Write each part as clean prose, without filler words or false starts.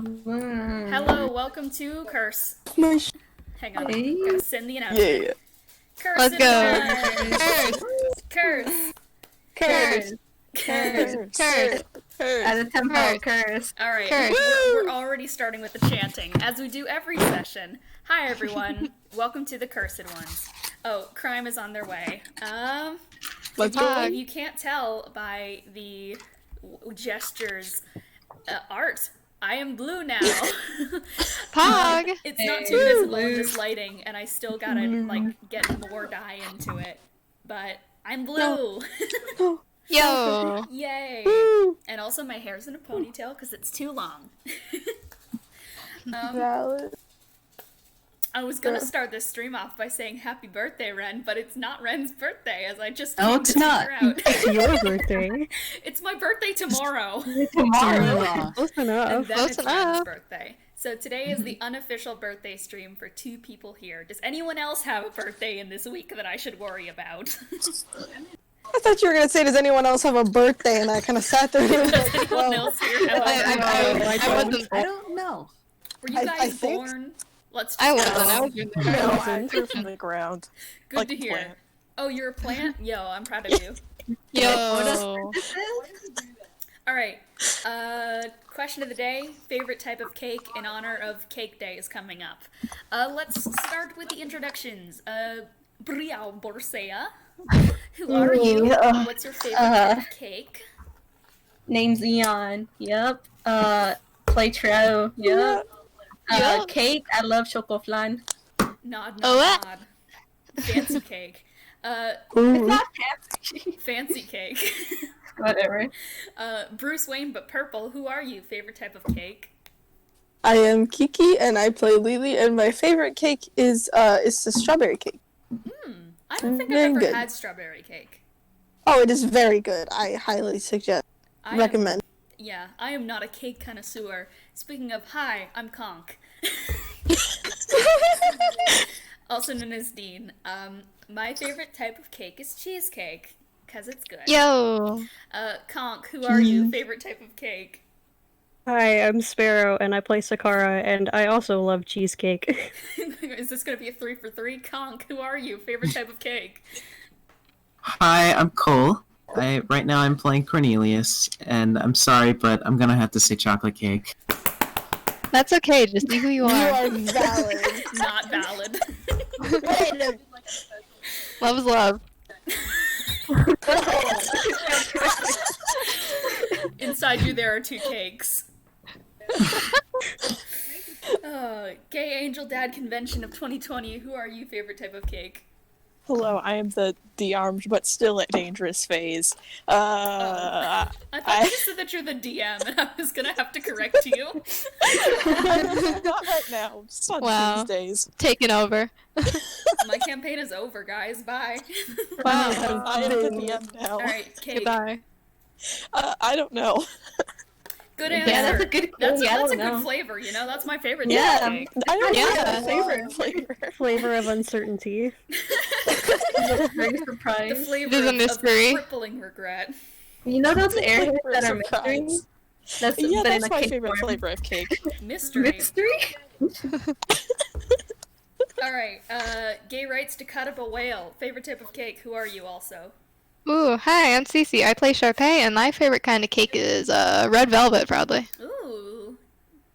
Hello, welcome to Curse. Hang on, Hey. I'm gonna send the announcement. Yeah. Curse. Let's go. Curse. Curse. Curse. At a tempo, curse. Alright, Curse. we're already starting with the chanting, as we do every session. Hi everyone, welcome to the Cursed Ones. Oh, crime is on their way. If you can't tell by the gestures, art, I am blue now. Pog. It's not too visible in this lighting, and I still gotta get more dye into it. But I'm blue. Yo. Yay! And also my hair's in a ponytail because it's too long. Valid. I was gonna start this stream off by saying happy birthday, Ren, but it's not Ren's birthday, as I just No, came it's to not. figure out. It's your birthday. It's my birthday tomorrow. Tomorrow. Close And enough. then Close it's enough. Ren's birthday. So today is the unofficial birthday stream for 2 people here. Does anyone else have a birthday in this week that I should worry about? I thought you were gonna say, does anyone else have a birthday? And I kind of sat there. And Does was like, anyone well, else here have a birthday? I wasn't. I don't know. Were you I guys think- born? Let's just I go. wasn't. I was in no, there. I threw from the ground. Good like to a hear. plant. Oh, you're a plant? Yo, I'm proud of you. Yo. Alright, question of the day. Favorite type of cake in honor of Cake Day is coming up. Let's start with the introductions. Triao Borsea. Who are you? What's your favorite type of cake? Name's Eon. Yep. Play Triao. Yep. Yep. Cake. I love chocoflan. Nod, Oh, what? nod. Fancy cake. It's not fancy. Fancy cake. Whatever. Bruce Wayne, but purple. Who are you? Favorite type of cake? I am Kiki, and I play Lelee, and my favorite cake is the strawberry cake. I don't think I've Very ever good. had strawberry cake. Oh, it is very good. I highly suggest, I am- recommend. Yeah, I am not a cake connoisseur. Speaking of, hi, I'm Conk. Also known as Dean. My favorite type of cake is cheesecake, because it's good. Yo. Conk, who are you? Favorite type of cake? Hi, I'm Sparrow, and I play Sikkara, and I also love cheesecake. Is this gonna be a 3 for 3? Conk, who are you? Favorite type of cake? Hi, I'm Cole. Right now I'm playing Cornelius, and I'm sorry, but I'm gonna have to say chocolate cake. That's okay. Just be who you You are. are valid. Not valid. Wait a Love is love. Inside you there are 2 cakes. Gay Angel Dad Convention of 2020. Who are you? Favorite type of cake? Hello, I am the de-armed but still at dangerous phase. I thought you said that you're the DM, and I was gonna have to correct you. Not right now. Just on Wow. Tuesdays. Taking over. My campaign is over, guys. Bye. Wow. I am the DM now. Alright, cake. Goodbye. I don't know. Good answer. Yeah, that's a good. That's yeah, I a don't good know. flavor, you know? That's my favorite Yeah. type of cake. I don't Yeah. have a favorite flavor. Flavor of uncertainty. Very The surprised. flavor It is a of mystery. crippling regret. You know those areas Flavor that are surprise. mystery? That's Yeah, but in that's a my cake favorite form. flavor of cake. Mystery. Mystery? Alright, gay rights to cut up a whale. Favorite type of cake. Who are you also? Ooh, hi, I'm Cece. I play Charpay, and my favorite kind of cake is red velvet, probably. Ooh.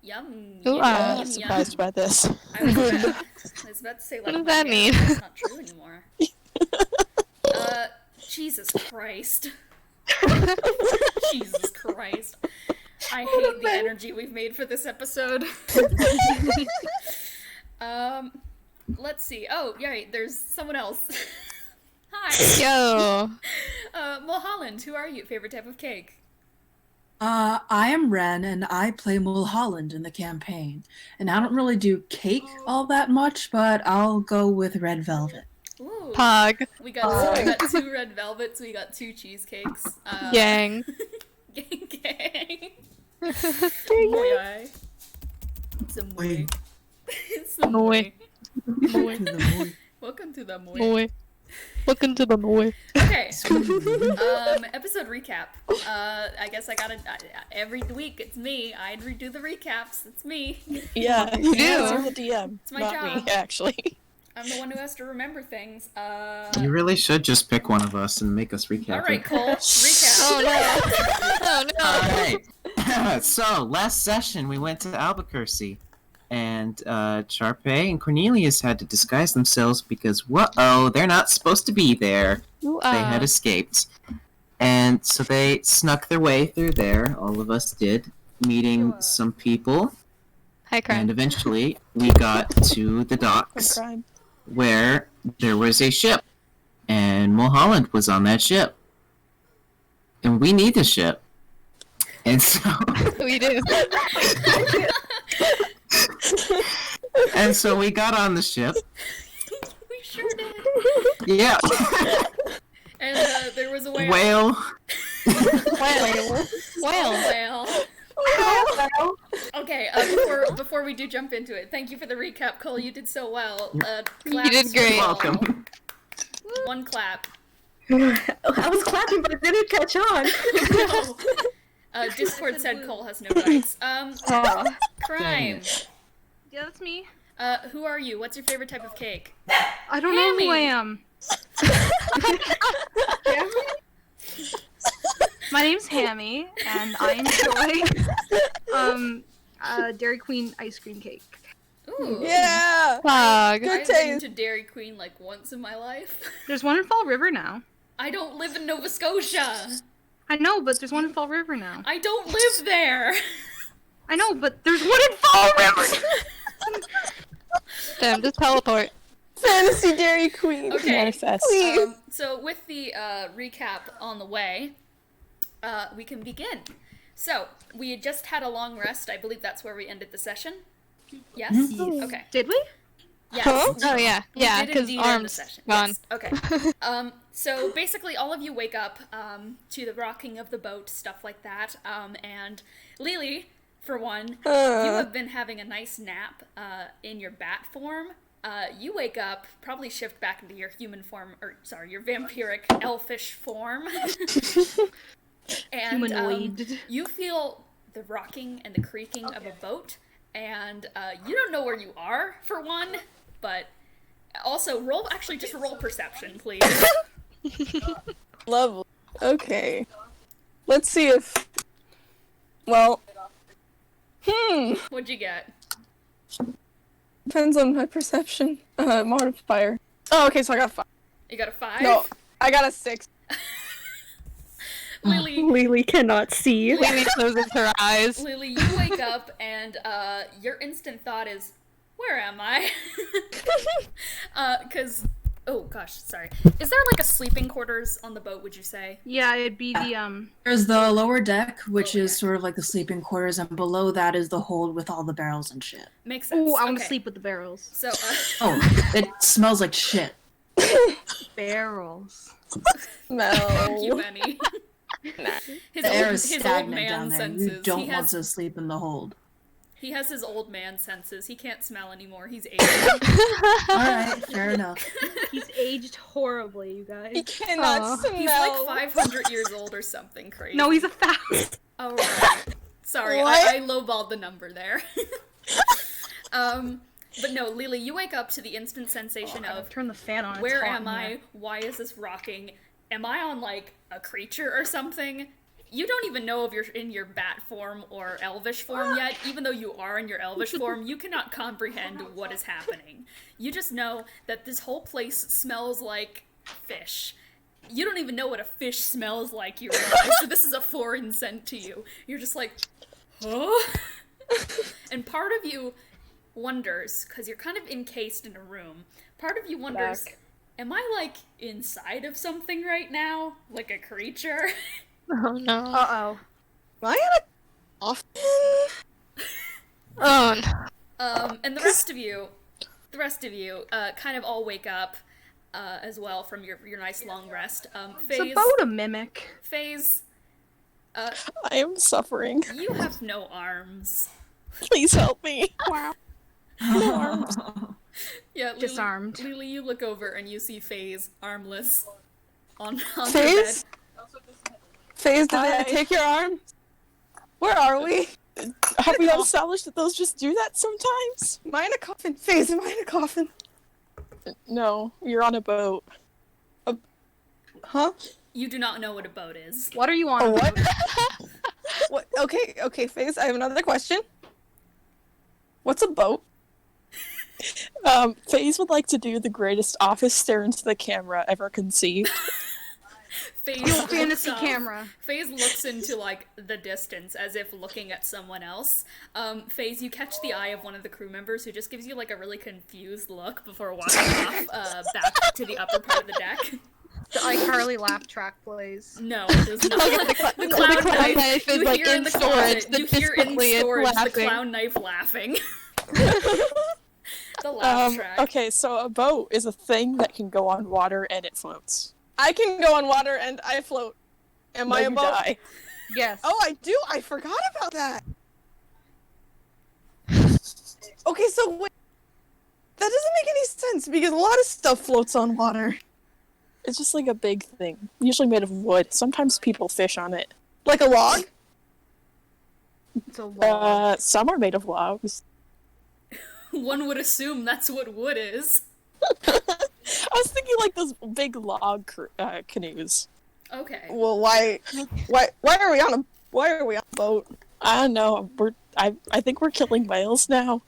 Yum. Ooh, yum, ah. yum, Surprised yum. by this. I was about to say, like, What does that yeah, mean? That's not true anymore. Jesus Christ. Jesus Christ. I hate the energy we've made for this episode. Let's see. Oh, yeah, there's someone else. Hi. Yo. Mulholland, who are you? Favorite type of cake? I am Ren, and I play Mulholland in the campaign. And I don't really do cake all that much, but I'll go with red velvet. Ooh. Pog. We got 2 red velvets, we got 2 cheesecakes. Yang. Gang gang. Moy. It's a moy. It's a moy. Moy. Welcome to the moy. Moy. Look into the noise. Okay. Episode recap. I guess I gotta every week. It's me. I'd redo the recaps. It's me. Yeah, You do. you're the DM. It's my not job. me, actually. I'm the one who has to remember things. You really should just pick one of us and make us recap All right, it. Cole. Recap. Oh no. Oh no. Alright. So, last session we went to Albuquerque. And Charpay and Cornelius had to disguise themselves because, whoa, they're not supposed to be there. They had escaped. And so they snuck their way through there, all of us did, meeting some people. Hi, And Crime. eventually we got to the docks Crime. where there was a ship. And Mulholland was on that ship. And we need the ship. And so... We do. And so we got on the ship. We sure did. Yeah. And there was a whale. Whale. Well. Whale. Okay, before we do jump into it, thank you for the recap, Cole. You did so well. You did great. You're welcome. One clap. I was clapping, but it didn't catch on. No. Discord said Cole has no rights. Aw. Crime. Yeah, that's me. Who are you? What's your favorite type of cake? I don't know who I am. My name's Hammy, and I enjoy Dairy Queen ice cream cake. Ooh. Yeah! Fog. Good I've been taste. to Dairy Queen like once in my life. There's one in Fall River now. I don't live in Nova Scotia. I know, but there's one in Fall River now. I don't live there. I know, but there's one in Fall River! Damn, just teleport. Fantasy Dairy Queen. Okay. Manifest. So with the recap on the way, we can begin. So we had just had a long rest. I believe that's where we ended the session. Yes. Okay. Did we? Yes. Huh? Oh yeah, We yeah, did because indeed end the arms session. gone. Yes. Okay. So basically, all of you wake up to the rocking of the boat, stuff like that. And Lelee, for one, you have been having a nice nap in your bat form. You wake up, probably shift back into your human form, or sorry, your vampiric elfish form. And Humanoid. you feel the rocking and the creaking of a boat, and you don't know where you are, for one, but also just roll perception, please. Lovely. Okay. Let's see if... Well... What'd you get? Depends on my perception. Modifier. Oh, okay, so I got a 5. You got a 5? No, I got a 6. Lily, Lily cannot see. Lily closes her eyes. Lily, you wake up and your instant thought is, where am I? Because, oh gosh, sorry. Is there like a sleeping quarters on the boat, would you say? Yeah, it'd be the, There's the lower deck, which Lower is deck. sort of like the sleeping quarters, and below that is the hold with all the barrels and shit. Makes sense. oh, I want to Okay. sleep with the barrels. So, Oh, it smells like shit. Barrels. thank you, Smell. Bennie. His The air old, is his old stagnant man down there. senses. You don't he want has, to sleep in the hold. he has his old man senses. He can't smell anymore. He's aging. Alright, fair enough. He's aged horribly, you guys. He cannot Aw. smell. He's like 500 years old or something crazy. No, he's a fast. Oh, right. Sorry, What? I lowballed the number there. But no, Lily, you wake up to the instant sensation of, Turn the fan on. It's where hot am in I? here. Why is this rocking? Am I on, like, a creature or something? You don't even know if you're in your bat form or elvish form yet. Even though you are in your elvish form, you cannot comprehend what is happening. You just know that this whole place smells like fish. You don't even know what a fish smells like, you realize, so this is a foreign scent to you. You're just like, huh? And part of you wonders, because you're kind of encased in a room, part of you wonders, am I, like, inside of something right now? Like a creature? Oh no. Uh-oh. Am I in a coffin? Oh no. And the rest of you, kind of all wake up, as well from your nice long rest. It's about a mimic. Phase, I am suffering. you have no arms. Please help me. Wow. No arms. Yeah, Lelee, disarmed. Lelee, you look over and you see FaZe armless on her bed. FaZe? FaZe, did I take your arm? Where are we? Have we established that those just do that sometimes? Am I in a coffin? FaZe, am I in a coffin? No, you're on a boat. Huh? You do not know what a boat is. What are you on? A what? What? Okay, FaZe, I have another question. What's a boat? FaZe would like to do the greatest office stare into the camera ever conceived. FaZe Fantasy camera. FaZe looks into, like, the distance as if looking at someone else. FaZe, you catch the eye of one of the crew members who just gives you, like, a really confused look before walking off back to the upper part of the deck. The iCarly laugh track plays. No, it does not. The clown knife is, like, in storage. You hear in storage the clown knife laughing. The laugh track. Okay, so a boat is a thing that can go on water and it floats. I can go on water and I float. Am I a boat? Die. Yes. Oh, I do? I forgot about that! Okay, so wait. That doesn't make any sense because a lot of stuff floats on water. It's just like a big thing, usually made of wood. Sometimes people fish on it. Like a log? It's a log. Some are made of logs. One would assume that's what wood is. I was thinking like those big log canoes. Okay. Well, why are we on a boat? I don't know. I think we're killing whales now.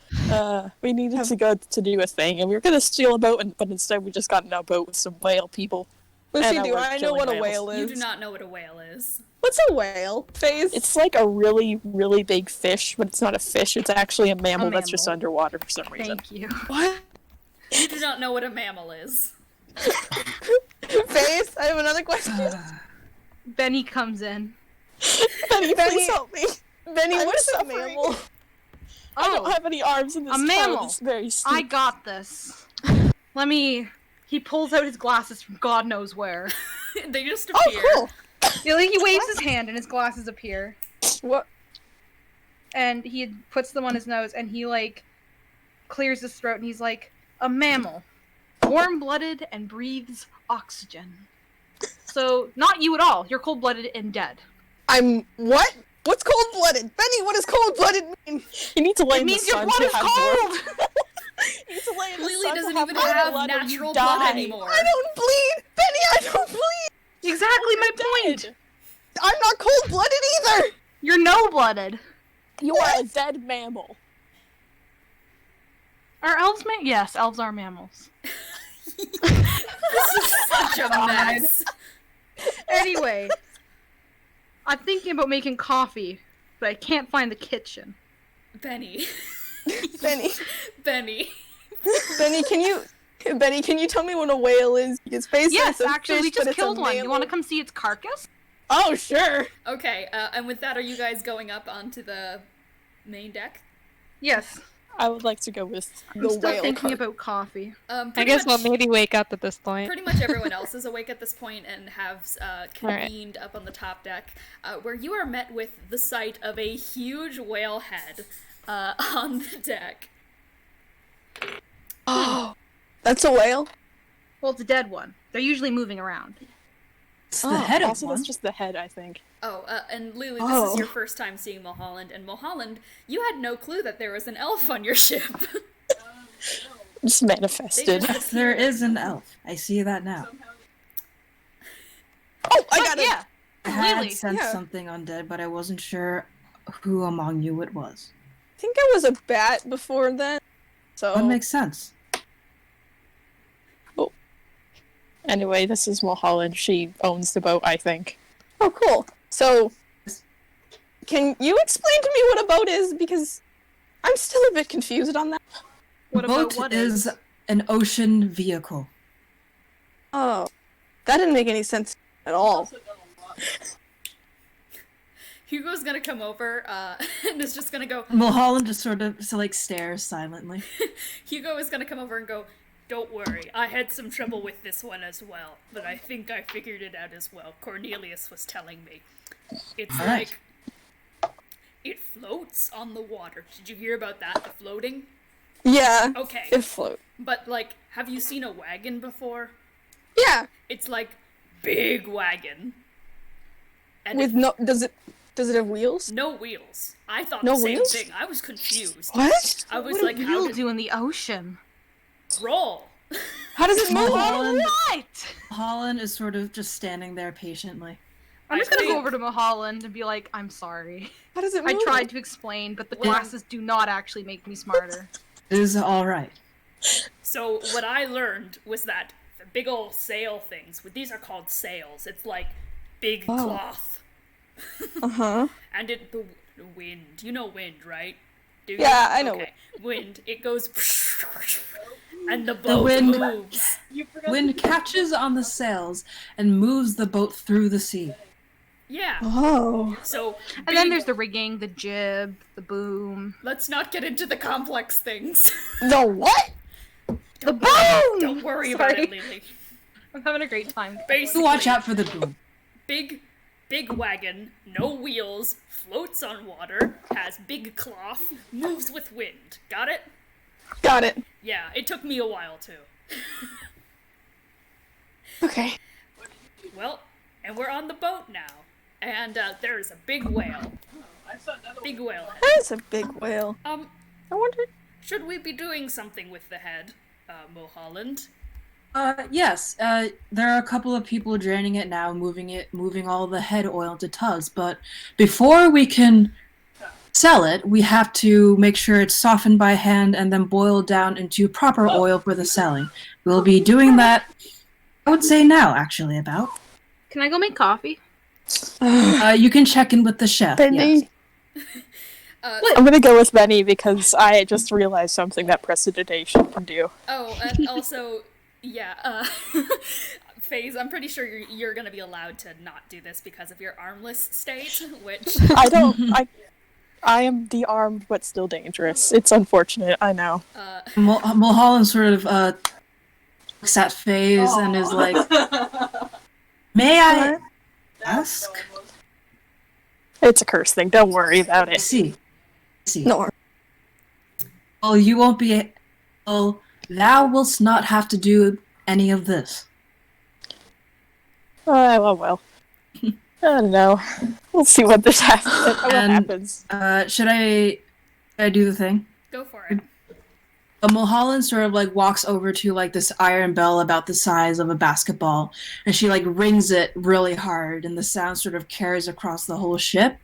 We needed to go to do a thing, and we were gonna steal a boat, but instead we just got in a boat with some whale people. Lucy, do I know what a whale is? You do not know what a whale is. What's a whale? FaZe? It's like a really, really big fish, but it's not a fish. It's actually a mammal that's just underwater for some reason. Thank you. What? You do not know what a mammal is. FaZe, I have another question. Bennie comes in. Bennie, please help me. Bennie, what is a mammal? I don't have any arms in this a mammal. town. It's very steep. I got this. He pulls out his glasses from God knows where. They just appear. Oh, cool. He waves his hand and his glasses appear. What? And he puts them on his nose and he, like, clears his throat and he's like, a mammal. Warm-blooded and breathes oxygen. So, not you at all. You're cold-blooded and dead. I'm... What? What's cold-blooded? Bennie, what does cold-blooded mean? You need to lay in the sun. It means your blood is cold! You need to lay in the Lelee sun doesn't to have even have blood or you natural blood die. anymore. I don't bleed! Bennie, I don't bleed! Exactly my point! I'm not cold-blooded either! You're no-blooded. You are a dead mammal. Are elves Yes, elves are mammals. This is such a mess. Anyway, I'm thinking about making coffee, but I can't find the kitchen. Bennie. Bennie, can you tell me what a whale is? Because FaZe Yes, says a actually, fish, we but just it's killed a one. You mammal. want to come see its carcass? Oh, sure. Okay, and with that, are you guys going up onto the main deck? Yes. I would like to go with the I'm still whale thinking card. about coffee. I guess we'll maybe wake up at this point. Pretty much everyone else is awake at this point and have convened up on the top deck, where you are met with the sight of a huge whale head on the deck. Oh, that's a whale? Well, it's a dead one. They're usually moving around. It's the head of also, one. that's just the head, I think. Oh, and Lelee, this is your first time seeing Mulholland, and Mulholland, you had no clue that there was an elf on your ship. Just manifested. Yes, there is an elf. I see that now. Oh, I got it! Yeah. I had Lily, sensed something undead, but I wasn't sure who among you it was. I think I was a bat before then. So That makes sense. anyway, this is Mulholland. She owns the boat, I think. Oh, cool. So, can you explain to me what a boat is? Because I'm still a bit confused on that. What Boat about what is an ocean vehicle. Oh, that didn't make any sense at all. Hugo's gonna come over, and is just gonna go, Mulholland just sort of stares silently. Hugo is gonna come over and go, don't worry, I had some trouble with this one as well, but I think I figured it out as well. Cornelius was telling me. It's All right. like, it floats on the water. Did you hear about that, the floating? Yeah. Okay. It floats. But, like, have you seen a wagon before? Yeah. It's like big wagon. And With no, does it have wheels? no wheels. I thought No the same wheels? thing. I was confused. What? I was What like, do how you did do in the ocean? roll? How does it move? What? Holland is sort of just standing there patiently. I'm I just gonna think- go over to Mulholland and be like, I'm sorry. How does it I move? tried to explain, but the Well- glasses do not actually make me smarter. It is all right. So what I learned was that the big old sail things, these are called sails. It's like big cloth. Uh-huh. And the wind. You know wind, right? Do you? Yeah, I know Okay. Wind. It goes and the boat wind- moves. Wind catches on the sails and moves the boat through the sea. Yeah. Oh. So And then there's the rigging, the jib, the boom. let's not get into the complex things. The what? The boom! Don't worry about it, Lelee. I'm having a great time. Basically, Watch out for the boom. big wagon, no wheels, floats on water, has big cloth, moves with wind. Got it? Got it. Yeah, it took me a while too. Okay. Well, and we're on the boat now. And there's a big whale. Big whale head. That is a big whale. I wonder. Should we be doing something with the head, Mulholland? Yes. There are a couple of people draining it now, moving all the head oil into tubs. But before we can sell it, we have to make sure it's softened by hand and then boiled down into proper oil for the selling. We'll be doing that, I would say now, actually, about. Can I go make coffee? You can check in with the chef. Bennie. Yes. I'm gonna go with Bennie because I just realized something that prestidigitation can do. Oh, and also, yeah, FaZe, I'm pretty sure you're gonna be allowed to not do this because of your armless state, which... I am de-armed but still dangerous. It's unfortunate, I know. Mulholland sort of looks at FaZe and is like, "May I ask?" It's a curse thing, don't worry about it. See. No. Well, you won't be. Well, thou wilt not have to do any of this. Well. I don't know. We'll see what happens. Should I do the thing? Go for it. Mulholland sort of like walks over to like this iron bell about the size of a basketball, and she like rings it really hard, and the sound sort of carries across the whole ship,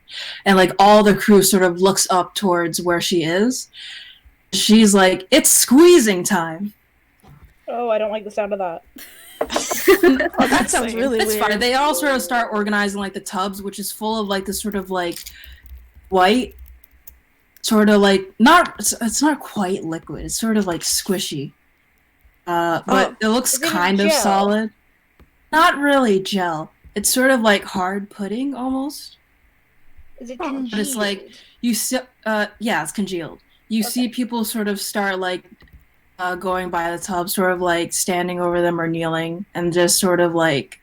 and like all the crew sort of looks up towards where she is. She's like, "It's squeezing time." Oh, I don't like the sound of that. Oh, that sounds really It's weird. fine. They all sort of start organizing like the tubs, which is full of like this sort of like white, sort of like it's not quite liquid. It's sort of like squishy, but it looks Is it kind of gel? solid. Not really gel. It's sort of like hard pudding almost. Is it But it's like you see, yeah, it's congealed. You see people sort of start like going by the tub, sort of like standing over them or kneeling, and just sort of like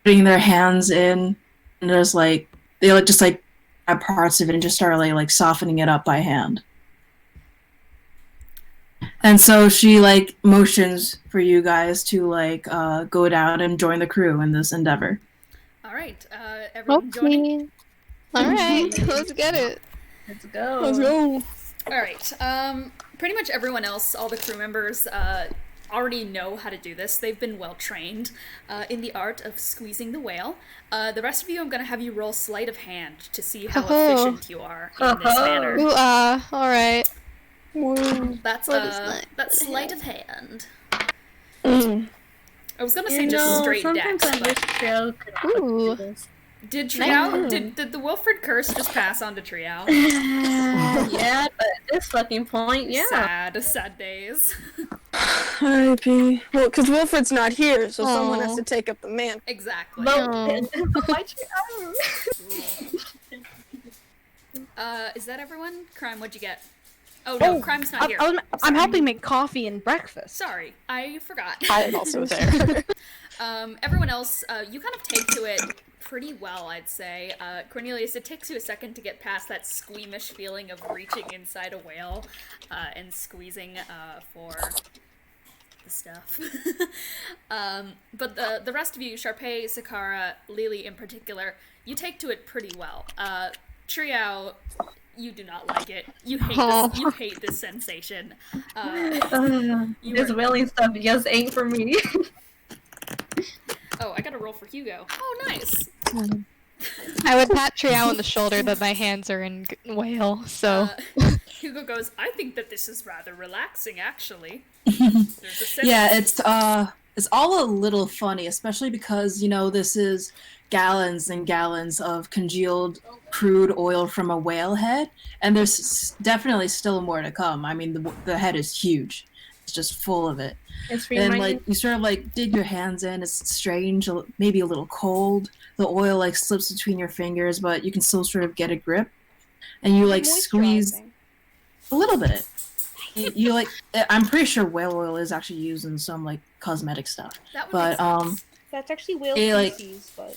putting their hands in, and just like they like just like grab parts of it and just start like softening it up by hand. And so she like motions for you guys to like go down and join the crew in this endeavor. All right, everyone joining? Okay. Alright, let's get it. Let's go. Let's go. All right, pretty much everyone else, all the crew members, already know how to do this. They've been well trained in the art of squeezing the whale. The rest of you, I'm going to have you roll sleight of hand to see how efficient you are in this manner. Ooh, alright. That's What is that? that's sleight of hand. Mm. I was going to say just straight sometimes dex, I wish but Triao could also Ooh. do this. did Triao, Nice. did the Wilfred curse just pass on to Triao? Yeah, but at this fucking point, yeah. Sad days. R.I.P. Well, because Wilfred's not here, so someone has Aw. to take up the man. Exactly. But my Is that everyone? Crime, what'd you get? Oh no, Crime's not here. I'm helping make coffee and breakfast. Sorry, I forgot. I am also there. Everyone else, you kind of take to it pretty well, I'd say. Cornelius, it takes you a second to get past that squeamish feeling of reaching inside a whale and squeezing for the stuff. But the rest of you, Charpay, Sikkara, Lelee in particular, you take to it pretty well. Triao, you do not like it. You hate this. You hate this sensation. This whaling stuff just ain't for me. Oh, I got a roll for Hugo. Oh, nice. I would pat Triao on the shoulder, but my hands are in whale, so. Hugo goes, I think that this is rather relaxing, actually. There's a sense Yeah, it's all a little funny, especially because, you know, this is gallons and gallons of congealed crude oil from a whale head, and there's definitely still more to come. I mean, the head is huge. It's just full of it. And like you sort of like dig your hands in. It's strange, maybe a little cold. The oil like slips between your fingers, but you can still sort of get a grip. And you like squeeze a little bit. You like, I'm pretty sure whale oil is actually used in some like cosmetic stuff. But that's actually whale species, but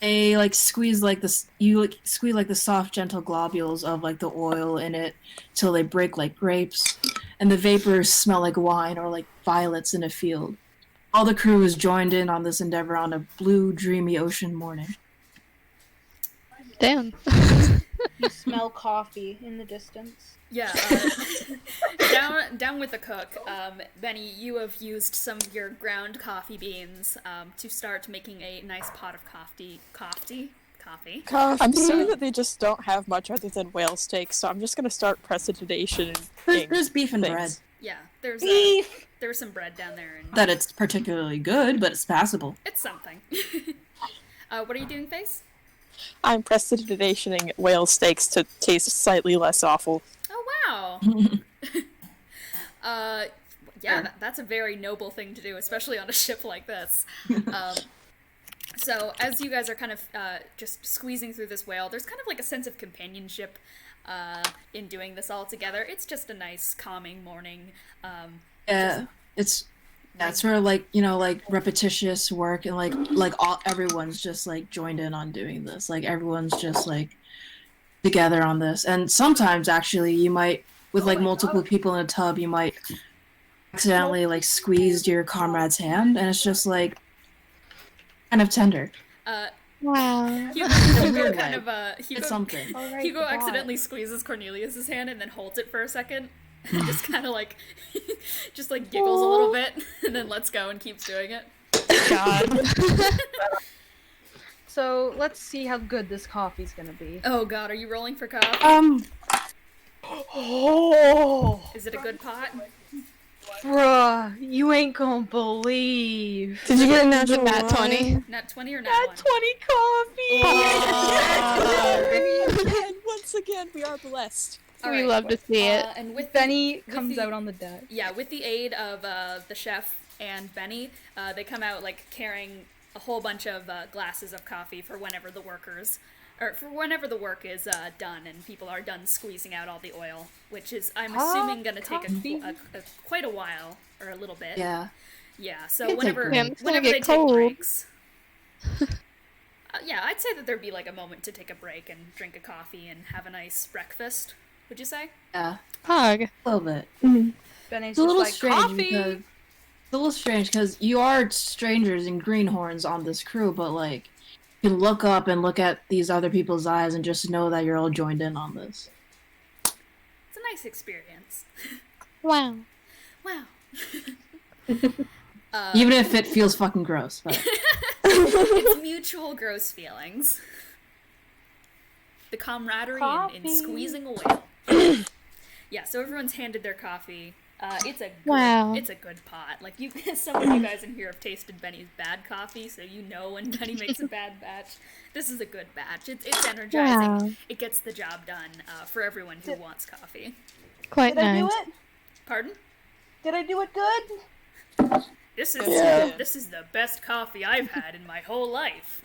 they like squeeze like this. You like squeeze like the soft, gentle globules of like the oil in it till they break like grapes. And the vapors smell like wine or like violets in a field. All the crew is joined in on this endeavor on a blue, dreamy ocean morning. Damn. you smell coffee in the distance. Yeah, down with the cook. Bennie, you have used some of your ground coffee beans to start making a nice pot of coffee. I'm assuming that they just don't have much other than whale steaks, so I'm just gonna start prestidigitation. There's beef and bread. Yeah, there's some bread down there. And that it's particularly good, but it's passable. It's something. What are you doing, Face? I'm prestidigitationing whale steaks to taste slightly less awful. Oh, wow. Yeah, that's a very noble thing to do, especially on a ship like this. So as you guys are kind of just squeezing through this whale, there's kind of like a sense of companionship in doing this all together. It's just a nice, calming morning. It's sort of like, you know, like repetitious work, and like everyone's just like joined in on doing this. Like everyone's just like together on this. And sometimes actually you might, with like multiple people in a tub, you might accidentally like squeeze your comrade's hand, and it's just like kind of tender. Wow. Hugo kind of it's something. Hugo accidentally squeezes Cornelius's hand and then holds it for a second. And just kind of like just like giggles a little bit and then lets go and keeps doing it. God. So let's see how good this coffee's gonna be. Oh god, are you rolling for coffee? Is it a good pot? Bruh, you ain't gonna believe. Did you get a natural Nat 20? Nat 20 or nat 1? Nat 20 coffee! And once again, we are blessed. We love to see it. And with Bennie comes out on the deck. Yeah, with the aid of the chef and Bennie, they come out like carrying a whole bunch of glasses of coffee for whenever the work is done and people are done squeezing out all the oil, which is, I'm assuming, going to take quite a while, or a little bit. Yeah. Yeah, so whenever get they cold. take breaks... yeah, I'd say that there'd be like a moment to take a break and drink a coffee and have a nice breakfast, would you say? Yeah. Hug. A little bit. Bennie's It's a little just strange like, coffee! because it's a little strange because you are strangers and greenhorns on this crew, but like you can look up and look at these other people's eyes and just know that you're all joined in on this. It's a nice experience. Wow. Wow. Even if it feels fucking gross. But. It's mutual gross feelings. The camaraderie in squeezing a whale. Yeah, so everyone's handed their coffee. It's a good pot. Like some of you guys in here have tasted Benny's bad coffee, so you know when Benny makes a bad batch. This is a good batch. It's energizing. Wow. It gets the job done for everyone who wants coffee. Quite Did I do nice. it? Pardon? Did I do it good? This is the best coffee I've had in my whole life.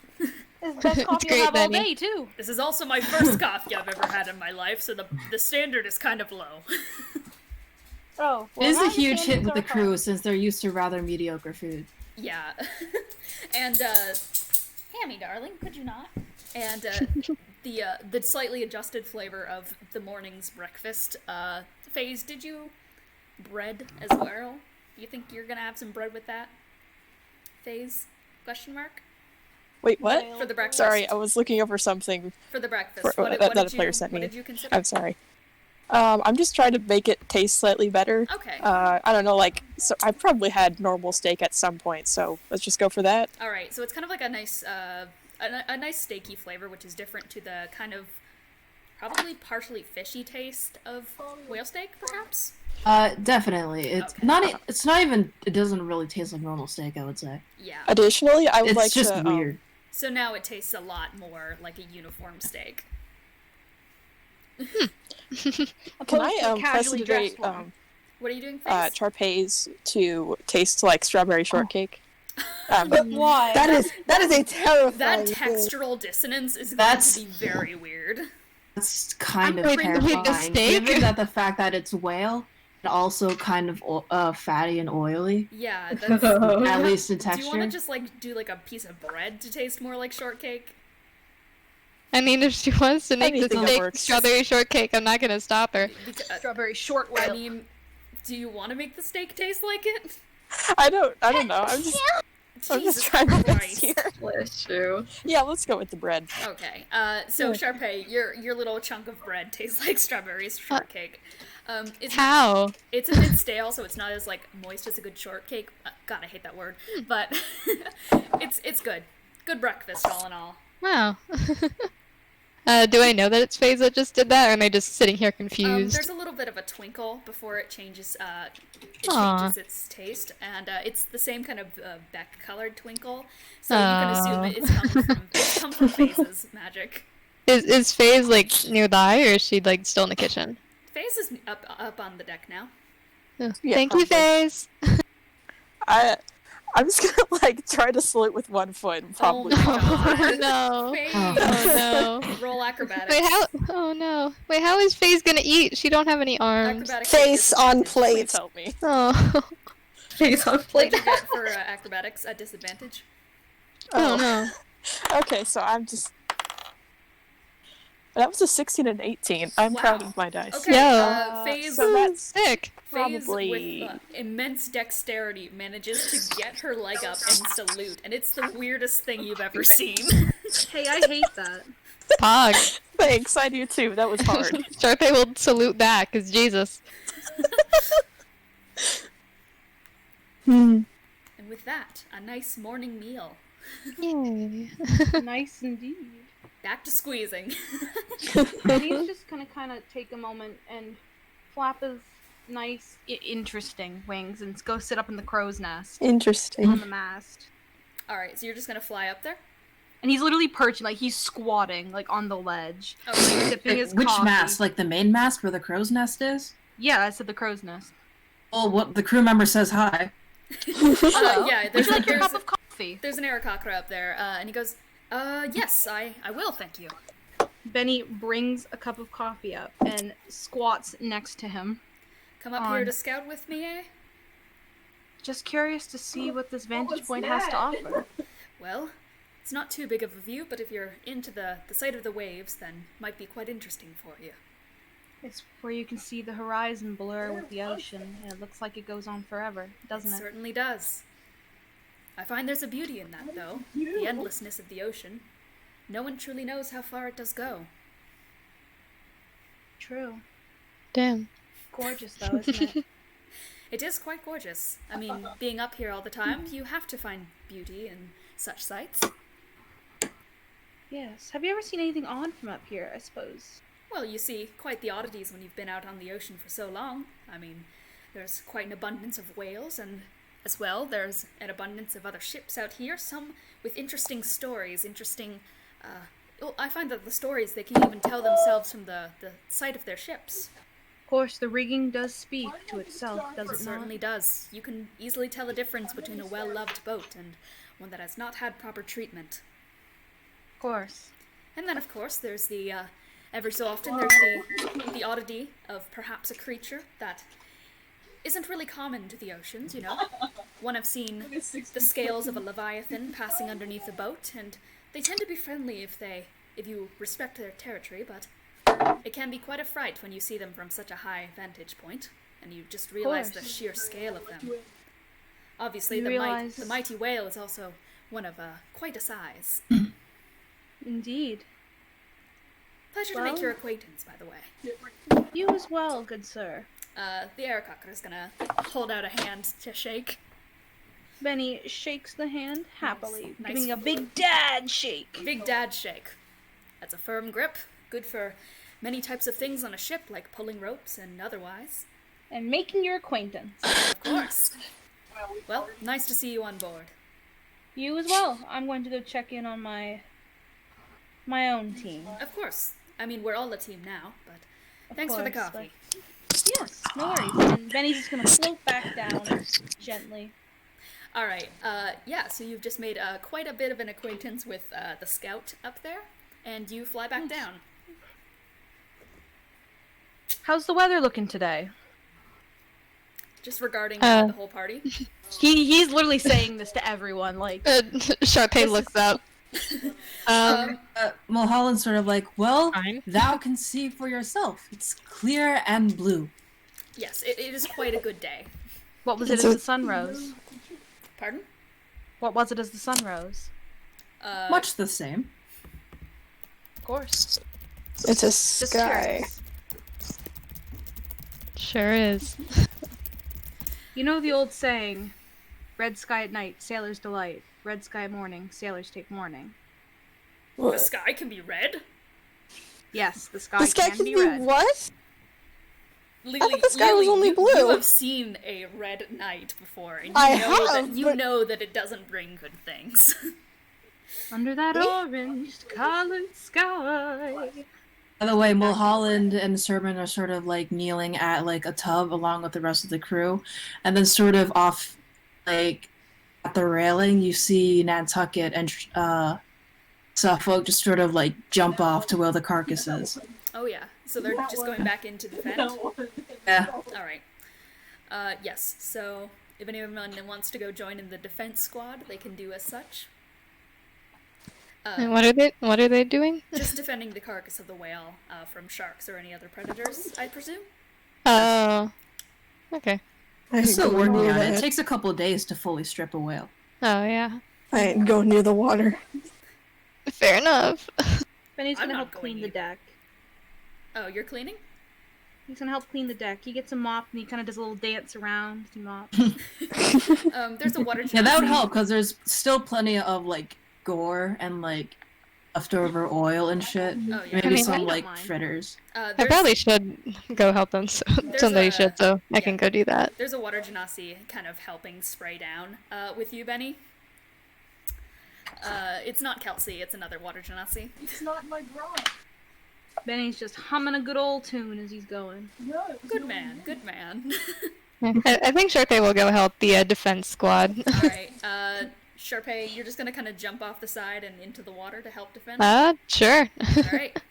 It's the best coffee great, I'll have all Benny. day, too. This is also my first coffee I've ever had in my life, so the standard is kind of low. Oh, It is a my huge hit standards with the are crew high. since they're used to rather mediocre food. Yeah. And, Hammy, darling, could you not? And, the slightly adjusted flavor of the morning's breakfast. FaZe, did you bread as well? You think you're gonna have some bread with that? FaZe? Question mark? Wait, what? For the breakfast. Sorry, I was looking over something For the breakfast. that a player sent what me. did you consider? I'm sorry. I'm just trying to make it taste slightly better. Okay. I don't know, like, so I probably had normal steak at some point, so let's just go for that. All right, so it's kind of like a nice, a nice steaky flavor, which is different to the kind of probably partially fishy taste of whale steak, perhaps. Definitely. It's Okay. not. It's not even. It doesn't really taste like normal steak. I would say. Yeah. Additionally, I would It's like just to. weird. So now it tastes a lot more like a uniform steak. Can Opposed I to a casually prestidigate dressed one. What are you doing, FaZe? Charpay's to taste like strawberry shortcake? Why? That is a terrifying That thing. textural dissonance is going That's- to be very weird. That's kind of Wait, with the terrifying. steak? Given that the fact that it's whale, and also kind of fatty and oily, Yeah, that's... at least in Do you want to texture. just, like, do, like, a piece of bread to taste more like shortcake? I mean, if she wants to make the Anything that steak works. strawberry shortcake, I'm not gonna stop her. Strawberry short I whale. mean, do you want to make the steak taste like it? I don't know. I'm just Jesus trying to miss Christ. here. Bless you. Yeah, let's go with the bread. Okay, so Charpay, your little chunk of bread tastes like strawberry shortcake. How? It's a bit stale, so it's not as like moist as a good shortcake. God, I hate that word, but it's good. Good breakfast, all in all. Wow. Do I know that it's FaZe that just did that, or am I just sitting here confused? There's a little bit of a twinkle before it changes. Aw. Changes its taste, and it's the same kind of Beck-colored twinkle. So you can assume it's come from FaZe's magic. Is FaZe like nearby, or is she like still in the kitchen? FaZe is up on the deck now. Oh, Yeah, thank you, probably. FaZe. I'm just gonna like try to salute with one foot and probably. Oh no. FaZe, Oh no. roll acrobatics. Wait, how? Oh no. Wait, how is FaZe gonna eat? She don't have any arms. Acrobatics Face at on disadvantage. plate. Please help me. Oh. Face on What'd plate. you get for acrobatics at disadvantage? Oh no. Okay, so I'm just. That was a 16 and 18. I'm proud Wow. of my dice. Okay, Yeah. FaZe, So that's Sick. FaZe probably- with immense dexterity manages to get her leg up and salute, and it's the weirdest thing you've ever seen. Hey, I hate that. Pog. Thanks, I do too. That was hard. Charpay will salute back, cause Jesus. And with that, a nice morning meal. Yay. Nice indeed. Back to squeezing. Benny's just gonna kind of take a moment and flap his nice, interesting wings and go sit up in the crow's nest Interesting. on the mast. Alright, so you're just gonna fly up there? And he's literally perching, like he's squatting, like on the ledge, Okay. sipping his Which coffee. mast? Like the main mast where the crow's nest is? Yeah, I said the crow's nest. Oh, what the crew member says hi. Yeah, Would you like your there's, cup of coffee? there's an Aarakocra up there, and he goes, yes, I will, thank you. Benny brings a cup of coffee up and squats next to him. Come up here to scout with me, eh? Just curious to see what this vantage point has to offer. Well, it's not too big of a view, but if you're into the sight of the waves, then might be quite interesting for you. It's where you can see the horizon blur with the ocean, and it looks like it goes on forever, doesn't It it? certainly does. I find there's a beauty in that, though. The endlessness of the ocean. No one truly knows how far it does go. True. Damn. Gorgeous, though, isn't it? It is quite gorgeous. I mean, being up here all the time, you have to find beauty in such sights. Yes. Have you ever seen anything odd from up here, I suppose? Well, you see quite the oddities when you've been out on the ocean for so long. I mean, there's quite an abundance of whales, and as well, there's an abundance of other ships out here, some with interesting stories, well, I find that the stories, they can even tell themselves from the sight of their ships. Of course, the rigging does speak to itself, does It it not? certainly does. You can easily tell the difference between a well-loved boat and one that has not had proper treatment. Of course. And then, of course, there's the, every so often, there's the oddity of perhaps a creature that isn't really common to the oceans, you know? One I've seen the scales of a leviathan passing underneath a boat, and they tend to be friendly if you respect their territory, but it can be quite a fright when you see them from such a high vantage point, and you just realize the sheer scale of them. Obviously, the mighty whale is also one of quite a size. Indeed. Pleasure to make your acquaintance, by the way. You as well, good sir. The Aircocker is gonna hold out a hand to shake. Bennie shakes the hand happily, Nice. giving a big dad shake. Big dad shake. That's a firm grip, good for many types of things on a ship, like pulling ropes and otherwise. And making your acquaintance. Of course. Well, nice to see you on board. You as well. I'm going to go check in on my own team. Of course. I mean, we're all a team now, but thanks for the course, coffee. Yes, no worries. And Bennie's just gonna float back down gently. Alright, yeah, so you've just made quite a bit of an acquaintance with the scout up there, and you fly back down. How's the weather looking today? Just regarding the whole party. He's literally saying this to everyone, like... Charpay looks up. Mulholland's sort of like, well, Fine. thou can see for yourself. It's clear and blue. Yes, it is quite a good day. What was it as the sun rose? Pardon? What was it as the sun rose? Much the same. Of course. It's a Just sky. curious. Sure is. You know the old saying, red sky at night, sailors delight. Red sky morning, sailors take mourning. The sky can be red? Yes, the sky, The sky can be red. what? Lily, I thought the sky was only blue. You have seen a red night before, and you know that it doesn't bring good things. Under that orange colored sky. By the way, Mulholland and Sermon are sort of like kneeling at like a tub along with the rest of the crew, and then sort of off, like at the railing, you see Nantucket and Suffolk just sort of like jump off to where the carcass is. Oh yeah, so they're just going back into the vent? Yeah. Alright. Yes, so if anyone wants to go join in the defense squad, they can do as such. And what are they doing? Just defending the carcass of the whale from sharks or any other predators, I presume? Oh. Okay. I'm still working on it. It takes a couple of days to fully strip a whale. Oh, yeah. I ain't go near the water. Fair enough. Benny's I'm gonna not help clean going the either. deck. Oh, you're cleaning? He's gonna help clean the deck. He gets a mop and he kind of does a little dance around with the mop. There's a water Yeah, that would genasi. help because there's still plenty of like gore and like leftover oil and shit. Oh, yeah. Maybe I mean, some I don't like mind. fritters. I There's- probably should go help them. So somebody should, so I can go do that. There's a water genasi kind of helping spray down with you, Benny. It's not Kelsey, it's another water genasi. Benny's just humming a good old tune as he's going. Good man, good man. I think Charpay will go help the defense squad. Alright, Charpay, you're just gonna kind of jump off the side and into the water to help defend? Sure. Alright.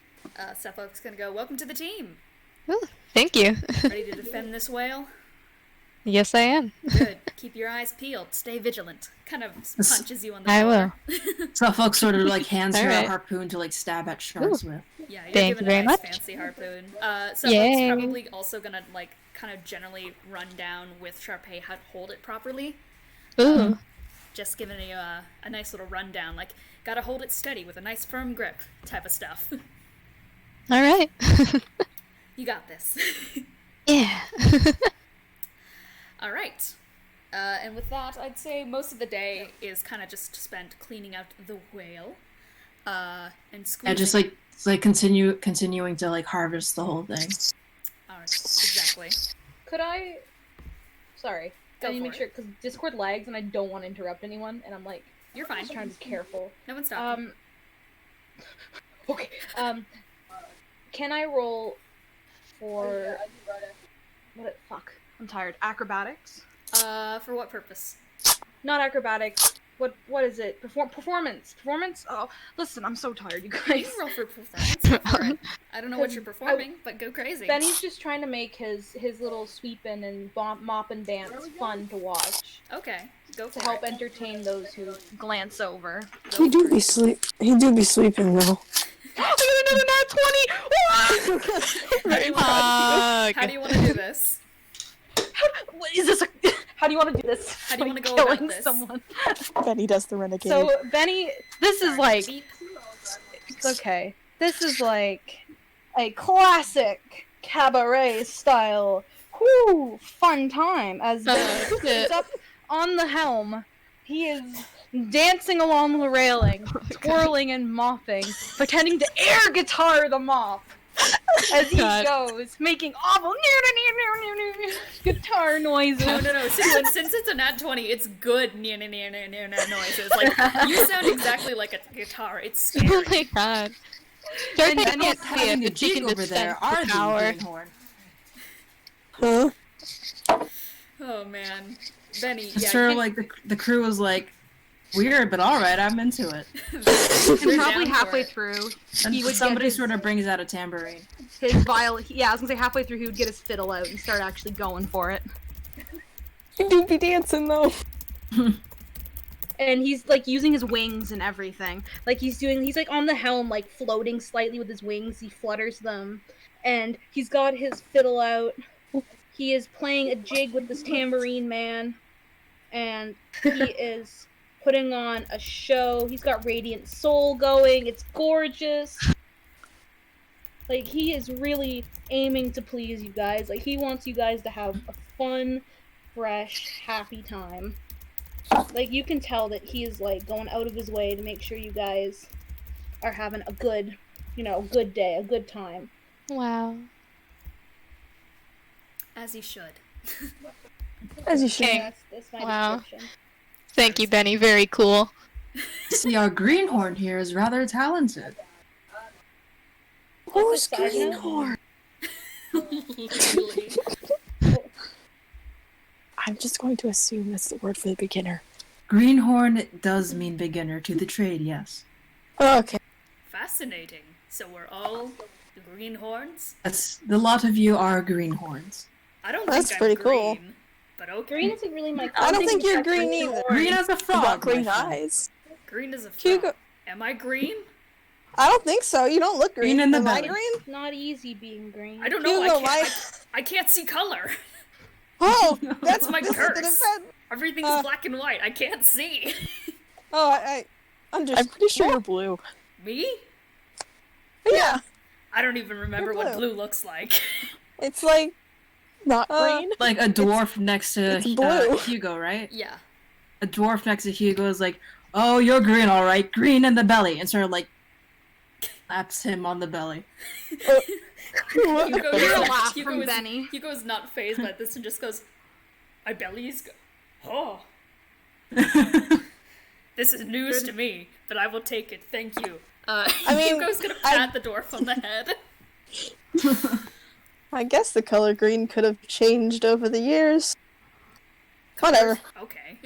Suffolk's gonna go, welcome to the team. Ooh, thank you. Ready to defend this whale? Yes, I am. Good. Keep your eyes peeled. Stay vigilant. Kind of punches you on the I shoulder. Suffolk sort of like hands her Alright. a harpoon to like stab at sharks with. Yeah, you're Thank given you very a nice much. fancy harpoon. Suffolk's Yay. probably also gonna like kind of generally run down with Charpay how to hold it properly. Ooh. Just giving you a nice little rundown, like gotta hold it steady with a nice firm grip type of stuff. All right. You got this. Yeah. All right. And with that, I'd say most of the day is kind of just spent cleaning out the whale, and squeezing. Yeah, just like it's like continuing to like harvest the whole thing. All right, exactly. Could I? Sorry. Go I need to for make it. sure because Discord lags and I don't want to interrupt anyone, and I'm like, You're I'm fine. just trying to be careful. No one's stopping. Okay. Can I roll for fuck? I'm tired. Acrobatics. For what purpose? Not acrobatics. what is it? Performance. Oh, listen, I'm so tired, you You guys. can roll for performance. Go for it. I don't know what you're performing, but go crazy. Benny's just trying to make his little sweeping and mop and dance fun to watch. Okay, go for To help it. entertain those who glance over. He do be sleeping though. I got another nat 20! How do you want to do this? What is this? How do you want to do this? How do you want to go Killing about this? someone. Benny does the renegade. So Benny, this is like Beep. okay. This is like a classic cabaret style. Whoo, fun time as he's up on the helm. He is dancing along the railing, twirling and mopping, pretending to air guitar the mop as he goes, making awful guitar noises. No. Since it's a nat 20, it's good noises. Like, you sound exactly like a guitar. It's scary. Oh my god. And Charpay can't see having it, the but she jig can over just there sense are the the power. greenhorn. Huh? Oh, man. Benny, It's yeah. sort of like the crew was like, weird, but alright, I'm into it. And probably halfway through, And he would somebody get his, sort of brings out a tambourine. his viol. Yeah, I was gonna say halfway through he would get his fiddle out and start actually going for it. He do be dancing though. And he's like using his wings and everything. Like he's like on the helm, like floating slightly with his wings. He flutters them, and he's got his fiddle out. He is playing a jig with this tambourine man, and he is putting on a show. He's got Radiant Soul going. It's gorgeous. Like he is really aiming to please you guys. Like he wants you guys to have a fun, fresh, happy time. Like, you can tell that he is, like, going out of his way to make sure you guys are having a good, good day, a good time. Wow. As he should. As you should. Okay. That's my Wow. description. Thank you, Benny. Very cool. See, our greenhorn here is rather talented. Who's Side note? greenhorn? Literally. I'm just going to assume that's the word for the beginner. Greenhorn does mean beginner to the trade, yes. Oh, okay. Fascinating. So we're all the greenhorns? That's the lot of you are greenhorns. I don't That's think I'm pretty cool. green, but okay. Green isn't really my I don't think you're green green either. Green as a You frog. got green my friend. eyes. Green as a frog. Hugo, Am I green? I don't think so. You don't look green. Green in the Am I belly. green? Not easy being green. I don't know. Hugo, I can't see color. Oh, That's my this is the curse. defense. Everything's black and white. I can't see. Oh, I understand. I'm pretty sure you're blue. Me? Yeah. I don't even remember You're what blue. blue looks like. It's like not green. Like a dwarf next to it's blue. Hugo, right? Yeah. A dwarf next to Hugo is like, oh, you're green, alright. Green in the belly. And sort of like slaps him on the belly. Hugo, Hear a laugh from is, Benny. Hugo's not phased by this and just goes, my belly is oh. This is news to me, but I will take it. Thank you. I mean, Hugo's gonna pat the dwarf on the head. I guess the color green could have changed over the years. Whatever. Okay.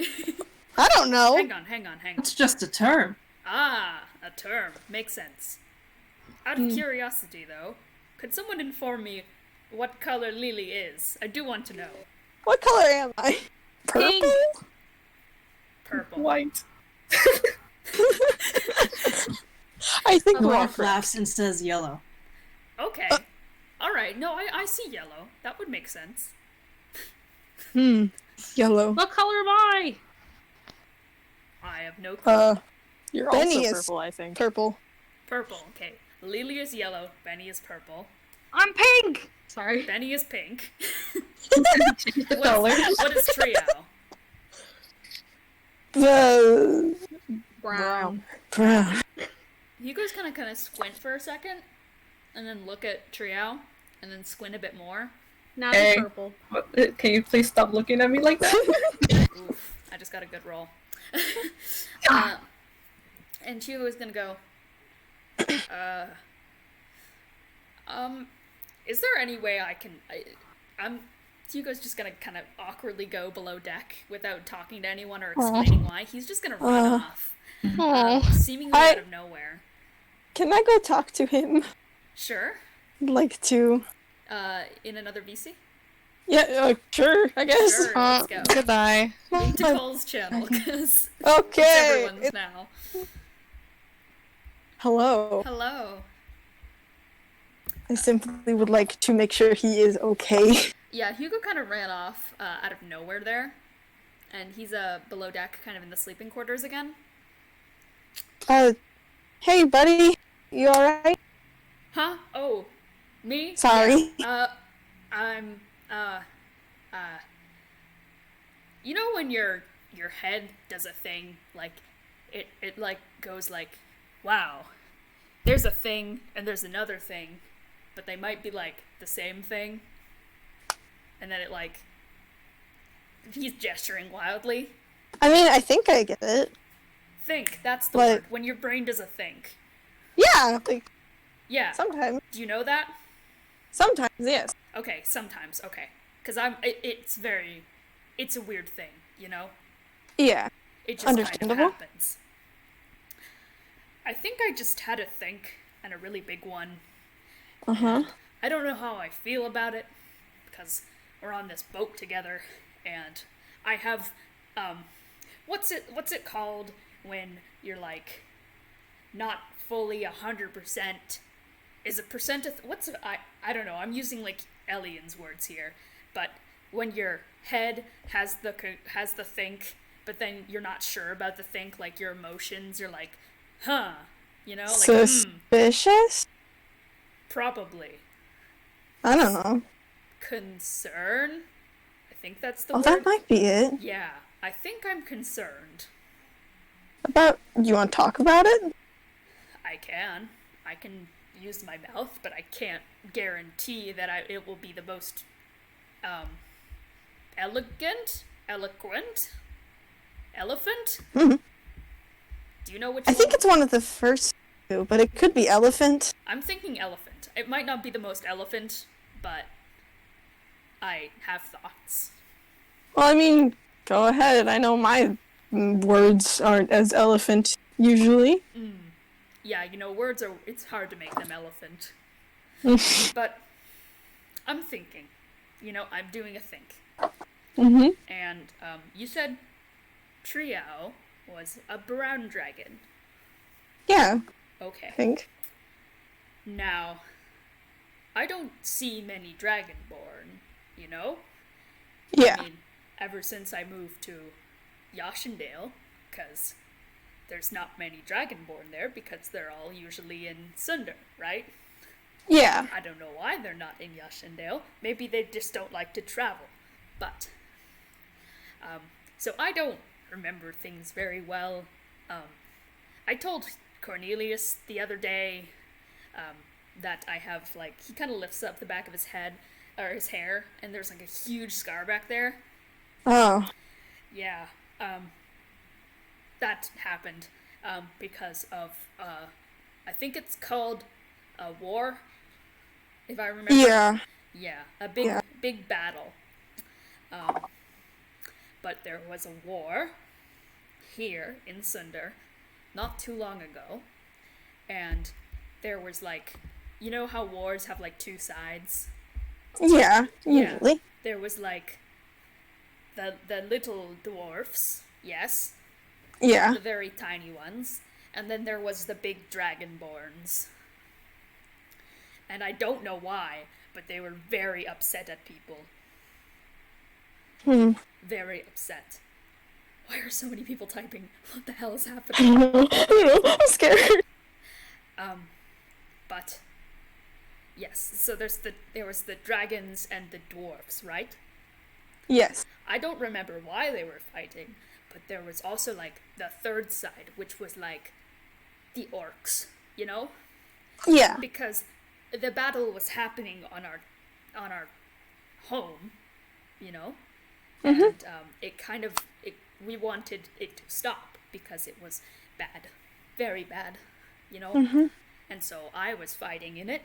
I don't know. Hang on. It's just a term. Ah, a term. Makes sense. Out of curiosity, though, could someone inform me what color Lelee is? I do want to know. What color am I? Purple? Pink. Purple. White. I think we're all Dwarf laughs and says yellow. Okay. Alright, no, I see yellow. That would make sense. Yellow. What color am I? I have no clue. You're Benny also is purple, I think. Purple. Purple, okay. Lelee is yellow, Benny is purple. I'm pink! Sorry. Benny is pink. Color. What is Triao? The Brown. brown. Hugo's gonna kind of squint for a second, and then look at Triao, and then squint a bit more. Now Hey. it's purple. Can you please stop looking at me like that? Oof, I just got a good roll. And Hugo's gonna go, is there any way I can, Hugo's just gonna kind of awkwardly go below deck without talking to anyone or explaining why. He's just gonna run off, seemingly out of nowhere. Can I go talk to him? Sure. Like to... In another VC? Yeah, sure, I guess. Sure, let's go. Goodbye. Into Cole's channel, because okay. it's everyone's now. Hello. Hello. I simply would like to make sure he is okay. Yeah, Hugo kind of ran off out of nowhere there, and he's below deck, kind of in the sleeping quarters again. Hey, buddy. You alright? Huh? Oh, me? Sorry. Yeah. I'm, you know when your head does a thing, like, it like, goes like, wow, there's a thing, and there's another thing, but they might be, like, the same thing, and then it, like, he's gesturing wildly. I mean, I think I get it. Think, that's the word, when your brain does a think. Yeah, like... Yeah. Sometimes. Do you know that? Sometimes, yes. Okay, sometimes, okay. Because it's a weird thing, you know? Yeah. It just kind of happens. I think I just had a think, and a really big one. Uh-huh. I don't know how I feel about it, because we're on this boat together, and I have, what's it called when you're, like, not fully 100%, is a percent of, I don't know, I'm using, like, aliens words here, but when your head has the think, but then you're not sure about the think, like, your emotions, you're like, huh, you know, like, suspicious? Probably. I don't know. Concern? I think that's the word. That might be it. Yeah, I think I'm concerned. You want to talk about it? I can use my mouth, but I can't guarantee that it will be the most, eloquent? Elephant? Mm-hmm. Do you know which I one? think it's one of the first two, but it could be elephant. I'm thinking elephant. It might not be the most elephant, but I have thoughts. Well, I mean, go ahead. I know my words aren't as elephant usually. Yeah, you know, it's hard to make them elephant. But I'm thinking, you know, I'm doing a think. Mm-hmm. And you said Triao was a brown dragon. Yeah. Okay. I think. Now, I don't see many dragonborn, you know? Yeah. I mean, ever since I moved to Yashendale, because there's not many dragonborn there, because they're all usually in Sunder, right? Yeah. I don't know why they're not in Yashendale. Maybe they just don't like to travel. But, so I don't remember things very well. I told Cornelius the other day that I have, like, he kind of lifts up the back of his head, or his hair, and there's, like, a huge scar back there. Oh. Yeah, that happened because of, I think it's called a war, if I remember. Yeah. Yeah, a big battle. But there was a war here in Sunder not too long ago, and there was, like, you know how wars have, like, two sides? Yeah, usually. Yeah, there was, like, the little dwarfs, yes. Yeah. The very tiny ones. And then there was the big dragonborns. And I don't know why, but they were very upset at people. Very upset. Why are so many people typing? What the hell is happening? I don't know. I'm scared. But yes, so there was the dragons and the dwarfs, right? Yes. I don't remember why they were fighting, but there was also, like, the third side, which was, like, the orcs, you know? Yeah. Because the battle was happening on our home, you know? And we wanted it to stop because it was bad, very bad, you know? And so I was fighting in it,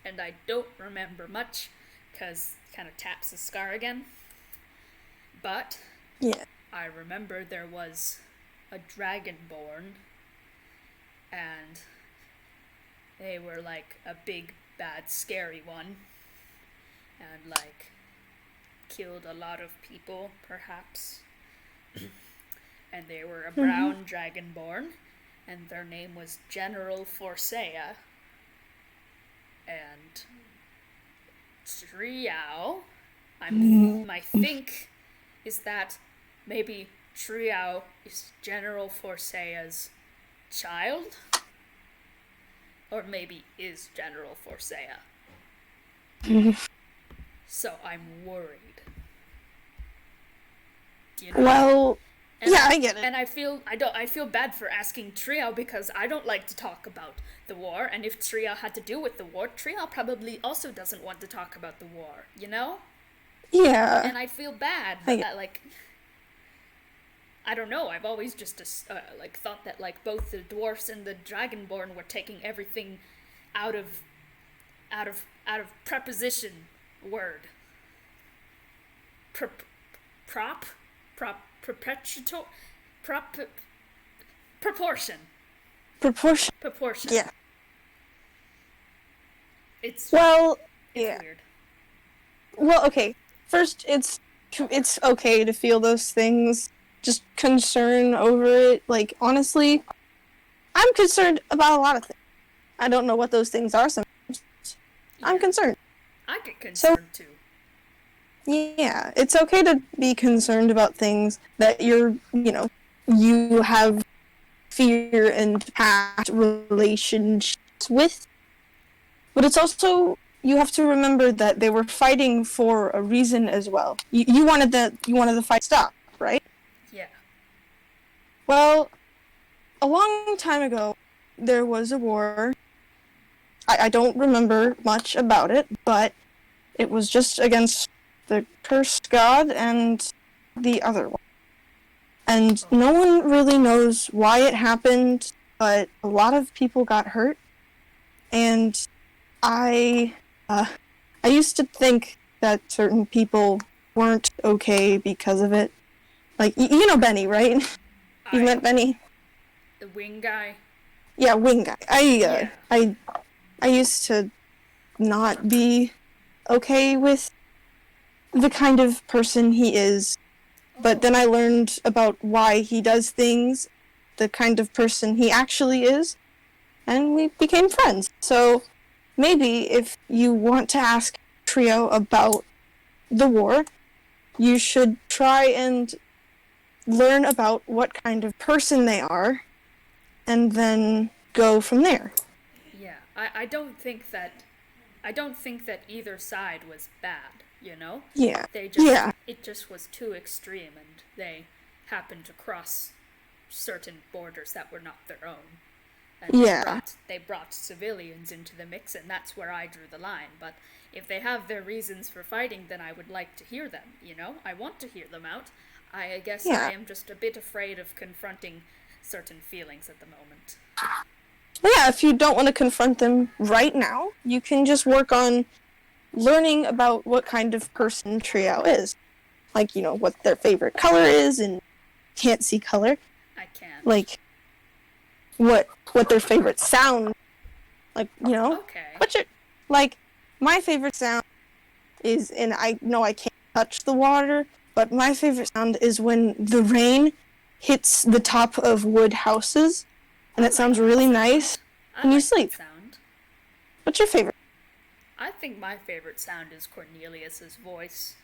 and I don't remember much because kind of taps the scar again. But Yeah. I remember there was a dragonborn, and they were like a big, bad, scary one, and like killed a lot of people, perhaps. And they were a brown dragonborn, and their name was General Forsea. And Triao, I think, is that maybe Triao is General Forsea's child? Or maybe is General Forsea. So I'm worried. Do you know? Well, And yeah, I get it. And I feel bad for asking Triao because I don't like to talk about the war, and if Triao had to do with the war, Triao probably also doesn't want to talk about the war, you know? Yeah. And I feel bad, but that, like, I don't know, I've always just like thought that like both the dwarfs and the dragonborn were taking everything out of preposition word. Proportion. Proportion. Yeah. It's Well, it's yeah. weird. Well, okay. First, it's okay to feel those things. Just concern over it. Like, honestly, I'm concerned about a lot of things. I don't know what those things are sometimes. I'm concerned. I get concerned too. Yeah, it's okay to be concerned about things that you have fear and past relationships with. But it's also, you have to remember that they were fighting for a reason as well. You wanted the fight to stop, right? Yeah. Well, a long time ago, there was a war. I don't remember much about it, but it was just against the cursed god and the other one. And no one really knows why it happened, but a lot of people got hurt. And I used to think that certain people weren't okay because of it. Like, you know Bennie, right? You met Bennie? The wing guy? Yeah, wing guy. I used to not be okay with the kind of person he is, but then I learned about why he does things, the kind of person he actually is, and we became friends. So maybe if you want to ask Triao about the war, you should try and learn about what kind of person they are, and then go from there. Yeah, I don't think that either side was bad, you know? Yeah. It just was too extreme, and they happened to cross certain borders that were not their own. And they brought civilians into the mix, and that's where I drew the line. But if they have their reasons for fighting, then I would like to hear them, you know? I want to hear them out. I guess I am just a bit afraid of confronting certain feelings at the moment. Yeah, if you don't want to confront them right now, you can just work on learning about what kind of person Triao is. Like, you know, what their favorite color is, and can't see color. I can't. Like, what their favorite sound, like, you know? Okay. Like, my favorite sound is, and I know I can't touch the water, but my favorite sound is when the rain hits the top of wood houses, and it sounds really nice when you sleep. Sound. What's your favorite? I think my favorite sound is Cornelius's voice.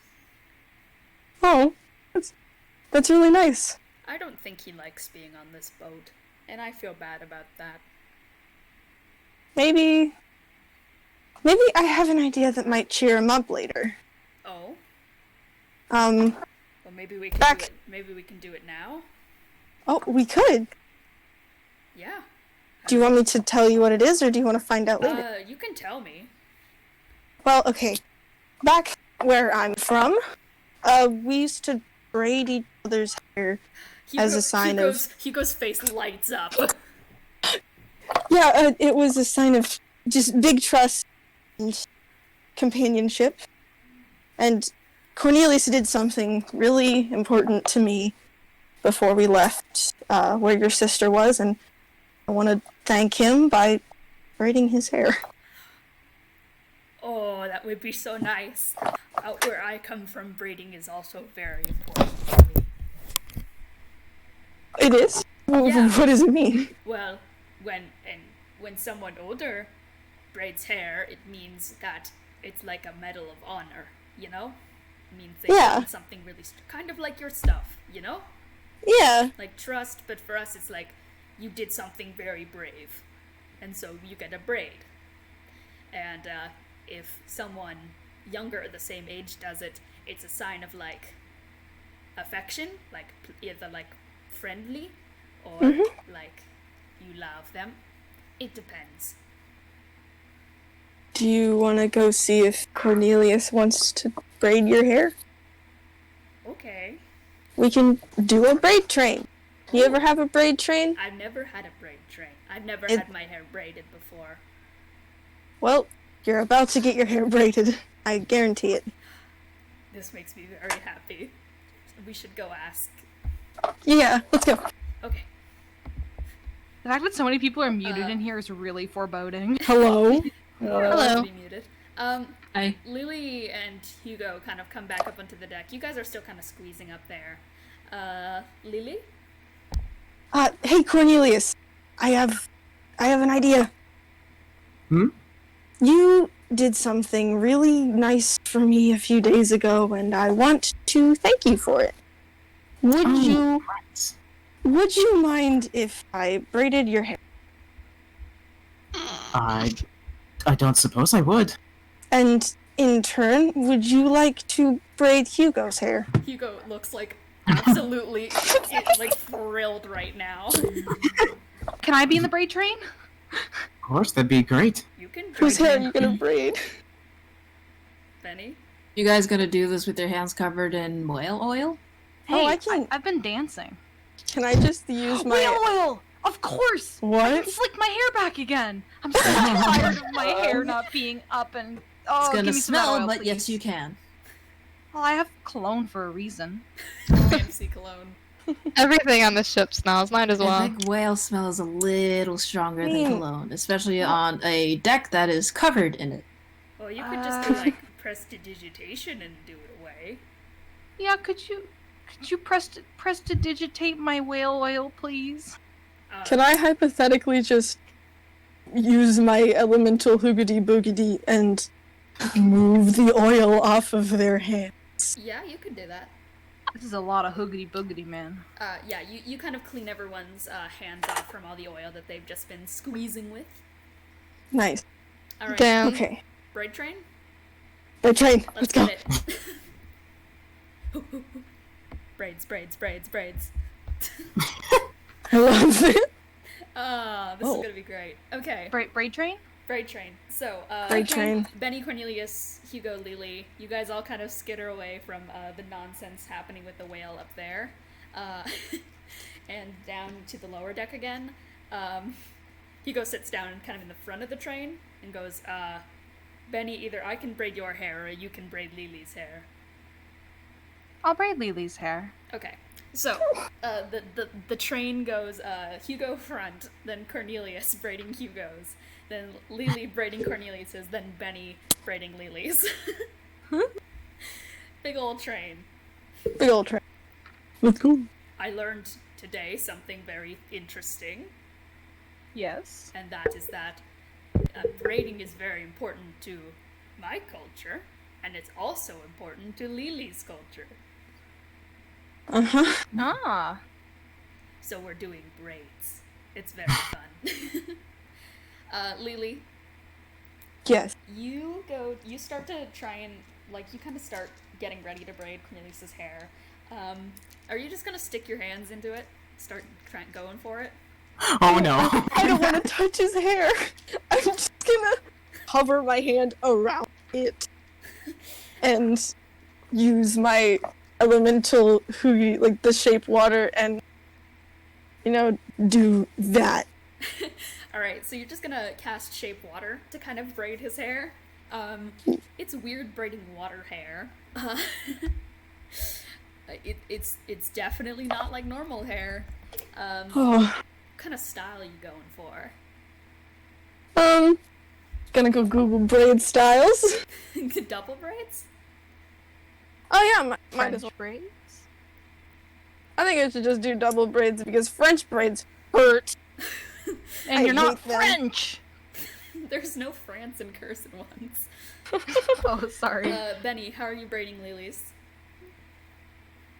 Oh, that's really nice. I don't think he likes being on this boat, and I feel bad about that. Maybe I have an idea that might cheer him up later. Oh? Well, maybe we can do it. Maybe we can do it now? Oh, we could. Yeah. Do you want me to tell you what it is, or do you want to find out later? You can tell me. Well, okay. Back where I'm from, we used to braid each other's hair as a sign of... Hugo's face lights up. Yeah, it was a sign of just big trust and companionship. And Cornelius did something really important to me before we left where your sister was, and I want to thank him by braiding his hair. Oh, that would be so nice. Out where I come from, braiding is also very important to me. It is? Yeah. What does it mean? Well, when someone older braids hair, it means that it's like a medal of honor, you know? It means they did something really kind of like your stuff, you know? Yeah. Like trust, but for us it's like you did something very brave, and so you get a braid. And if someone younger the same age does it, it's a sign of like affection, like either like friendly or like you love them. It depends. Do you want to go see if Cornelius wants to braid your hair? Okay. We can do a braid train. You ever have a braid train? I've never had a braid train. I've never had my hair braided before. Well, you're about to get your hair braided. I guarantee it. This makes me very happy. We should go ask. Yeah, let's go. Okay. The fact that so many people are muted in here is really foreboding. Hello. Hello. Be muted. Hi. Lily and Hugo kind of come back up onto the deck. You guys are still kind of squeezing up there. Lily? Hey Cornelius. I have an idea. You did something really nice for me a few days ago, and I want to thank you for it. Would you mind if I braided your hair? I don't suppose I would. And in turn, would you like to braid Hugo's hair? Hugo looks like absolutely like thrilled right now. Can I be in the braid train? Of course, that'd be great. You can. Whose hair are you gonna braid? Benny? You guys gonna do this with your hands covered in whale oil? Hey, I can. I've been dancing. Can I just use my Whale oil! Of course! I What? can slick my hair back again! I'm so tired of my hair not being up and... Oh, It's give gonna me some of that smell, oil, but please. yes, you can. Well, I have cologne for a reason. Fancy cologne. Everything on the ship smells. Might as I well. think whale smell is a little stronger than Mm. cologne, especially on a deck that is covered in it. Well, you could just do like prestidigitation and do it away. Yeah, could you prestidigitate my whale oil, please? Can I hypothetically just use my elemental hoogity boogity and move the oil off of their hands? Yeah, you could do that. This is a lot of hoogity boogity, man. Yeah, you kind of clean everyone's hands off from all the oil that they've just been squeezing with. Nice. Alright, Damn. Okay. braid train? Braid train. Let's go. get it. Braids. I love it. This is gonna be great. Okay. Braid train? Braid train. So, Braid train. Benny, Cornelius, Hugo, Lelee, you guys all kind of skitter away from the nonsense happening with the whale up there, and down to the lower deck again. Hugo sits down kind of in the front of the train and goes, Benny, either I can braid your hair or you can braid Lelee's hair. I'll braid Lily's hair. Okay. So, the train goes, Hugo front, then Cornelius braiding Hugo's, then Lelee braiding Cornelius's, then Benny braiding Lelee's. Big old train. Big old train. Let's go. I learned today something very interesting, Yes. and that is that braiding is very important to my culture, and it's also important to Lelee's culture. Uh-huh. Ah. So we're doing braids. It's very fun. Lelee, Yes. you start to try and, like, you kind of start getting ready to braid Cornelius's hair. Are you just gonna stick your hands into it? Start going for it? Oh no. I don't want to touch his hair. I'm just gonna hover my hand around it and use my elemental hoogie, like the shape water, and, do that. Alright, so you're just gonna cast shape water to kind of braid his hair. It's weird braiding water hair. It's definitely not like normal hair. What kind of style are you going for? Gonna go Google braid styles. Double braids? Oh yeah, might as well. braids? I think I should just do double braids because French braids hurt. And you're not hate them. French! There's no France in Cursed Ones. Oh, sorry. Bennie, how are you braiding Lily's?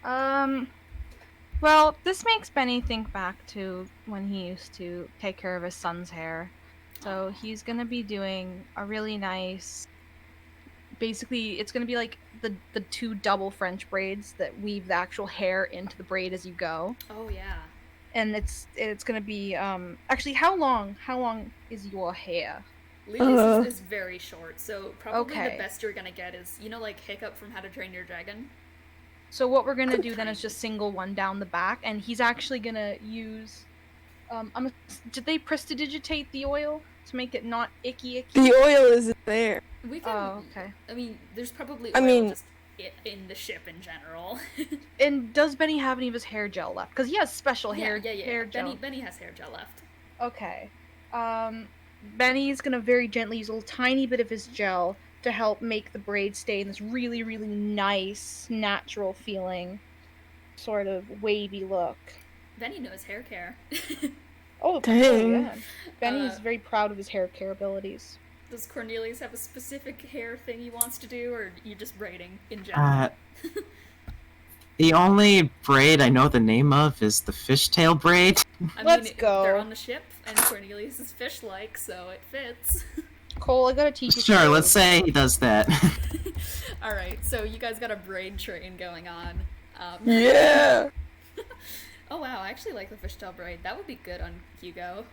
Well, this makes Benny think back to when he used to take care of his son's hair. So he's gonna be doing a really nice... Basically, it's gonna be like the two double French braids that weave the actual hair into the braid as you go. Oh, yeah. And it's gonna be, actually, how long is your hair? Lily's is very short, so probably Okay. the best you're gonna get is, you know, like Hiccup from How to Train Your Dragon? So what we're gonna do then is just single one down the back, and he's actually gonna use, did they prestidigitate the oil to make it not icky? The oil isn't there. We can, Oh, okay. I mean, there's probably I oil mean- just in the ship in general. And does Benny have any of his hair gel left? Because he has special hair yeah. hair gel. Benny has hair gel left. Okay. Benny's gonna very gently use a little tiny bit of his gel to help make the braid stay in this really, really nice, natural feeling, sort of wavy look. Benny knows hair care. Oh, Dang. yeah. Benny is very proud of his hair care abilities. Does Cornelius have a specific hair thing he wants to do, or you just braiding in general? The only braid I know the name of is the fishtail braid. Let's go. They're on the ship, and Cornelius is fish-like, so it fits. Cole, I gotta teach you. Sure, let's say he does that. Alright, so you guys got a braid train going on. Yeah. Oh wow, I actually like the fishtail braid. That would be good on Hugo.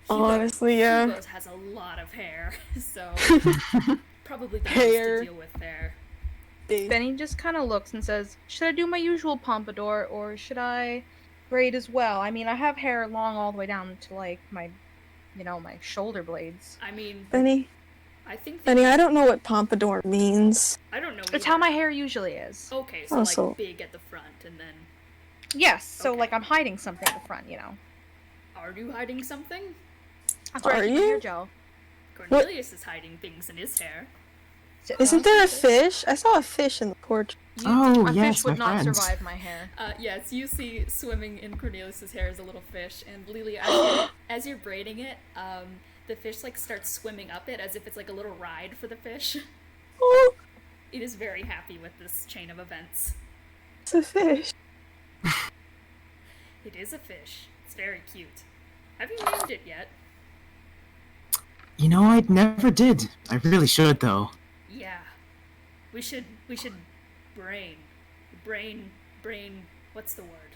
Honestly, yeah. Hugo's has a lot of hair, so probably the Hair. most to deal with there. Benny just kind of looks and says, "Should I do my usual pompadour, or should I braid as well? I mean, I have hair long all the way down to like my, my shoulder blades. I mean, Benny, I think Benny, I don't know what pompadour means. I don't know. It's either. how my hair usually is. Okay, so Also- like big at the front, and then Yes, so Okay. like I'm hiding something at the front, are you hiding something? That's where I Are keep my you? hair gel. Cornelius is hiding things in his hair. Sit Isn't down. there a fish? I saw a fish in the porch. Oh, A yes, fish would my not friend. survive my hair. Yes, you see swimming in Cornelius's hair is a little fish, and Lelee, as you're braiding it, the fish like starts swimming up it as if it's like a little ride for the fish. Oh, It is very happy with this chain of events. it's a fish. It is a fish. It's very cute. Have you named it yet? You know, I never did. I really should, though. Yeah. We should brain. What's the word?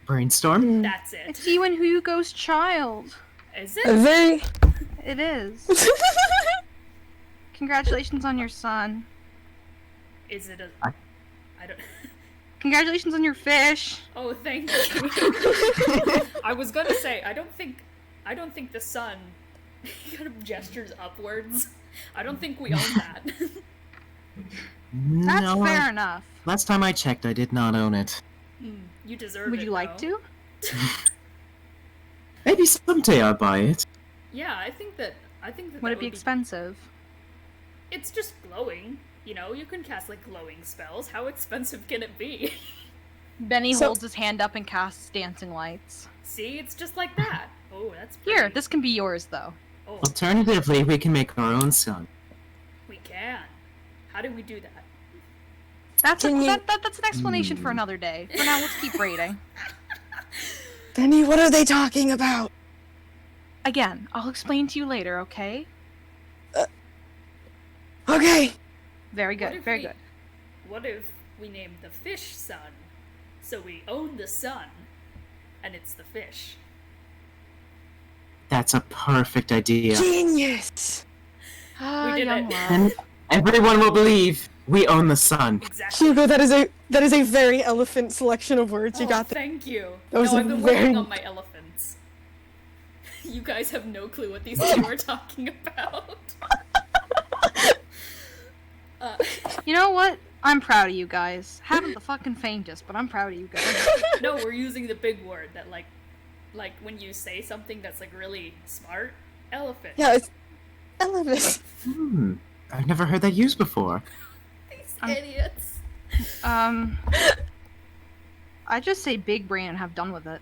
Brainstorm? That's it. It's you and Hugo's child. Is A it? very. It is. Congratulations on your son. Is it a I- I don't Congratulations on your fish. Oh, thank you. I was gonna say, I don't think the sun kind of gestures upwards. I don't think we own that. That's No, fair enough. last time I checked, I did not own it. You deserve it. Would you like though. to? Maybe someday I'll buy it. Yeah, I think that Would that it be expensive? It's just glowing. You know, you can cast like glowing spells. How expensive can it be? Benny So- holds his hand up and casts dancing lights. See, it's just like that. Oh, that's pretty. Here, this can be yours though. Oh, Alternatively, we can make our own sun. we can. How do we do that? That's Can you- that's an explanation for another day. For now, let's keep raiding. Benny, what are they talking about? Again, I'll explain to you later, okay? Okay. Very What good, if very we- good. What if we named the fish sun? So we own the sun, and it's the fish. That's a perfect idea. Genius. Ah, did young it. love. And everyone will believe we own the sun. Exactly. Hugo, that is a very elephant selection of words. You Oh, got that. thank you. That was no, a I've been very- working on my elephants. You guys have no clue what these two are talking about. You know what? I'm proud of you guys. Haven't the fucking faintest, but I'm proud of you guys. No, we're using the big word that like when you say something that's like really smart. Elephant. Yeah, it's elephant. I've never heard that used before. These idiots. I just say big brain and have done with it.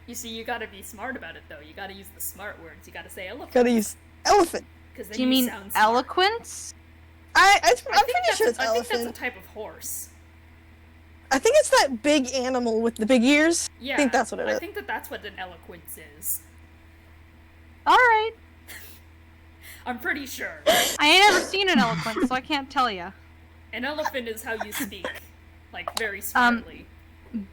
You see, you gotta be smart about it though. You gotta use the smart words. You gotta say elephant. Gotta use elephant. Then Do you mean sound smart. eloquence? I'm I pretty think sure it's I think elephant. that's a type of horse. I think it's that big animal with the big ears. Yeah, I think that's what it is. I think that's what an eloquence is. Alright. I'm pretty sure. I ain't ever seen an eloquence, so I can't tell ya. An elephant is how you speak, like very smartly.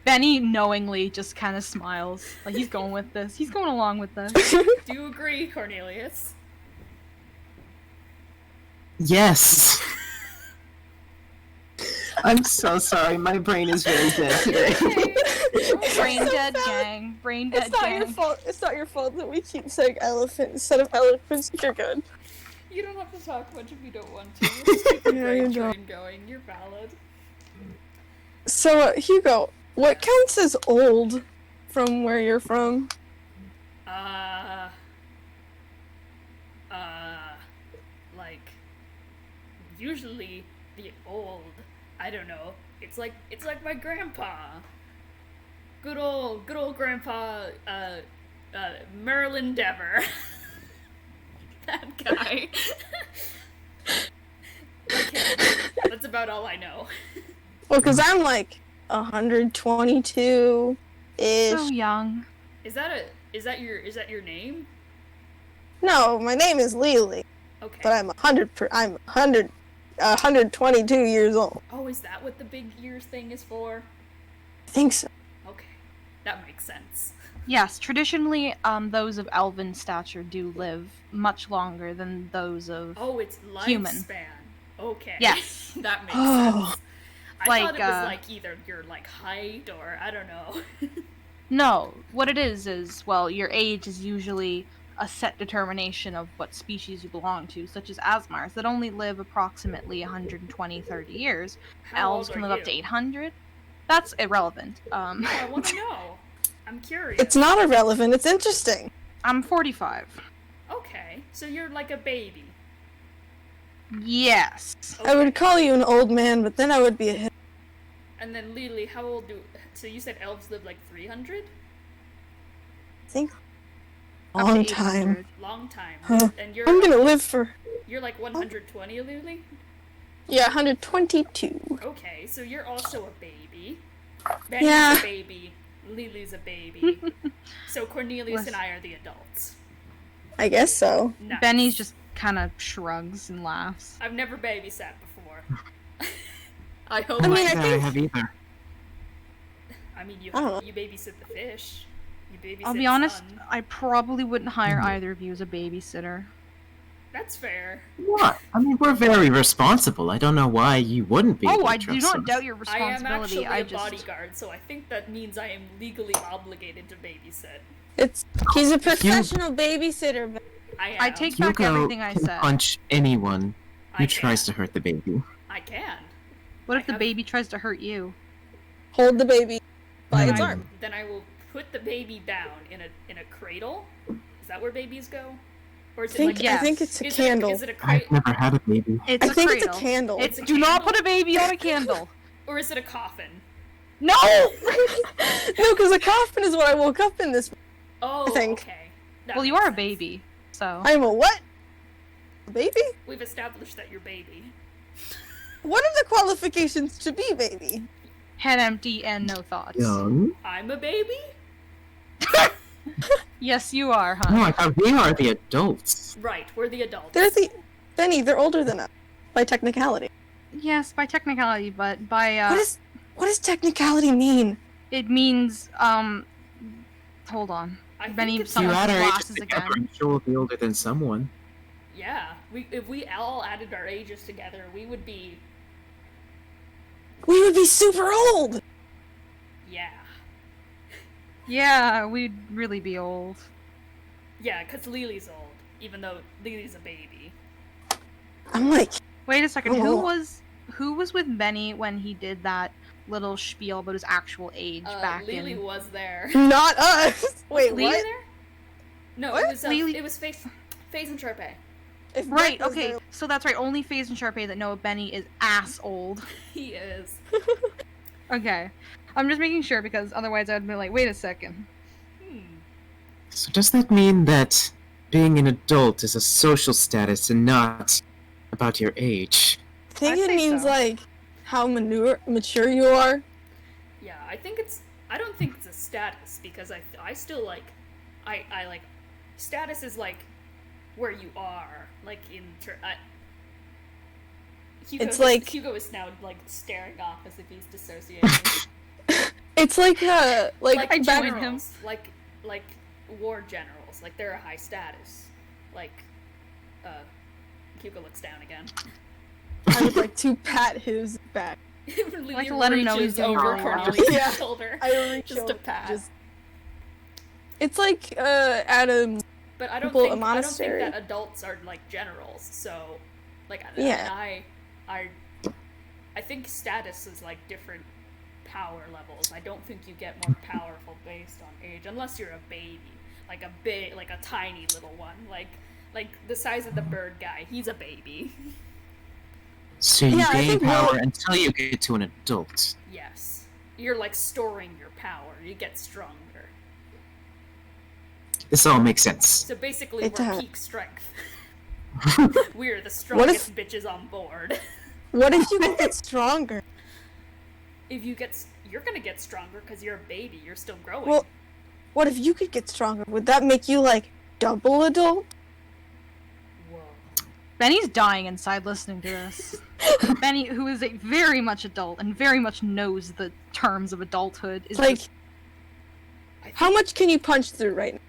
Bennie knowingly just kind of smiles. Like, he's going with this. He's going along with this. Do you agree, Cornelius? Yes. I'm so sorry. My brain is very dead today. Brain so dead bad. gang. Brain dead It's not gang. your fault. It's not your fault that we keep saying elephant instead of elephants. You're good. You don't have to talk much if you don't want to. Just keep the Yeah, brain you don't. train going. You're valid. So, Hugo, what counts as old from where you're from? Like, usually the old, I don't know, it's like my grandpa. Good old grandpa, Merlin Dever. That guy. Okay, that's about all I know. Well, because I'm like 122-ish. So young. Is that your name? No, my name is Lelee, Okay. but I'm 122 years old. Oh, is that what the big years thing is for? I think so. Okay, that makes sense. Yes, traditionally, those of elven stature do live much longer than those of Oh, it's human. lifespan. Okay. Yes. That makes Oh. sense. I Like, thought it was like either your like height or I don't know. No, what it is, well, your age is usually a set determination of what species you belong to, such as Asmars, that only live approximately 120-30 years. How Elves old can are live up you? to 800. That's irrelevant. No, I want to know. I'm curious. It's not irrelevant, it's interesting. I'm 45. Okay, so you're like a baby. Yes. I would call you an old man, but then I would be a hip. And then Lelee, how old do? So you said elves live like 300? I think. Up to Long 800. time. Long time. Huh. And you're I'm gonna live for. you're like 120, Lelee? Yeah, 122. Okay, so you're also a baby. Bennie's Yeah. a baby. Leelee's a baby. So Cornelius and I are the adults. I guess so. Nice. Bennie's just kind of shrugs and laughs. I've never babysat before. I hope I mean, Yeah, I I think. have either. I mean, you I don't know. you babysit the fish. You babysit I'll be honest, Sun. I probably wouldn't hire either of you as a babysitter. That's fair. What? I mean, we're very responsible. I don't know why you wouldn't be. Oh, able to I do trust not us. doubt your I am responsibility. actually a just bodyguard, so I think that means I am legally obligated to babysit. He's a professional babysitter. But I am. I take back Hugo everything I can said. punch anyone who I tries can. to hurt the baby. I can. What if I the have- baby tries to hurt you? hold the baby by Then its I- arm. Then I will put the baby down in a cradle. Is that where babies go? Or is I it think, like yeah. I think it's a is candle. It a I've cradle? never had a baby. It's I a think cradle. it's a candle. It's a Do not candle? put a baby on a candle. Or is it a coffin? No! No, because a coffin is what I woke up in this. Oh, I think. okay. That Well, you makes are a sense. baby, so. I'm a what? A baby? We've established that you're baby. What are the qualifications to be baby? Head empty and no thoughts. Young? I'm a baby? Yes, you are, No, huh? I thought we are the adults. Right, we're the adults. Benny, they're older than us. By technicality. Yes, by technicality, but by, What does technicality mean? it means, hold on. I think Benny, it's If Someone you add with our ages glasses together, again. I'm sure we'll be older than someone. Yeah, if we all added our ages together, we would be, We would be super old! yeah. Yeah, we'd really be old. Yeah, because Leely's old, even though Leely's a baby. I'm like Wait a second. Oh. Who was with Bennie when he did that little spiel about his actual age back Lelee in? was there. Not us. Wait, Lelee what? there? No, What? it was FaZe and Charpay. If Right. Beck was Okay. there- So that's right. Only FaZe and Charpay that know Bennie is ass old. He is. Okay. I'm just making sure because otherwise I'd be like, wait a second. So does that mean that being an adult is a social status and not about your age? I think I'd it say means so. like how mature you are. Yeah, I don't think it's a status because I still like, I like, status is like where you are, like in, Hugo is now like staring off as if he's dissociating. It's like like I joined generals, like war generals, like they're a high status. Like, Hugo looks down again. I would like to pat his back. Like let him know reaches he's doing over really well. Cornelius' Yeah. shoulder. I reach Just a over, pat. It's like at a But I don't people, a think monastery. that adults are like generals. So, like, Yeah. I think status is like different power levels. I don't think you get more powerful based on age, unless you're a baby, like a tiny little one, like the size of the bird guy. He's a baby. So you Yeah, I gain think power we'll- until you get to an adult. Yes, you're like storing your power. You get stronger. This all makes sense. So basically, It we're does. peak strength. We're the strongest bitches on board. what if you get stronger? If you're gonna get stronger because you're a baby. You're still growing. Well, what if you could get stronger? Would that make you like double adult? Whoa. Benny's dying inside listening to this. Benny, who is a very much adult and very much knows the terms of adulthood, is Like, just- how much can you punch through right now?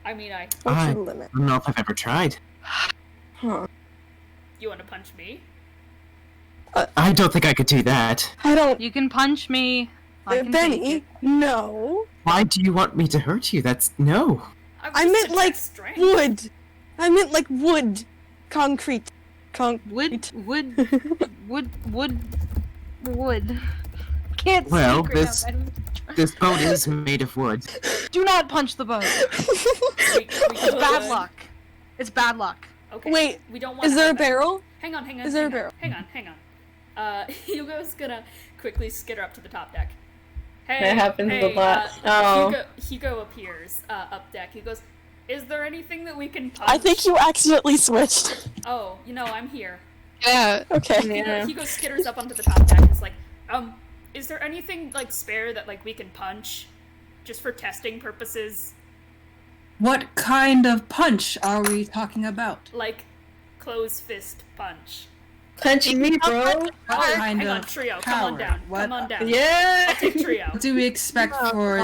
I mean, What's I your limit? don't know if I've ever tried. Huh. you want to punch me? I don't think I could do that. I don't. you can punch me. I can take Bennie, it. no. Why do you want me to hurt you? That's no. I meant like strength. wood. I meant like wood. Concrete. Wood. Can't Well, speak right this- now. This boat is made of wood. Do not punch the boat. We It's bad luck. It's bad luck. Okay. Wait, we don't want. is there a barrel? Hang on. Is there a barrel? Hang on. Hugo's gonna quickly skitter up to the top deck. Hey, That happens a lot. Hugo appears up deck. He goes, "Is there anything that we can punch?" I think you accidentally switched. Oh, I'm here. Yeah. Okay. Hugo skitters up onto the top deck and is like, is there anything like spare that like we can punch, just for testing purposes? What kind of punch are we talking about? Like, close fist punch. Punch me, bro. What Oh, kind hang on, of Trio. power? Come on down. What, Come on down. Yeah. Take Trio. What do we expect for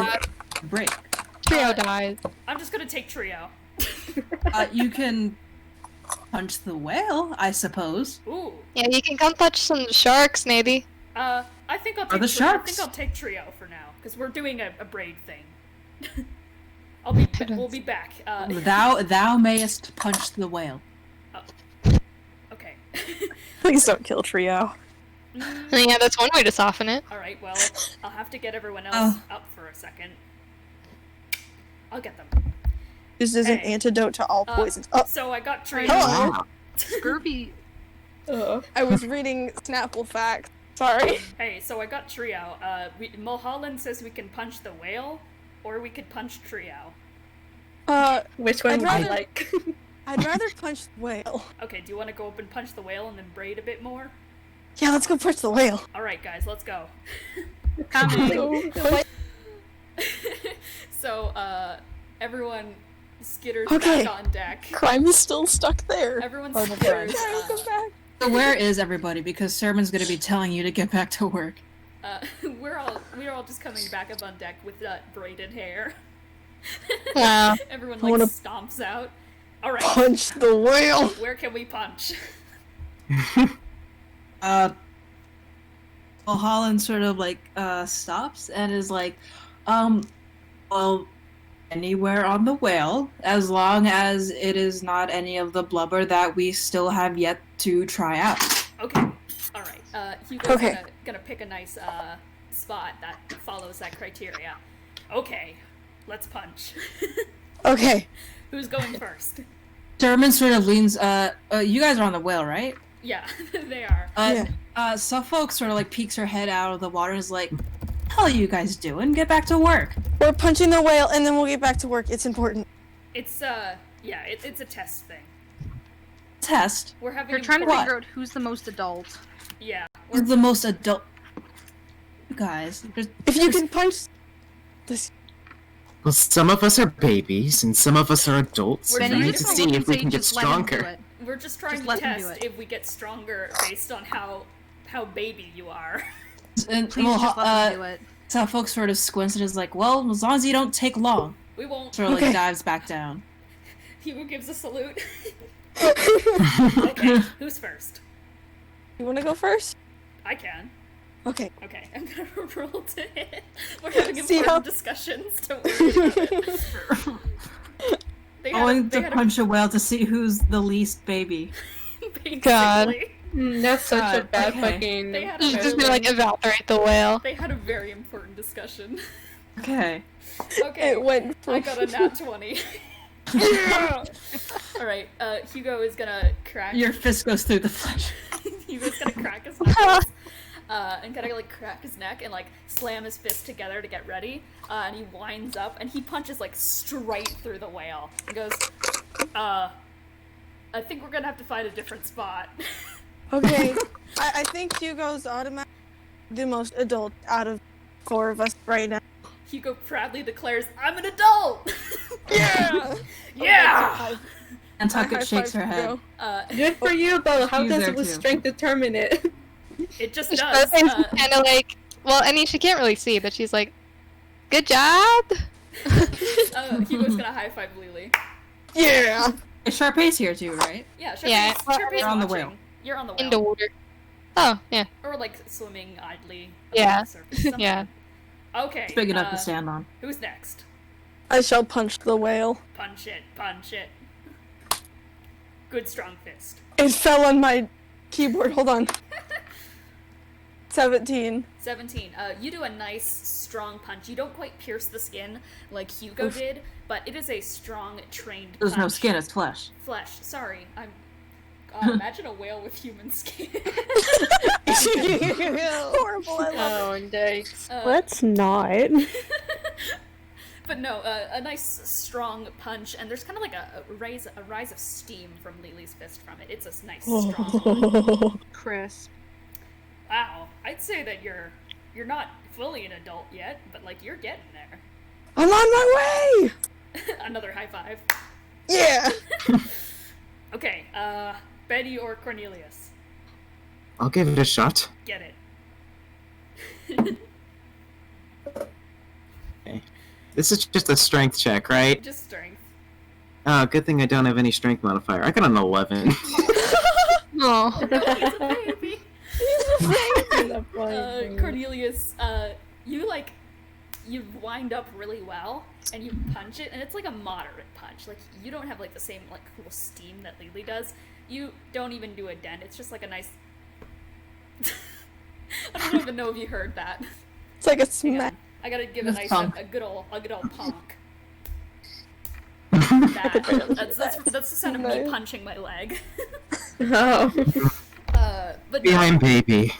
the break? Trio dies. I'm just gonna take Trio. You can punch the whale, I suppose. Ooh. Yeah, you can come touch some sharks, maybe. I think I'll Are take. the I sharks? think I'll take Trio for now because we're doing a braid thing. We'll be back. Thou mayest punch the whale. Okay. Please don't kill Trio. Yeah, that's one way to soften it. All right. Well, I'll have to get everyone else Oh. up for a second. I'll get them. This is an Hey. antidote to all poisons. Oh, So I got Trio. hello. Wow. Scurvy. I was reading Snapple facts. Sorry. Hey, so I got Trio. Mulholland says we can punch the whale, or we could punch Trio. Which one I'd would you rather- like? I'd rather punch the whale. Okay, do you want to go up and punch the whale and then braid a bit more? Yeah, let's go punch the whale. All right, guys, let's go. Coming. So, everyone skitters Okay. back on deck. Crime is still stuck there. Everyone Oh my skitters. Crime, come back. So where is everybody? Because Sermon's gonna be telling you to get back to work. We're all just coming back up on deck with that braided hair. Wow. Everyone I like wanna stomps out. All right, Punch the whale. where can we punch? Mulholland sort of like stops and is like, well, anywhere on the whale, as long as it is not any of the blubber that we still have yet to try out. Okay. All right. Hugo's gonna pick a nice spot that follows that criteria. Okay. Let's punch. Okay. Who's going first? Sherman sort of leans. You guys are on the whale, right? Yeah, they are. Suffolk sort of like peeks her head out of the water and is like, "Hell, are you guys doing? Get back to work." We're punching the whale, and then we'll get back to work. It's important. It's it's a test thing. Test? We're having. You're trying to figure out who's the most adult. Yeah. Who's the most adult? You guys. If you can punch this. Well, some of us are babies, and some of us are adults. We're We trying need to see if we can get stronger. We're just trying to test if we get stronger based on how baby you are. And Please just let them do it. Suffolk sort of squints and is like, "Well, as long as you don't take long." We won't. Sort of like dives back down. Hugo gives a salute. Okay, who's first? You want to go first? I can. Okay. Okay, I'm gonna roll to hit. We're having important discussions. Don't worry about it. Going to punch a whale to see who's the least baby. God. That's such a bad fucking... You just gonna like evaporate the whale. They had a very important discussion. Okay. Okay, It went I got a nat 20. Alright, Hugo is gonna crack... Your fist goes through the flesh. Hugo's gonna crack his knuckles. And kind of like crack his neck and like slam his fist together to get ready. And he winds up and he punches like straight through the whale. He goes, I think we're gonna have to find a different spot. Okay. I think Hugo's automatically the most adult out of 4 of us right now. Hugo proudly declares, "I'm an adult!" Yeah! Yeah! And Tucket shakes her head. Good for you, but how She's does there it with too. strength determine it? It just She's does. kind of like, well, I mean, she can't really see, but she's like, good job! Hugo's gonna high five Lelee. Yeah! Charpay's here too, right? Yeah, Yeah, Charpay's you're on the watching. whale. You're on the whale. In the water. Oh, yeah. Or like swimming idly. Yeah. above the surface, something. Yeah. Okay. It's big enough to stand on. Who's next? I shall punch the whale. Punch it, punch it. Good strong fist. It fell on my keyboard. Hold on. 17. 17. You do a nice, strong punch. You don't quite pierce the skin like Hugo did, but it is a strong, trained There's punch. no skin, it's flesh. Flesh. Sorry. I'm... God, imagine a whale with human skin. Horrible. I love Oh, thanks. Let's not. But no, a nice, strong punch, and there's kind of like a rise of steam from Lelee's fist from it. It's a nice, strong... Crisp. Wow. I'd say that you're not fully an adult yet, but like you're getting there. I'm on my way! Another high five. Yeah! Okay, Bennie or Cornelius? I'll give it a shot. Get it. Okay. This is just a strength check, right? Just strength. Oh, good thing I don't have any strength modifier. I got an 11. Oh. No, he's a baby. Cornelius, you wind up really well, and you punch it, and it's like a moderate punch. Like, you don't have, like, the same, like, cool steam that Lelee does. You don't even do a dent. It's just, like, a nice... I don't even know if you heard that. It's like a Hang smack. on. I gotta give Just punk. a good old ponk. That's the sound of me Nice. punching my leg. Oh. But Behind baby.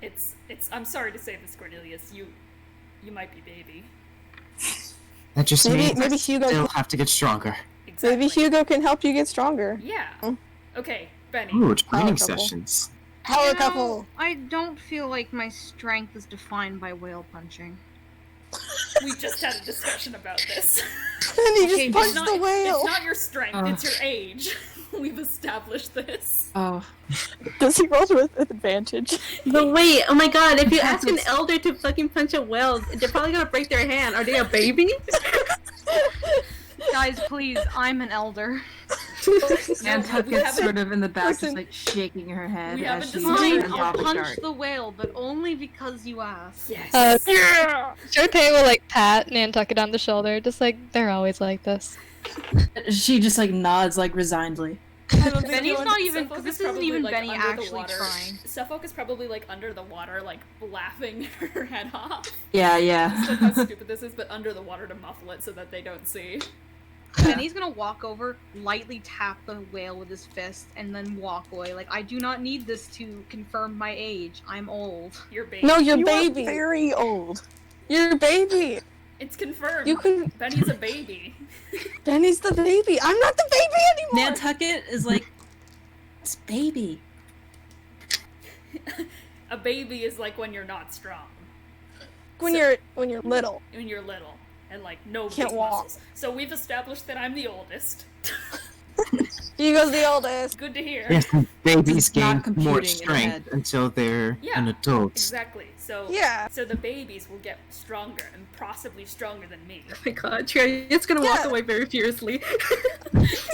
it's I'm sorry to say this, Cornelius. You might be baby. That just Maybe means I Hugo. still have to get stronger. Exactly. Maybe Hugo can help you get stronger. Yeah. Oh. Okay, Bennie. Ooh, training couple. sessions. Power You know, couple. I don't feel like my strength is defined by whale punching. We just had a discussion about this. And he Okay, just punched It's the whale. It's not your strength, it's your age. We've established this. Oh. Does he roll with advantage? But wait, oh my god, if you ask an elder to fucking punch a whale, they're probably gonna break their hand. Are they a baby? Guys, please, I'm an elder. Nantucket's sort of in the back, listen. just like shaking her head We as haven't she decided Fine, yet. I'll Bob punch Shark. the whale, but only because you asked. Yes. Charpay will like pat Nantucket on the shoulder, just like they're always like this. She just like nods like resignedly. I don't think Benny's you not even, Suffolk this is isn't probably, even like, Benny under the actually water. trying. Suffolk is probably like under the water, like laughing her head off. Yeah, Just like how yeah. stupid this is, but under the water to muffle it so that they don't see. Benny's gonna walk over, lightly tap the whale with his fist, and then walk away. Like, I do not need this to confirm my age. I'm old. Your baby. No, you're You are baby. very old. You're baby. It's confirmed. You can. Benny's a baby. Benny's the baby. I'm not the baby anymore. Nantucket is like, it's baby. A baby is like when you're not strong. when you're little. When you're little. And like no Can't big walk. muscles. So we've established that I'm the oldest. Hugo's the oldest. Good to hear. Yes, babies It's not gain more computing in the strength head. until they're Yeah, an adult. Exactly. So Yeah. So the babies will get stronger and possibly stronger than me. Oh my god, Triao, it's gonna walk Yeah. away very fiercely.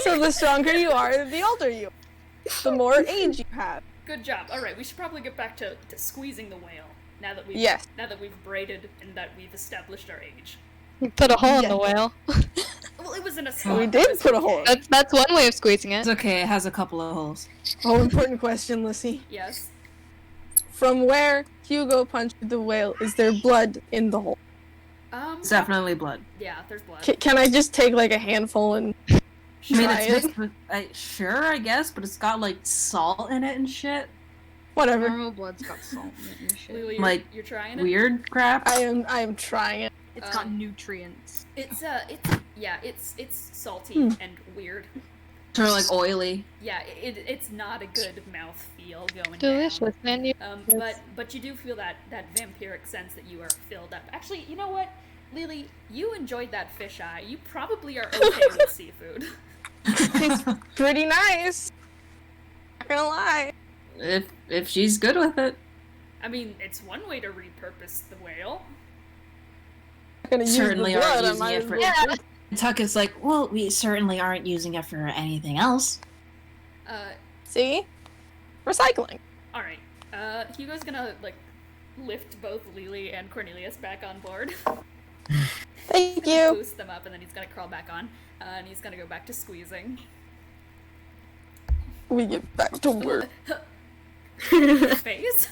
So the stronger you are, the older you are. The more age you have. Good job. All right, we should probably get back to squeezing the whale now that we've Yes. braided and that we've established our age. You put a hole in Yeah. the whale. Well, it was in a slot. We it did was put a okay. hole. That's one way of squeezing it. It's okay, it has a couple of holes. Oh, important question, Lyssy. Yes. From where Hugo punched the whale, is there blood in the hole? It's definitely blood. Yeah, there's blood. Can I just take like a handful and I mean, try it's it? mixed with, sure, I guess, but it's got like salt in it and shit. Whatever. Normal blood's got salt in it and shit. Lily, Like, you're trying it. Weird crap. I am trying it. It's got nutrients. It's it's salty and weird. Sort of like oily. Yeah, it's not a good mouth feel going Delicious, man. You down. But you do feel that vampiric sense that you are filled up. Actually, you know what, Lily, you enjoyed that fish eye. You probably are okay with seafood. It's pretty nice. Not gonna lie. If she's good with it. I mean, it's one way to repurpose the whale. Not gonna use Certainly the blood. aren't I using might it as for well. Tuckett's like, well, we certainly aren't using it for anything else. See? Recycling. All right. Hugo's gonna like lift both Lily and Cornelius back on board. Thank you. Boost them up, and then he's gonna crawl back on, and he's gonna go back to squeezing. We get back to work. Face.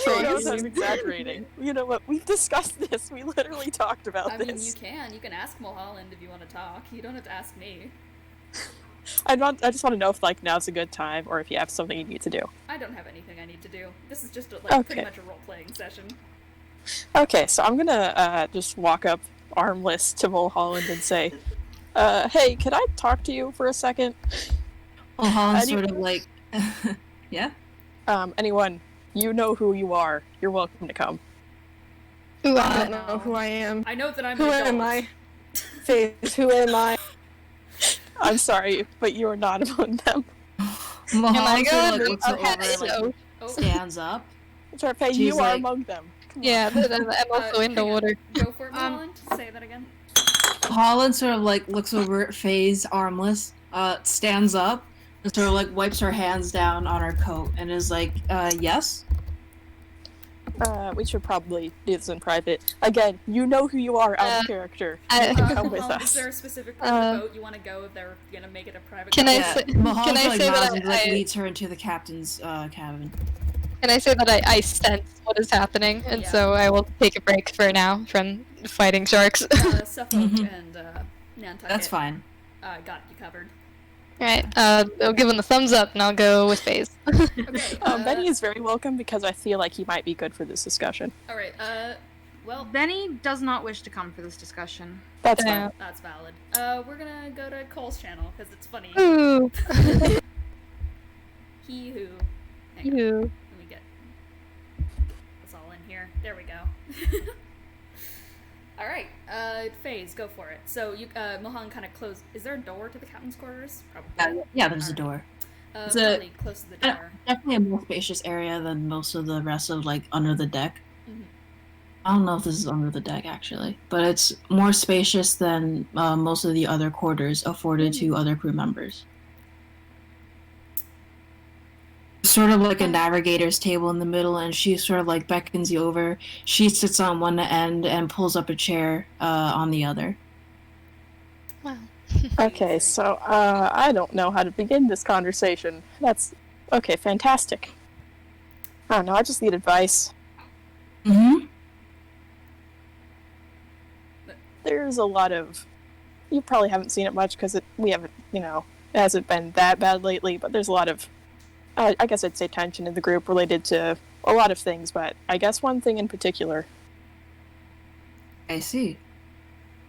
He knows I'm exaggerating. You know what? We've discussed this. We literally talked about I mean, you this. can ask Mulholland if you want to talk. You don't have to ask me. I just want to know if like now's a good time, or if you have something you need to do. I don't have anything I need to do. This is just pretty Okay. much a role-playing session. Okay, so I'm gonna just walk up armless to Mulholland and say, "Hey, could I talk to you for a second? Well, Holland's sort of like, yeah. Anyone, you know who you are. You're welcome to come." Ooh, I don't know who I am. I know that I'm Who an adult. am I? Face, who am I? I'm sorry, but you are not among them. Mulholland sort of good? like looks over Okay, and like so- Oh, stands up. Sharpay, She's you are like- among them. Come on. Yeah, but I'm also in the hang on. water. Go for it, Mulholland. Say that again. Holland sort of like looks over at Faye's armless, stands up, and sort of like wipes her hands down on her coat and is like, yes? We should probably do this in private. Again, you know who you are out of character. You can come with Mulholland, is us. there a specific part of the boat you want to go if they're gonna make it a private? Can I boat? Yeah. say- Mulholland can I sort of say like that nods and like I- leads her into the captain's cabin. Can I say that I sense what is happening, and Yeah. so I will take a break for now from fighting sharks. Suffolk and Nantucket. That's fine. Got you covered. Alright, I'll give him the thumbs up, and I'll go with FaZe. Okay. Benny is very welcome because I feel like he might be good for this discussion. All right. Well, Benny does not wish to come for this discussion. That's Yeah. fine. that's valid. We're gonna go to Cole's channel because it's funny. Ooh. He who. Hang on. Ooh. Let me get this all in here. There we go. All right, FaZe, go for it. So you, Mohan, kind of close. Is there a door to the captain's quarters? Probably. Yeah, there's a door. It's a- Probably close to the door. Definitely a more spacious area than most of the rest of like under the deck. Mhm. I don't know if this is under the deck actually, but it's more spacious than most of the other quarters afforded to other crew members. Sort of like a navigator's table in the middle, and she sort of like beckons you over. She sits on one end and pulls up a chair on the other. Wow. Okay, so I don't know how to begin this conversation. That's okay, fantastic. I don't know, I just need advice. Mm-hmm. There's a lot of... You probably haven't seen it much because we haven't, it hasn't been that bad lately, but there's a lot of, I guess I'd say tension in the group related to a lot of things, but I guess one thing in particular. I see.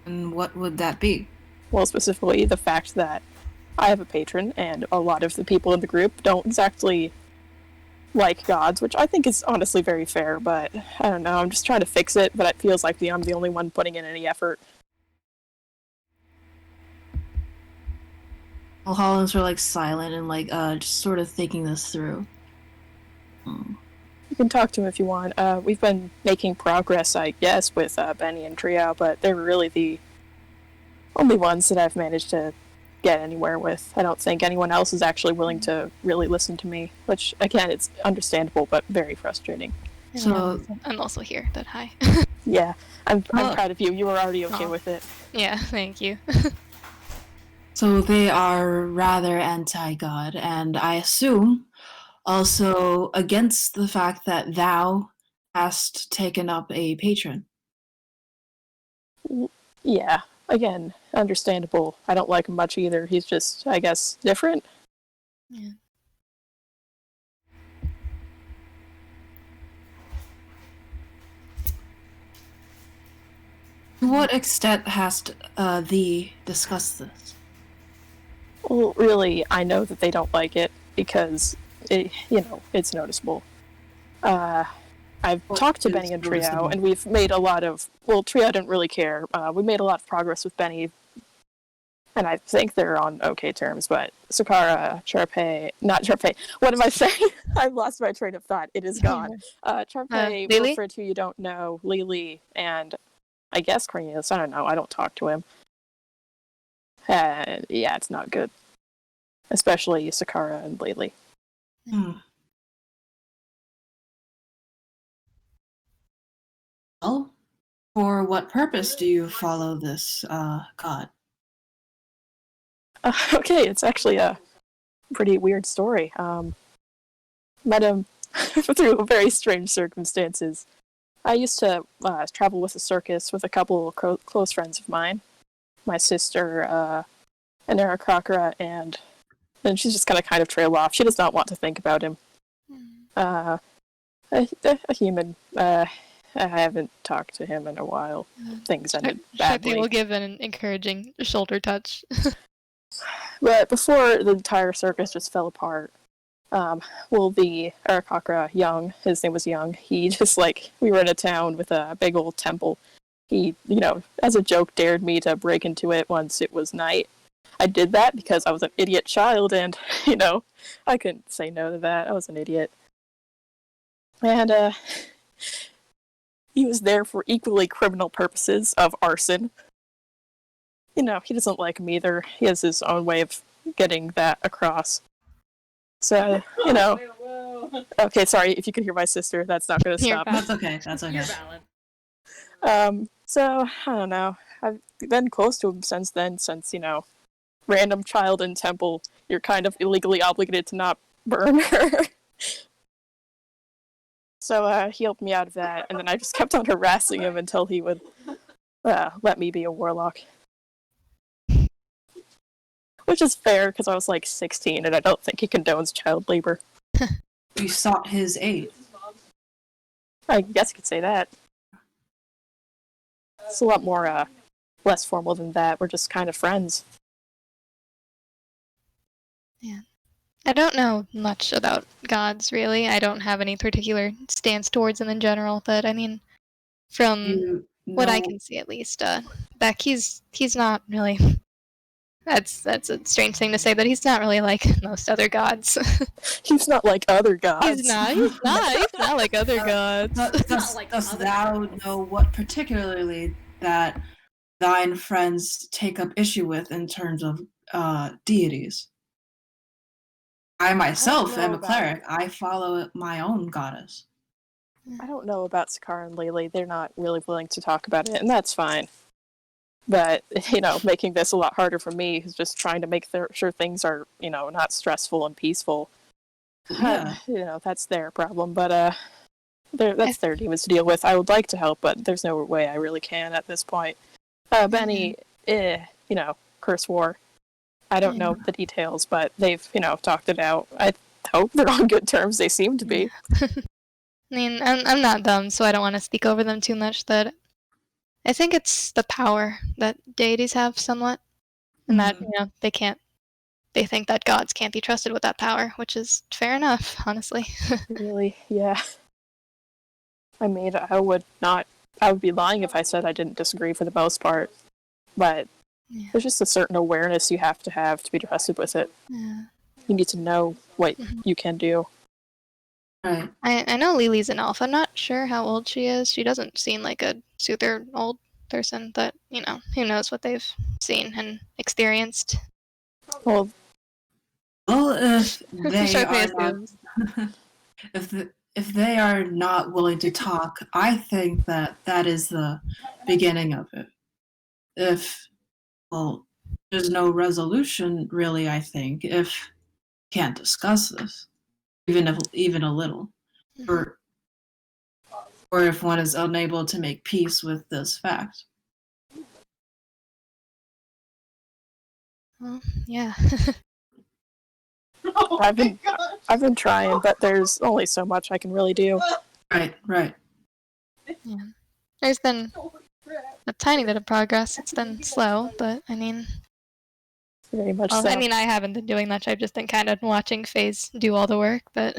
And what would that be? Well, specifically the fact that I have a patron, and a lot of the people in the group don't exactly like gods, which I think is honestly very fair, but I don't know, I'm just trying to fix it, but it feels like I'm the only one putting in any effort. Well, Holland's sort of like silent and just sort of thinking this through. You can talk to him if you want. We've been making progress, I guess, with Bennie and Triao, but they're really the only ones that I've managed to get anywhere with. I don't think anyone else is actually willing to really listen to me, which, again, it's understandable, but very frustrating. So I'm also here, but hi. Yeah, I'm proud of you. You were already okay with it. Yeah, thank you. So they are rather anti-god, and I assume also against the fact that thou hast taken up a patron. Yeah, again, understandable. I don't like him much either. He's just, I guess, different. Yeah. To what extent hast thee discussed this? Well, really, I know that they don't like it because, it's noticeable. I've talked to Bennie and Triao, and we've made a lot of... Well, Triao didn't really care. We made a lot of progress with Bennie, and I think they're on okay terms, but Sikkara, Charpay... Not Charpay. What am I saying? I've lost my train of thought. It is gone. Charpay, Wilfred, who you don't know, Lelee, and I guess Cornelius. I don't know. I don't talk to him. Yeah, it's not good. Especially Sikkara and Lelee. Well, for what purpose do you follow this god? Okay, it's actually a pretty weird story. Met him through very strange circumstances. I used to travel with a circus with a couple of close friends of mine. My sister, Anera Krakara, and she's just gonna kind of trail off. She does not want to think about him. A human. I haven't talked to him in a while. Things ended badly. Charpay will give an encouraging shoulder touch. But before the entire circus just fell apart, the Arakakra, Young, his name was Young, he just, we were in a town with a big old temple. He, as a joke, dared me to break into it once it was night. I did that because I was an idiot child, and, I couldn't say no to that. I was an idiot. And, he was there for equally criminal purposes of arson. He doesn't like me either. He has his own way of getting that across. So, Okay, sorry, if you can hear my sister, that's not going to stop. That's okay, that's okay. You're valid. So, I don't know. I've been close to him since then, since, random child in temple, you're kind of illegally obligated to not burn her. So, he helped me out of that, and then I just kept on harassing him until he would let me be a warlock. Which is fair, because I was 16, and I don't think he condones child labor. You sought his aid. I guess you could say that. It's a lot more, less formal than that. We're just kind of friends. Yeah. I don't know much about gods, really. I don't have any particular stance towards them in general, but I mean, from what I can see at least, Beck, he's not really That's a strange thing to say, but he's not really like most other gods. He's not like other gods. He's not like other gods. Dost thou know what particularly that thine friends take up issue with in terms of deities? I myself am a cleric. I follow my own goddess. I don't know about Sikkara and Lelee. They're not really willing to talk about it, and that's fine. But, making this a lot harder for me is just trying to make sure things are, not stressful and peaceful. Yeah. That's their problem, but that's their demons to deal with. I would like to help, but there's no way I really can at this point. Bennie, curse war. I don't know the details, but they've, talked it out. I hope they're on good terms. They seem to be. I mean, I'm not dumb, so I don't want to speak over them too much. That I think it's the power that deities have somewhat, and that they think that gods can't be trusted with that power, which is fair enough, honestly. Really, yeah. I mean, I would be lying if I said I didn't disagree for the most part, but there's just a certain awareness you have to be trusted with it. Yeah. You need to know what you can do. Right. I know Lelee's an elf. I'm not sure how old she is. She doesn't seem like a super old person, but, who knows what they've seen and experienced. Well, if they are not, if they are not willing to talk, I think that is the beginning of it. If there's no resolution, really, I think, if you can't discuss this, even a little, or if one is unable to make peace with this fact. Well, yeah. I've been trying, but there's only so much I can really do. Right. Yeah. There's been a tiny bit of progress. It's been slow, but I mean... Very much so. I mean, I haven't been doing much. I've just been kind of watching FaZe do all the work, but...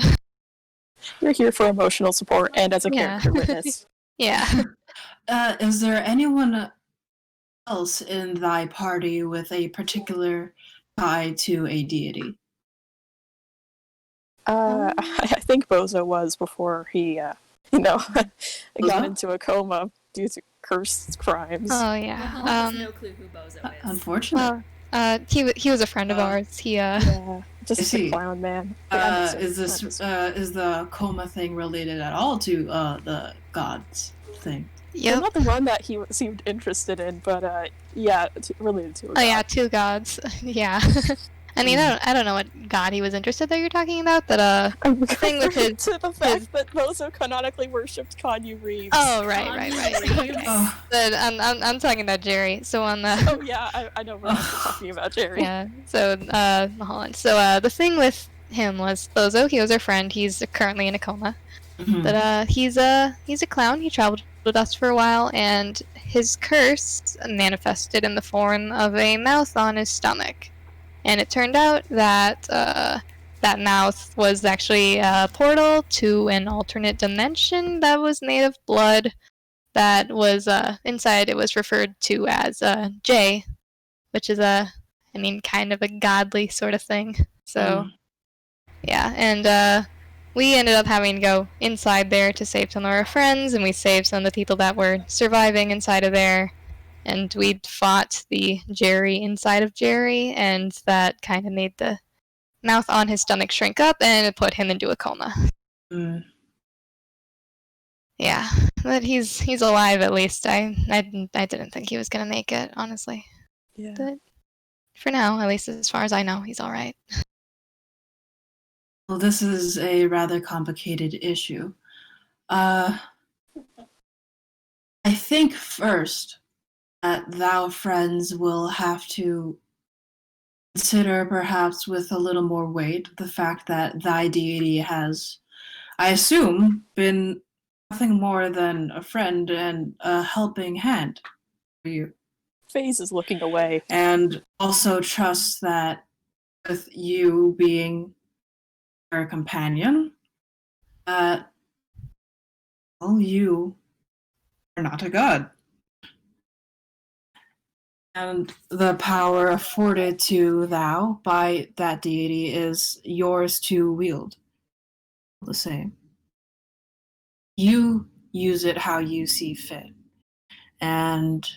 You're here for emotional support and as a character witness. Yeah. Is there anyone else in thy party with a particular tie to a deity? I think Bozo was before he, got into a coma due to cursed crimes. Oh, yeah. Well, I have no clue who Bozo is. Unfortunate. He was a friend of ours. Yeah, just a clown man. Is the coma thing related at all to the gods thing? Yep. Not the one that he seemed interested in, but related to a god. Oh yeah, two gods. Yeah. I mean, I don't know what god he was interested that you're talking about, but I'm the thing with his to the fact that Bozo canonically worshipped Kanye Reeves. Oh right. Okay. But I'm talking about Jerry. So on the Oh yeah, I know we're talking about Jerry. Yeah. So hold on. So the thing with him was Bozo. He was our friend. He's currently in a coma. Mm-hmm. But he's a clown. He traveled with us for a while, and his curse manifested in the form of a mouth on his stomach. And it turned out that that mouth was actually a portal to an alternate dimension that was made of blood. That was inside. It was referred to as J, which is kind of a godly sort of thing. So, yeah, and we ended up having to go inside there to save some of our friends, and we saved some of the people that were surviving inside of there. And we fought the Jerry inside of Jerry, and that kind of made the mouth on his stomach shrink up, and it put him into a coma. Yeah, but he's alive at least. I didn't think he was gonna make it, honestly. Yeah. But for now, at least as far as I know, he's all right. Well, this is a rather complicated issue. I think first that thou friends will have to consider, perhaps with a little more weight, the fact that thy deity has, I assume, been nothing more than a friend and a helping hand for you. FaZe is looking away. And also trust that with you being her companion, you are not a god. And the power afforded to thou by that deity is yours to wield. The same. You use it how you see fit. And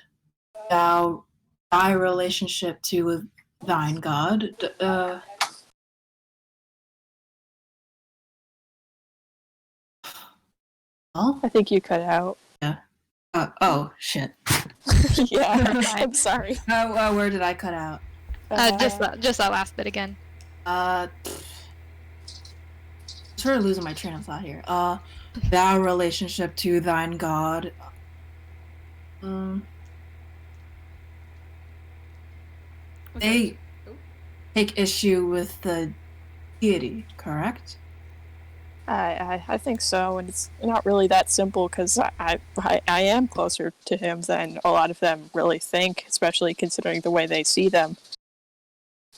thy relationship to thine god, well, I think you cut out. yeah. Oh, shit. Yeah, I'm sorry. Where did I cut out? Just that last bit again. Sort of losing my train of thought here. Thou relationship to thine god. They take issue with the deity, correct? I think so, and it's not really that simple because I am closer to him than a lot of them really think, especially considering the way they see them,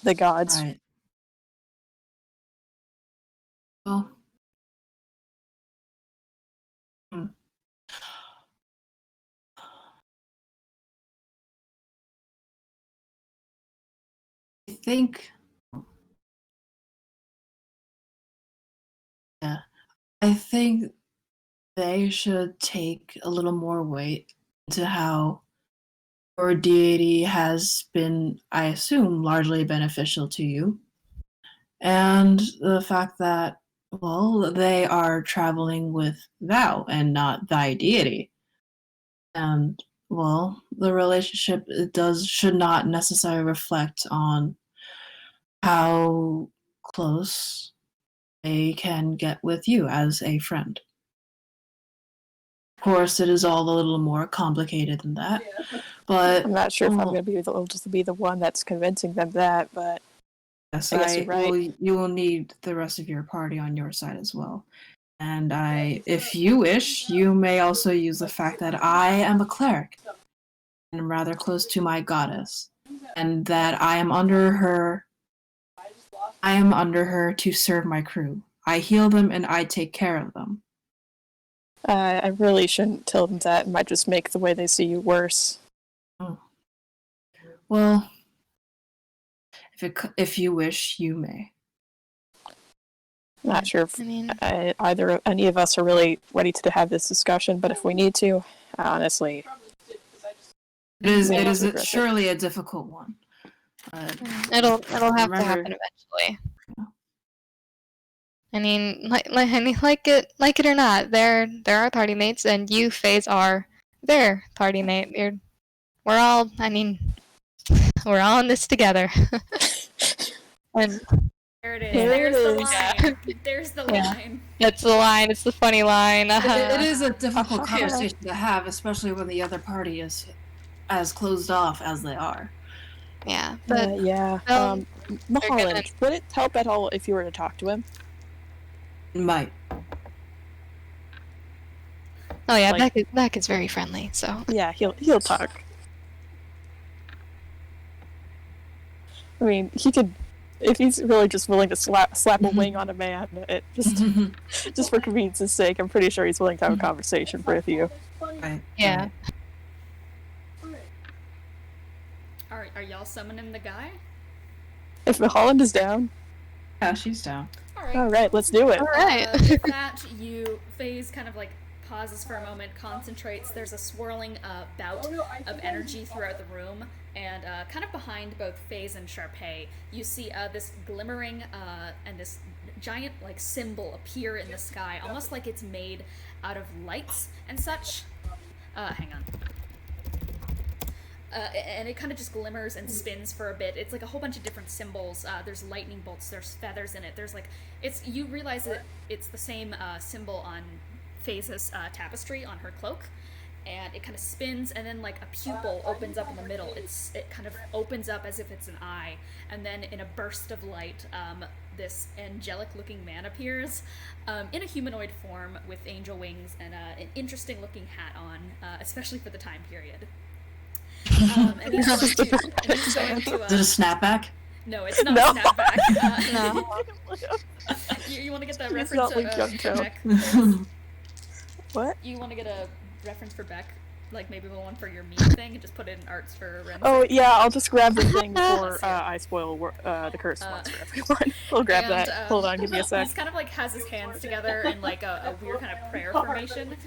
the gods. Right. Well. I think they should take a little more weight into how your deity has been, I assume, largely beneficial to you. And the fact that, well, they are traveling with thou and not thy deity. And, well, the relationship should not necessarily reflect on how close they can get with you as a friend. Of course, it is all a little more complicated than that, but I'm not sure if I'm going to be able to be the one that's convincing them that, but yes, I guess you're right. you will need the rest of your party on your side as well. And if you wish, you may also use the fact that I am a cleric and I'm rather close to my goddess, and that I am under her to serve my crew. I heal them and I take care of them. I really shouldn't tell them that. It might just make the way they see you worse. Oh. Well, if you wish, you may. I'm not sure if either any of us are really ready to have this discussion, but if we need to, honestly, it is surely a difficult one. It'll have to happen eventually. I mean, like it or not, they're our party mates, and you, FaZe, are their party mate. We're all in this together. And there it is. There's the line. There's the line. It's the line. It's the funny line. It is a difficult conversation to have, especially when the other party is as closed off as they are. Yeah, but Mulholland, would it help at all if you were to talk to him? Might. Oh yeah, Beck is very friendly, so yeah, he'll talk. I mean, he could, if he's really just willing to slap a wing on a man, it just for convenience's sake, I'm pretty sure he's willing to have a conversation with you. Right. Yeah. Are y'all summoning the guy? If Mulholland is down. Yeah, she's down. All right, let's do it. All right. With that, FaZe kind of like pauses for a moment, concentrates. There's a swirling bout of energy throughout the room, and kind of behind both FaZe and Charpay, you see this glimmering and this giant like symbol appear in the sky, almost like it's made out of lights and such. Hang on. And it kind of just glimmers and spins for a bit. It's like a whole bunch of different symbols. There's lightning bolts, there's feathers in it. There's like, you realize that it's the same symbol on FaZe's tapestry on her cloak. And it kind of spins, and then like a pupil opens up in the middle. It kind of opens up as if it's an eye. And then in a burst of light, this angelic looking man appears in a humanoid form with angel wings and an interesting looking hat on, especially for the time period. And he's going to, is it a snapback? No, it's not a snapback. No. You want to get that reference Beck? What? You want to get a reference for Beck? Like maybe one for your meat thing and just put it in arts for Ren's. Oh yeah, I'll just grab the thing for I spoil the curse once for everyone. We'll grab that. Hold on, give me a sec. He's kind of like has his hands together in like a weird kind of prayer formation,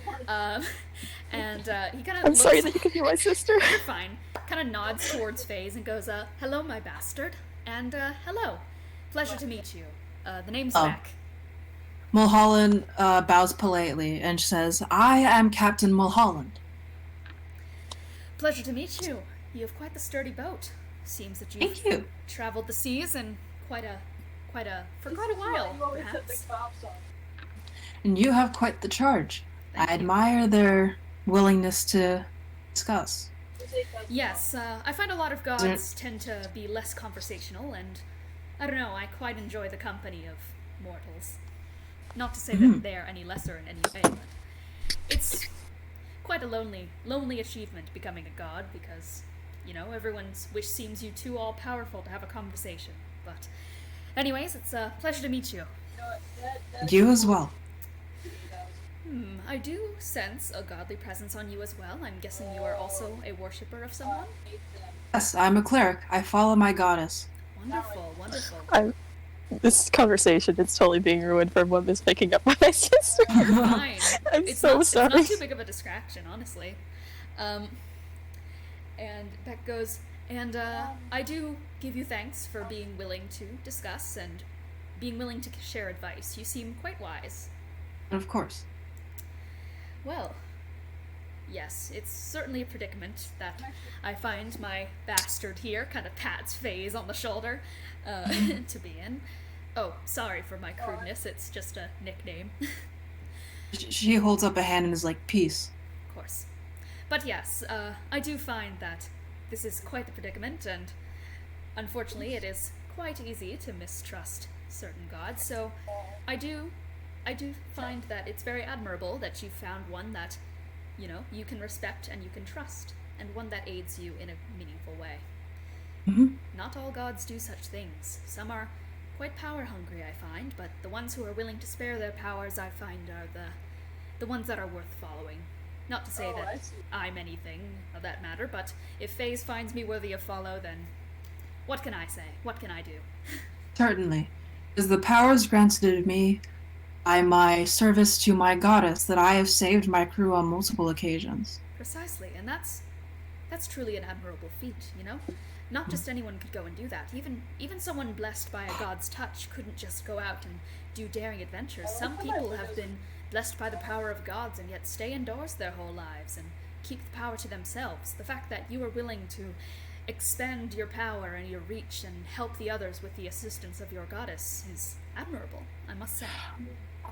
and he kind of. I'm sorry that you can be my sister. You're fine. Kind of nods towards FaZe and goes, "Hello, my bastard," and hello, pleasure to meet you. The name's Mac. Mulholland bows politely and says, "I am Captain Mulholland." Pleasure to meet you. You have quite the sturdy boat. Seems that you've traveled the seas and for quite a while, perhaps. And you have quite the charge. I admire their willingness to discuss. Yes, I find a lot of gods tend to be less conversational, and I don't know, I quite enjoy the company of mortals. Not to say that they are any lesser in any way, but it's quite a lonely achievement becoming a god, because, you know, everyone's wish seems you too all-powerful to have a conversation. But anyways, it's a pleasure to meet you. You as well. I do sense a godly presence on you as well. I'm guessing you are also a worshipper of someone? Yes, I'm a cleric. I follow my goddess. Wonderful. This conversation is totally being ruined for everyone who's picking up my sister. You're fine. I'm so sorry. It's not too big of a distraction, honestly. And Beck goes, and I do give you thanks for being willing to discuss and being willing to share advice. You seem quite wise. Of course. Well, yes, it's certainly a predicament that I find my bastard here, kind of pats FaZe on the shoulder, to be in. Oh, sorry for my crudeness, it's just a nickname. She holds up a hand and is like, peace. Of course. But yes, I do find that this is quite the predicament, and unfortunately it is quite easy to mistrust certain gods, so I do find that it's very admirable that you found one that, you know, you can respect and you can trust, and one that aids you in a meaningful way. Not all gods do such things. Some are quite power-hungry, I find, but the ones who are willing to spare their powers, I find, are the ones that are worth following. Not to say that I'm anything of that matter, but if FaZe finds me worthy of follow, then what can I say? What can I do? Certainly. As the powers granted to me by my service to my goddess, that I have saved my crew on multiple occasions. Precisely, and that's truly an admirable feat, you know? Not just anyone could go and do that. Even someone blessed by a god's touch couldn't just go out and do daring adventures. Some people have been blessed by the power of gods and yet stay indoors their whole lives and keep the power to themselves. The fact that you are willing to expand your power and your reach and help the others with the assistance of your goddess is admirable, I must say.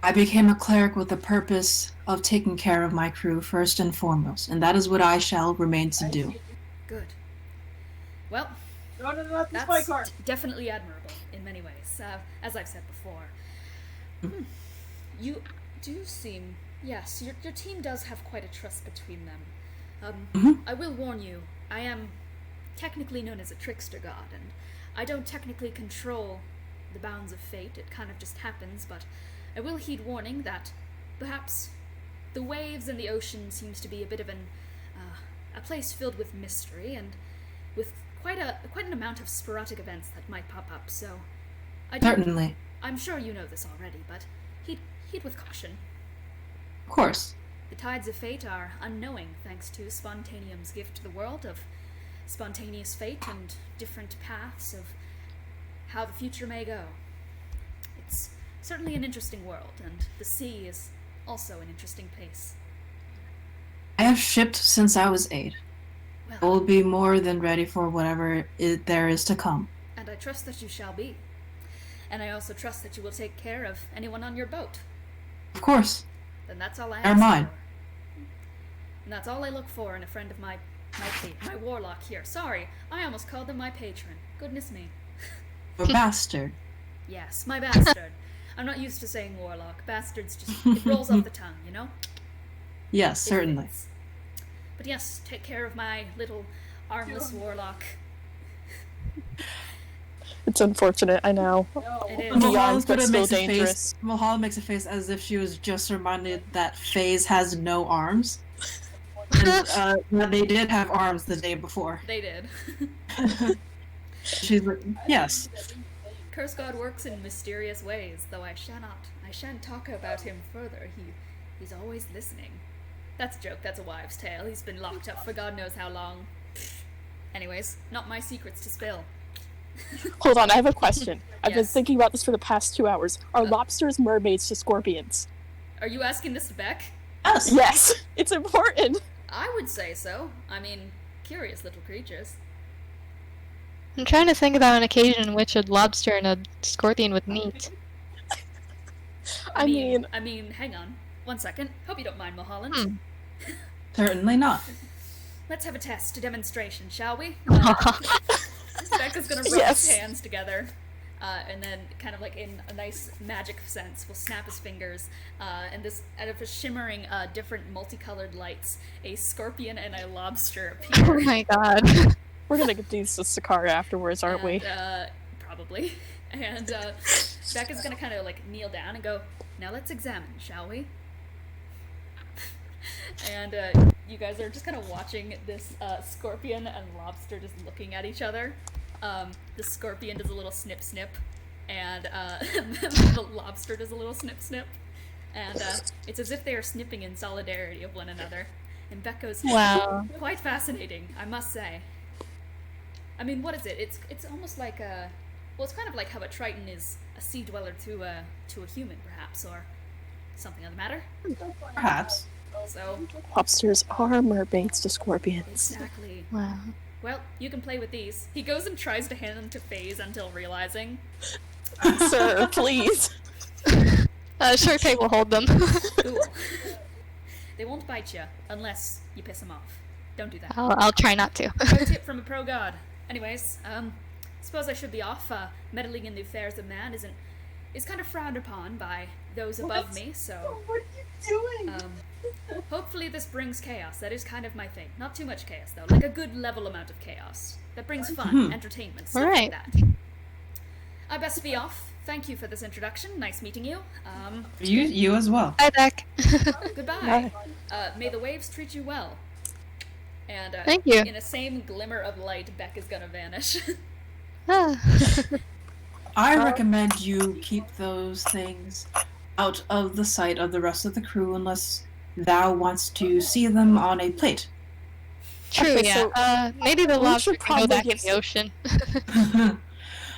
I became a cleric with the purpose of taking care of my crew first and foremost, and that is what I shall remain to do. Good. Well, that's definitely admirable in many ways, as I've said before. You do seem... Yes, your team does have quite a trust between them. I will warn you, I am technically known as a trickster god, and I don't technically control the bounds of fate. It kind of just happens, but I will heed warning that perhaps the waves and the ocean seems to be a bit of a place filled with mystery and with quite an amount of sporadic events that might pop up. So, Certainly. I'm sure you know this already, but heed with caution. Of course. The tides of fate are unknowing, thanks to Spontaneum's gift to the world of spontaneous fate and different paths of how the future may go. It's certainly an interesting world, and the sea is also an interesting place. I have shipped since I was 8. Well, I will be more than ready for whatever there is to come. And I trust that you shall be. And I also trust that you will take care of anyone on your boat. Of course. Then that's all I They're ask mine. for. And that's all I look for in a friend of my warlock here. Sorry, I almost called them my patron. Goodness me. Your bastard. Yes, my bastard. I'm not used to saying warlock. Bastards just, it rolls off the tongue, you know? Yes, certainly. But yes, take care of my little armless warlock. It's unfortunate, I know. It is. Beyond, but still dangerous. Mulholland makes a face as if she was just reminded that FaZe has no arms. And they did have arms the day before. They did. She's like, yes. Curse God works in mysterious ways, though I shan't talk about him further. He's always listening. That's a joke, that's a wives' tale. He's been locked up for God knows how long. Anyways, not my secrets to spill. Hold on, I have a question. I've been Yes. thinking about this for the past 2 hours. Are lobsters mermaids to scorpions? Are you asking this to Beck? Yes. Yes, it's important. I would say so. I mean, curious little creatures. I'm trying to think about an occasion in which a lobster and a scorpion would meet. I mean, hang on. 1 second. Hope you don't mind, Mulholland. Certainly not. Let's have a test, a demonstration, shall we? Becca's gonna rub Yes. his hands together, and then, kind of like in a nice magic sense, will snap his fingers, and this, out of a shimmering, different multicolored lights, a scorpion and a lobster appear. Oh my god. we're gonna get these to Sikkara afterwards, aren't we? Probably. And Becca's gonna kind of like kneel down and go, "Now let's examine, shall we?" And you guys are just kind of watching this scorpion and lobster just looking at each other. The scorpion does a little snip snip, and the lobster does a little snip snip. And it's as if they are snipping in solidarity of one another. And Becca's Wow. quite fascinating, I must say. I mean, what is it? It's almost like a... Well, it's kind of like how a Triton is a sea dweller to a human, perhaps, or something of the matter. Perhaps. So, Lobsters are mermaids to scorpions. exactly. Wow. Well, you can play with these. He goes and tries to hand them to FaZe until realizing... Sir, please. Charpay will hold them. Cool. They won't bite you, unless you piss them off. Don't do that. I'll try not to. Pro tip from a pro god. Anyways, suppose I should be off. Meddling in the affairs of man is kind of frowned upon by those above me, so... What are you doing? Hopefully this brings chaos. That is kind of my thing. Not too much chaos, though. Like a good level amount of chaos. That brings fun, entertainment, stuff like that. I best be off. Thank you for this introduction. Nice meeting you. You as well. Bye, Beck. Goodbye. May the waves treat you well. And Thank you. in a same glimmer of light, Beck is gonna vanish. I recommend you keep those things out of the sight of the rest of the crew unless thou wants to see them on a plate. True, Okay, yeah. so Maybe the we lobster should can go probably back in give the ocean.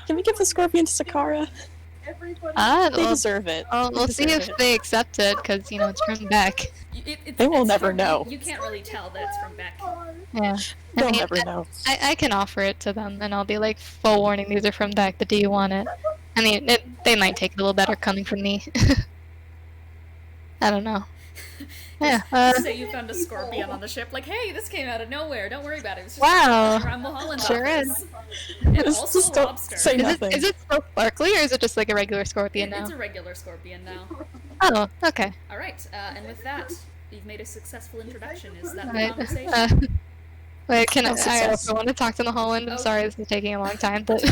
Can we give the scorpion to Sikkara? They deserve it. We'll see deserve if it. they accept it, because, it's from Beck. They will it's never from- know. You can't really tell that it's from Beck. Yeah. They'll never know. I can offer it to them, and I'll be like, full warning, these are from Beck, but do you want it? I mean, they might take it a little better coming from me. I don't know. Yeah, Say you found a scorpion on the ship, like, hey, this came out of nowhere, don't worry about it. It was just Wow. around Mulholland Sure office. is. And Just- also just a don't lobster. say is nothing. it still sparkly, or is it just like a regular scorpion now? It's a regular scorpion now. Oh, okay. Alright, and with that, you've made a successful introduction. Is that the Right. conversation? Wait, can I success. also want to talk to the Holland? I'm sorry, this is taking a long time, but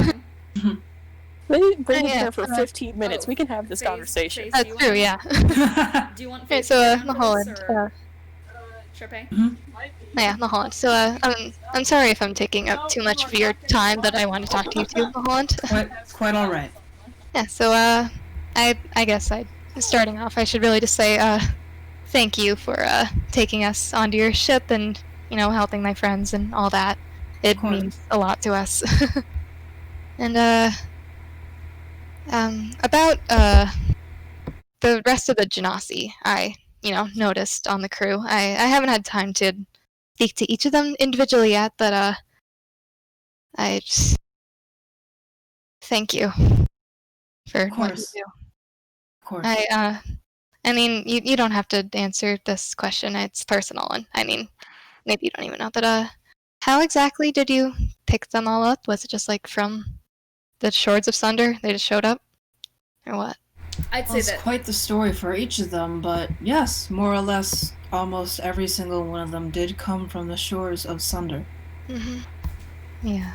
They've been Yeah, here for 15 minutes. We can have this Phase- conversation. phase, that's do you true, want- yeah. Do you want Okay, Phase so to get the on Holland. this, or Charpay? Yeah, the Holland. So I'm sorry if I'm taking up too much of your time, but I want to talk to you too, the Holland. Quite all right. Yeah. So I guess starting off, I should really just say thank you for taking us onto your ship and helping my friends and all that. It course. means a lot to us. And about the rest of the Genasi, I noticed on the crew. I haven't had time to speak to each of them individually yet, but I just thank you for Of what you course. do. Of course. I mean, you don't have to answer this question. It's personal, and I mean, maybe you don't even know. But how exactly did you pick them all up? Was it just like from the shores of Sunder? They just showed up, or what? I'd Well, say it's that quite the story for each of them, but yes, more or less, almost every single one of them did come from the shores of Sunder. Mm-hmm. Yeah.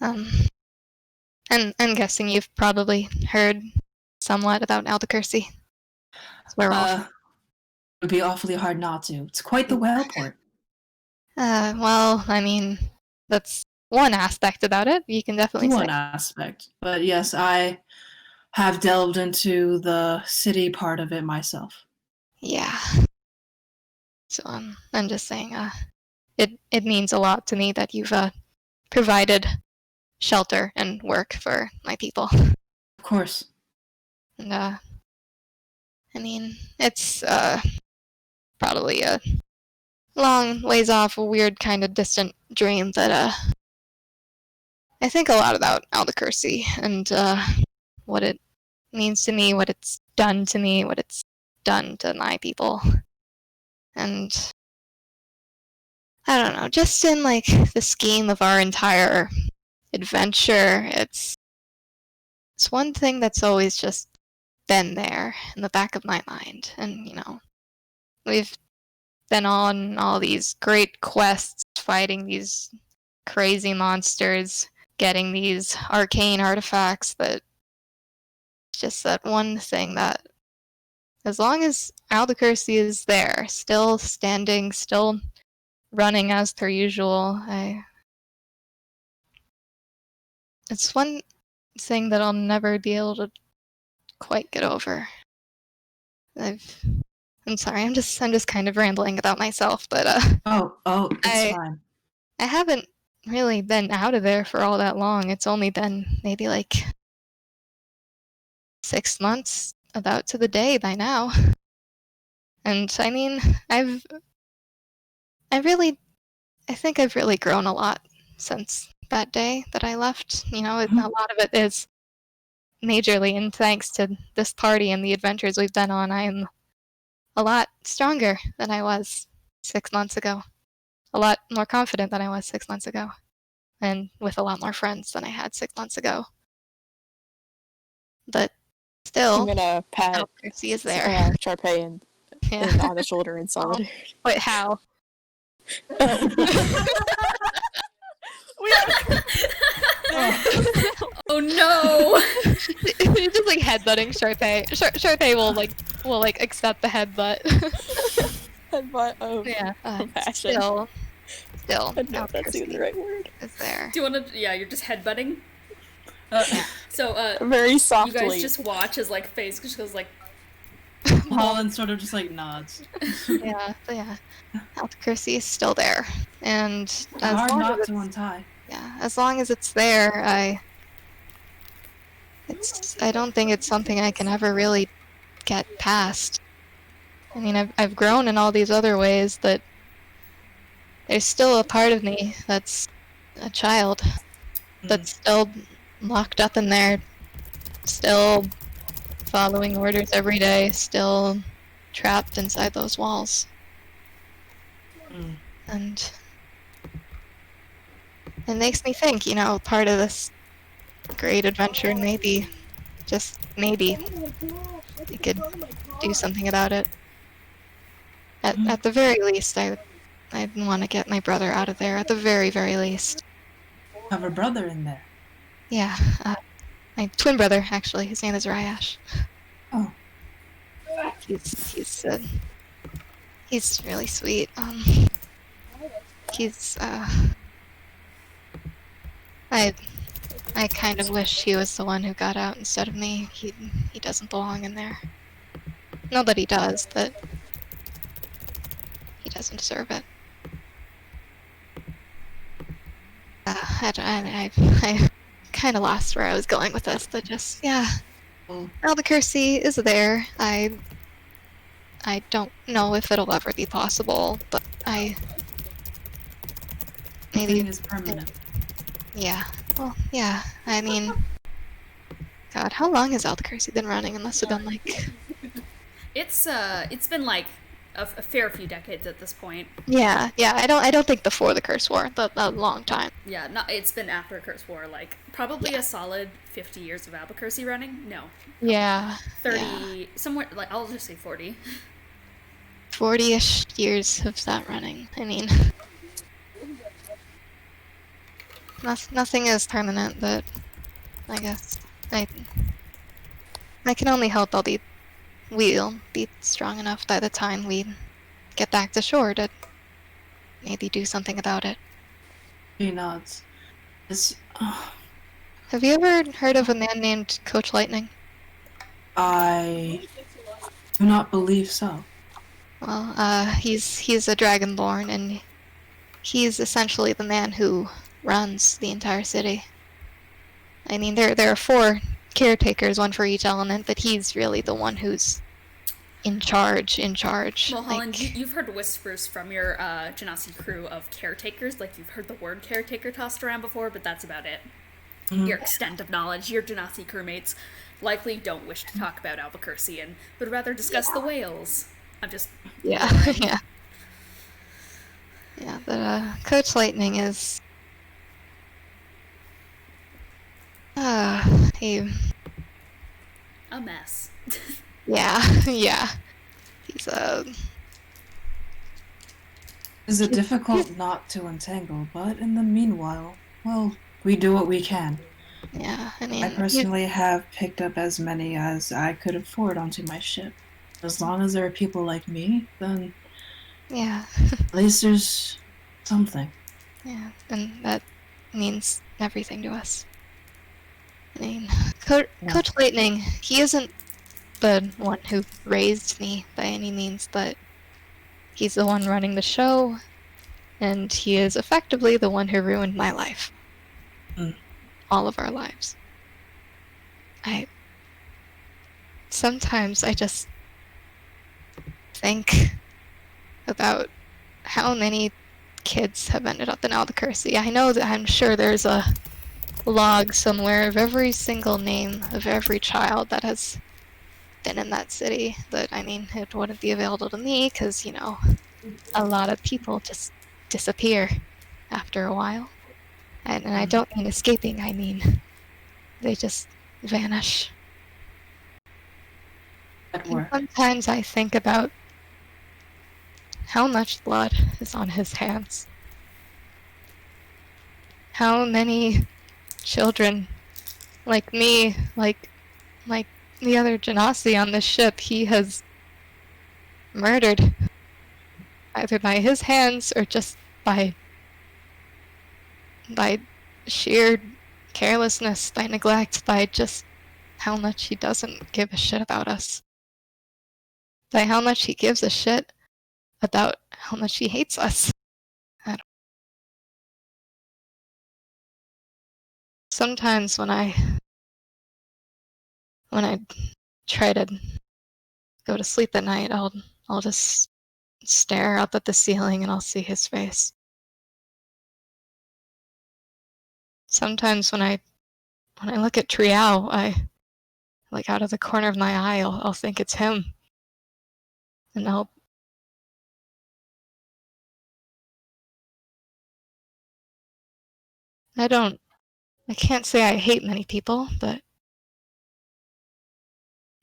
And I'm guessing you've probably heard somewhat about Albuquerque. That's where we're all from. would be awfully hard not to. It's quite the whale port. Well, I mean, that's one aspect about it. You can definitely One say. aspect. But yes, I have delved into the city part of it myself. Yeah. So I'm just saying, it means a lot to me that you've provided shelter and work for my people. Of course. And I mean, it's probably a long ways off, a weird kind of distant dream that I think a lot about Albuquerque and what it means to me, what it's done to me, what it's done to my people. And I don't know, just in like the scheme of our entire adventure, it's one thing that's always just been there in the back of my mind. And you know, we've been on all these great quests, fighting these crazy monsters, getting these arcane artifacts, that it's just that one thing that as long as Albuquerque is there, still standing, still running as per usual, it's one thing that I'll never be able to quite get over. I'm sorry, I'm just kind of rambling about myself, but it's fine. I haven't really been out of there for all that long. It's only been maybe like 6 months, about to the day by now. And I mean, I think I've really grown a lot since that day that I left. You know, a lot of it is majorly in thanks to this party and the adventures we've been on. I am a lot stronger than I was 6 months ago. A lot more confident than I was 6 months ago. And with a lot more friends than I had 6 months ago. But still, I'm gonna pat Albuquerque is there. Charpay and on the shoulder in solidarity. Wait, how? Oh no! He's just like headbutting Charpay. Charpay will accept the headbutt. Headbutt of passion. Still. I don't know if that's even the right word. Is there? Do you want to? Yeah, you're just headbutting. So very softly. You guys just watch as like face just goes like. Holland sort of just like nods. Yeah. Albuquerque is still there, and hard not to untie. Yeah, as long as it's there, I don't think it's something I can ever really get past. I mean, I've grown in all these other ways, but there's still a part of me that's a child, that's still locked up in there, still following orders every day, still trapped inside those walls. And it makes me think, you know, part of this great adventure, maybe, just maybe, we could do something about it. At the very least, I'd want to get my brother out of there, at the very, very least. Have a brother in there? Yeah, my twin brother, actually. His name is Ryash. Oh. He's really sweet. I kind of wish he was the one who got out instead of me. He doesn't belong in there. Not that he does, but he doesn't deserve it. I kind of lost where I was going with this, but just, yeah. Albuquerque is there. I don't know if it'll ever be possible, but maybe it's permanent. Yeah. Well, yeah. I mean, God, how long has Albuquerque been running? It must have been like. It's been like a fair few decades at this point. Yeah. I don't think before the Curse War, but a long time. Yeah, it's been after Curse War, like probably a solid 50 years of Albuquerque running. No. Yeah. 30 somewhere, like I'll just say 40. 40-ish years of that running. I mean, nothing is permanent, but I guess I can only hope I'll be we'll be strong enough by the time we get back to shore to maybe do something about it. He nods. Have you ever heard of a man named Coach Lightning? I do not believe so. Well, he's a dragonborn, and he's essentially the man who runs the entire city. I mean, there are 4 caretakers, one for each element, but he's really the one who's in charge. Well, Holland, you've heard whispers from your Genasi crew of caretakers, like you've heard the word caretaker tossed around before, but that's about it. Mm-hmm. Your extent of knowledge, your Genasi crewmates likely don't wish to talk about Albuquerque and would rather discuss the whales. I'm just... Yeah, yeah. Yeah, but Coach Lightning is... he... a mess. Yeah, yeah. He's Is it difficult not to entangle, but in the meanwhile, well, we do what we can. Yeah, I mean... I personally have picked up as many as I could afford onto my ship. As long as there are people like me, then... Yeah. At least there's something. Yeah, and that means everything to us. I mean, Coach Lightning, he isn't the one who raised me by any means, but he's the one running the show, and he is effectively the one who ruined my life. All of our lives. Sometimes I just think about how many kids have ended up in Albuquerque. I know that I'm sure there's a log somewhere of every single name of every child that has been in that city, but I mean, it wouldn't be available to me because, you know, a lot of people just disappear after a while. And I don't mean escaping, I mean they just vanish. And sometimes I think about how much blood is on his hands. How many children like me, like the other Genasi on this ship, he has murdered. Either by his hands or just by sheer carelessness, by neglect, by just how much he doesn't give a shit about us. By how much he gives a shit about how much he hates us. Sometimes when I try to go to sleep at night, I'll just stare up at the ceiling and I'll see his face. Sometimes when I look at Triao, like out of the corner of my eye, I'll think it's him. And I can't say I hate many people, but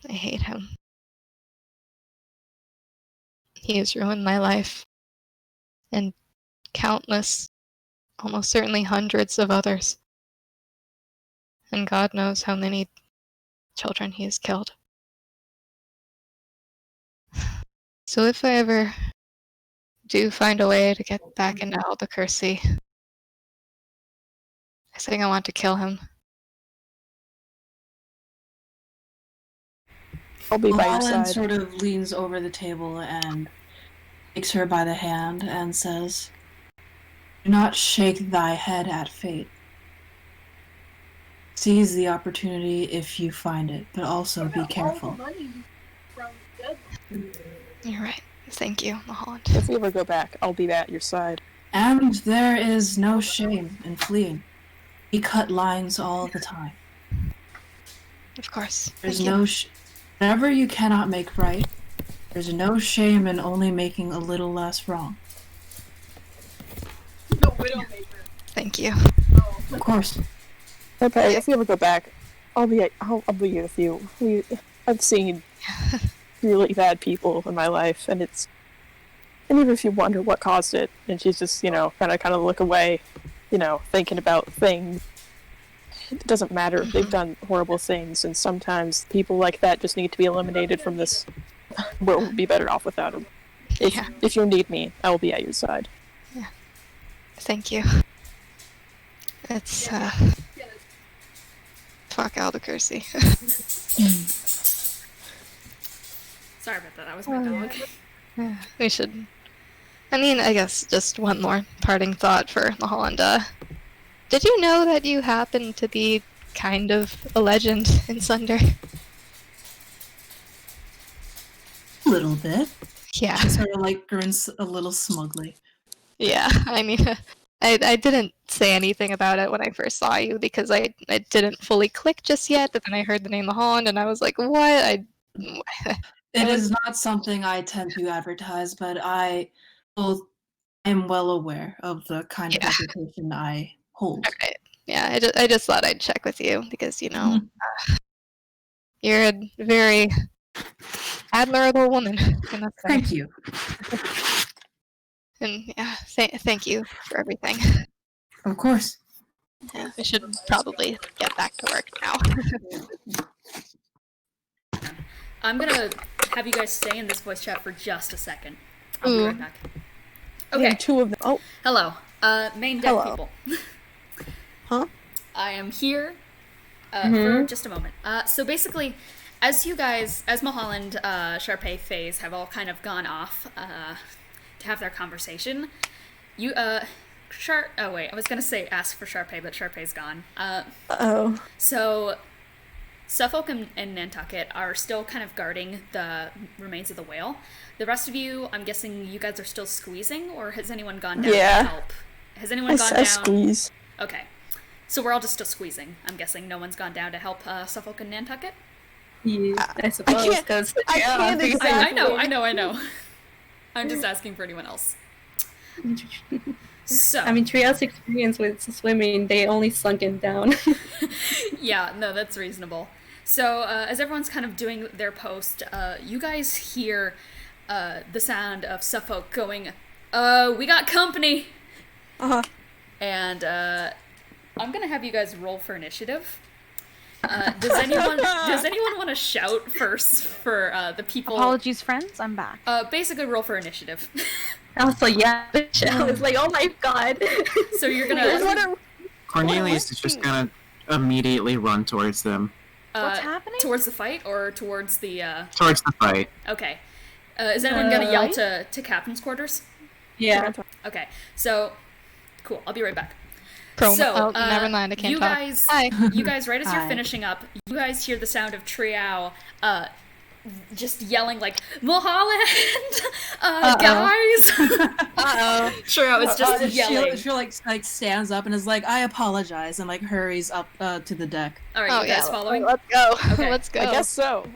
I hate him. He has ruined my life, and countless, almost certainly hundreds of others. And God knows how many children he has killed. So if I ever do find a way to get back into Albuquerque, I think I want to kill him. I'll be by your Alan side. sort of leans over the table and takes her by the hand and says, "Do not shake thy head at fate. Seize the opportunity if you find it, but also be careful." You're right. Thank you, Mulholland. If we ever go back, I'll be at your side. And there is no shame in fleeing. We cut lines all the time. Of course. There's no whatever you cannot make right, there's no shame in only making a little less wrong. No Widowmaker. Thank you. Of course. Okay, if we ever go back, I'll be with you. I've seen really bad people in my life, and even if you wonder what caused it, and she's just, kind of look away, thinking about things. it doesn't matter. They've done horrible things, and sometimes people like that just need to be eliminated from this. We'll be better off without them. If you need me, I will be at your side. Yeah. Thank you. It's, fuck Albuquerque. Sorry about that, that was my dog. Yeah, we should... I mean, I guess just one more parting thought for Mulholland. Did you know that you happen to be kind of a legend in Sunder? A little bit. Yeah. She sort of like grins a little smugly. Yeah, I mean, I didn't say anything about it when I first saw you because I didn't fully click just yet, but then I heard the name Mulholland and I was like, what? It is not something I tend to advertise, but I am well aware of the kind of reputation I hold. Right. Yeah, I just thought I'd check with you because, you know, you're a very admirable woman. Thank you. And yeah, thank you for everything. Of course. Yeah, I should probably get back to work now. I'm gonna have you guys stay in this voice chat for just a second. I'll be right back. Okay. Two of them. Oh. Hello. Main deck Hello. people. Huh? I am here for just a moment. So basically, as you guys, as Mulholland, Charpay, FaZe have all kind of gone off to have their conversation, you, oh wait, I was gonna say ask for Charpay, but Charpay's gone. Uh-oh. So, Suffolk and Nantucket are still kind of guarding the remains of the whale. The rest of you, I'm guessing you guys are still squeezing, or has anyone gone down to help? Has anyone gone down? Squeeze. Okay. So we're all just still squeezing. I'm guessing no one's gone down to help Suffolk and Nantucket? Yeah, I suppose, because I know. I'm just asking for anyone else. So I mean, Triao's experience with swimming, they only sunken down. Yeah, no, that's reasonable. So as everyone's kind of doing their post, you guys hear the sound of Suffolk going, we got company! Uh-huh. And I'm gonna have you guys roll for initiative. Does anyone want to shout first for the people? Apologies, friends. I'm back. Basically, roll for initiative. Also, yeah, I was like, oh my god. So you're gonna. Cornelius is just gonna immediately run towards them. What's happening? Towards the fight or towards the? Towards the fight. Okay. Is anyone gonna yell to captain's quarters? Yeah. Okay. So, cool. I'll be right back. So, never mind, I can't talk. Hi. You guys, right as you're finishing up, you guys hear the sound of Triao, just yelling like, Mulholland! Guys! Triao is just yelling. She like stands up and is like, I apologize, and like hurries up to the deck. Alright, you guys following? Let's go. Okay. Let's go. I guess so.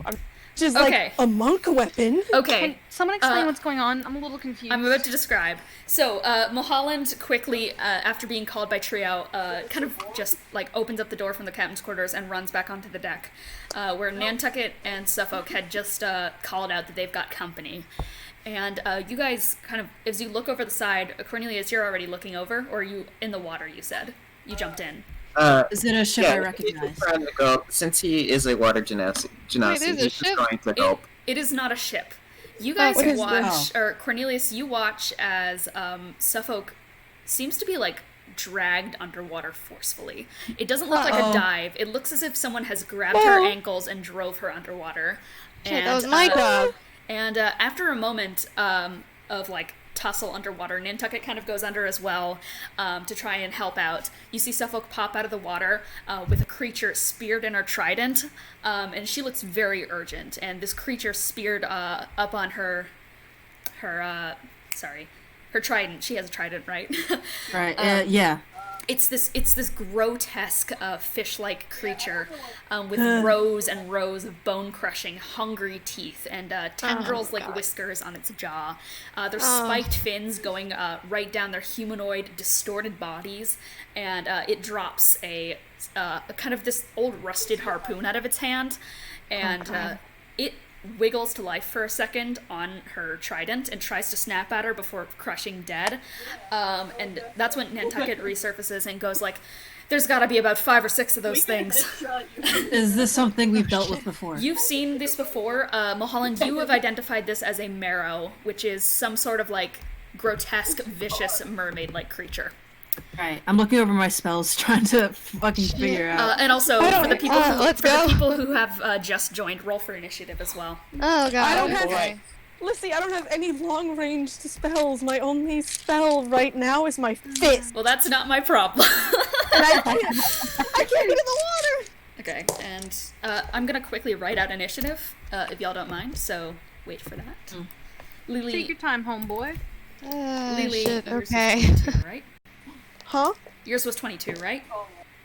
Just like a monk weapon. Okay. Can someone explain what's going on? I'm a little confused. I'm about to describe. So, Mulholland quickly, after being called by Triao, kind of just, like, opens up the door from the captain's quarters and runs back onto the deck, where Nantucket and Suffolk had just called out that they've got company. And you guys kind of, as you look over the side, Cornelius, you're already looking over, or are you in the water, you said? You jumped in. Is it a ship I recognize? Since he is a water genasi, he's just going to help. It is not a ship. You guys watch, or Cornelius, you watch as Suffolk seems to be like dragged underwater forcefully. It doesn't look like a dive. It looks as if someone has grabbed her ankles and drove her underwater. And, that was my dog. And after a moment of like tussle underwater, Nantucket kind of goes under as well to try and help out. You see Suffolk pop out of the water with a creature speared in her trident, and she looks very urgent. And this creature speared up on her trident. She has a trident, right? Right. Yeah. It's this grotesque fish-like creature with rows and rows of bone-crushing, hungry teeth and tendrils like whiskers on its jaw. There's spiked fins going right down their humanoid, distorted bodies, and it drops a kind of this old rusted harpoon out of its hand, and it wiggles to life for a second on her trident and tries to snap at her before crushing dead. And that's when Nantucket resurfaces and goes like, There's gotta be about 5 or 6 of those things. Is this something we've dealt with before? You've seen this before. Mulholland, you have identified this as a marrow, which is some sort of, like, grotesque, vicious, mermaid-like creature. Right. I'm looking over my spells, trying to fucking figure out. And also, for the people who have just joined, roll for initiative as well. Oh, God. I don't have... Lissy, I don't have any long-range spells. My only spell right now is my fist. Well, that's not my problem. And I can't get in the water! Okay, and I'm gonna quickly write out initiative, if y'all don't mind, so wait for that. Lelee, Take your time, homeboy. Lelee, shit, yours okay. was 22, right? Huh? Yours was 22, right?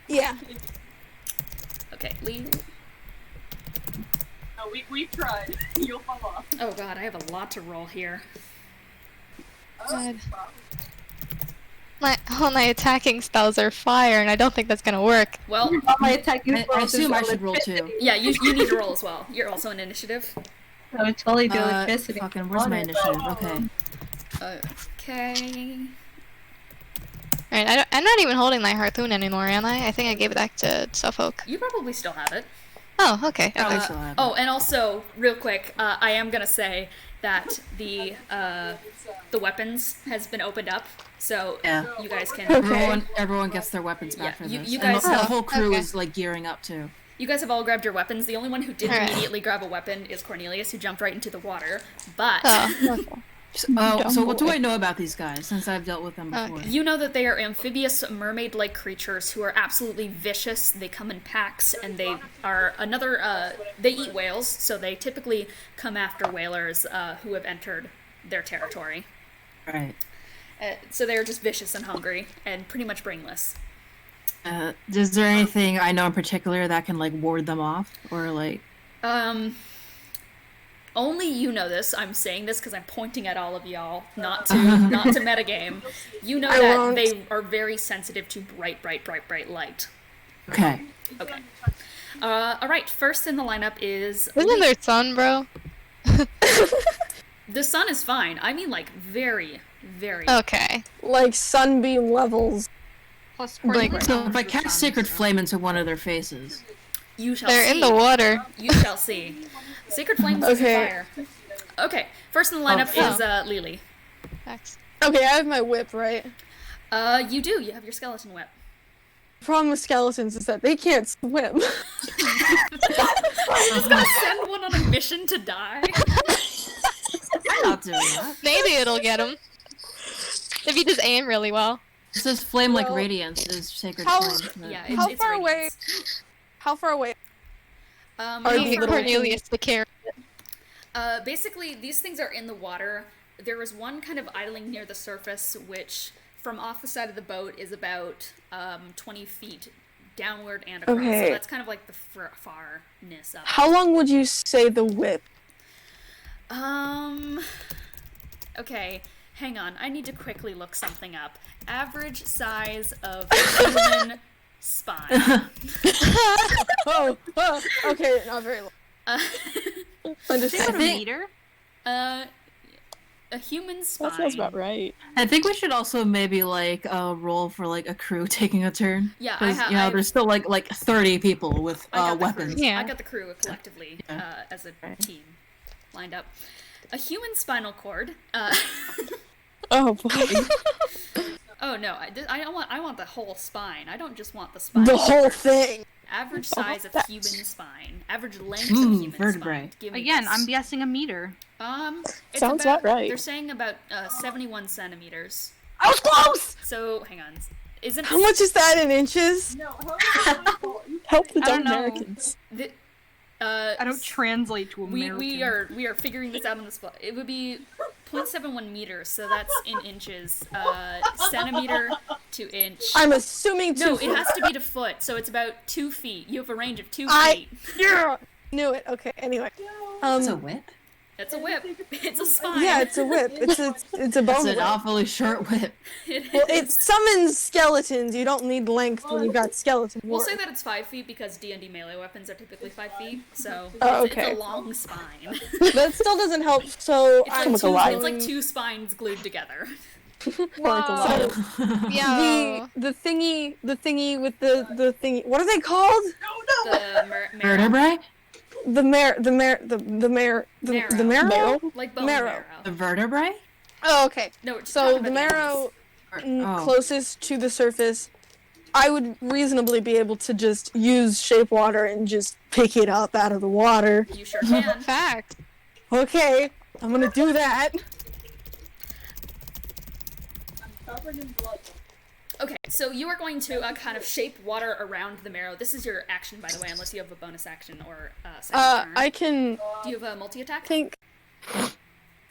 Yeah. Okay, Lee. No, we tried. You'll fall off. Oh god, I have a lot to roll here. God. All my attacking spells are fire, and I don't think that's gonna work. Well, All my attacking I assume I should roll too. yeah, you need to roll as well. You're also in initiative. I would totally do electricity. Fucking, where's my initiative? Okay. Okay. Alright, I'm not even holding my harpoon anymore, am I? I think I gave it back to Suffolk. You probably still have it. Oh, okay. Oh, and also, real quick, I am gonna say that the weapons has been opened up, so you guys can. Everyone gets their weapons back for this. You guys, and the whole crew is like gearing up too. You guys have all grabbed your weapons. The only one who didn't immediately grab a weapon is Cornelius, who jumped right into the water. But so what do I know about these guys since I've dealt with them before? you know that they are amphibious, mermaid-like creatures who are absolutely vicious. They come in packs, and they are they eat whales, so they typically come after whalers who have entered their territory. Right. So they are just vicious and hungry, and pretty much brainless. Is there anything I know in particular that can like ward them off, or like? Only you know this. I'm saying this because I'm pointing at all of y'all, not to metagame. You know that they are very sensitive to bright light. Okay. Okay. All right. First in the lineup is. Isn't there sun, bro? The sun is fine. I mean, like very, very. Okay. Like sunbeam levels. Plus, So if I cast Sacred Flame into one of their faces, You shall They're see. in the water. You shall see. Sacred Flames is fire. Okay. First in the lineup is Lelee. Thanks. Okay, I have my whip, right? You do. You have your skeleton whip. The problem with skeletons is that they can't swim. I was gonna send one on a mission to die. I'm not doing that. Maybe it'll get him. If you just aim really well. It says flame like radiance is Sacred Flame. Yeah, How it's far away? radiance. How far away? How you far little away? Cornelius the carrot. Basically, these things are in the water. There is one kind of idling near the surface, which, from off the side of the boat, is about 20 feet downward and across. Okay. So that's kind of like the farness of it. How long would you say the whip? Okay, hang on. I need to quickly look something up. Average size of human spine. Okay, not very long. a meter? A human spine. That sounds about right. I think we should also maybe like roll for like a crew taking a turn. Yeah, because there's still like 30 people with weapons. Yeah. I got the crew collectively as a team lined up. A human spinal cord. Oh boy. Oh no! I want the whole spine. I don't just want the spine. The whole thing. Average size of human spine. Average length of human vertebrae. spine. Again, I'm guessing a meter. It's Sounds about right. They're saying about 71 centimeters. I was close. So hang on. Isn't How much is that in inches? No, Help the I dumb don't know. Americans. I don't translate to American. we are figuring this out on the spot. It would be 0.71 meters, so that's in inches. Centimeter to inch. I'm assuming 2 No, feet. it has to be to foot, so it's about 2 feet. You have a range of 2 I feet. knew it. Okay. Anyway. It's a whip? It's a whip. It's a spine. Yeah, it's a whip. It's a bone It's an whip. awfully short whip. Well, it summons skeletons. You don't need length when you've got skeleton. We'll warriors. say that it's 5 feet because D&D melee weapons are typically 5 feet, so Oh, it's okay. a long spine. That still doesn't help. So It's I'm like, going it's like 2 spines glued together. Wow. Yeah. The thingy with the thingy. What are they called? The Vertebrae? The marrow. Like bone marrow. The vertebrae? Oh, okay. No, we're just So talking the about marrow Oh. closest to the surface, I would reasonably be able to just use shape water and just pick it up out of the water. You sure can. Fact. Okay, I'm gonna do that. Okay, so you are going to kind of shape water around the marrow. This is your action, by the way, unless you have a bonus action or second turn. I can. Do you have a multi-attack? Think.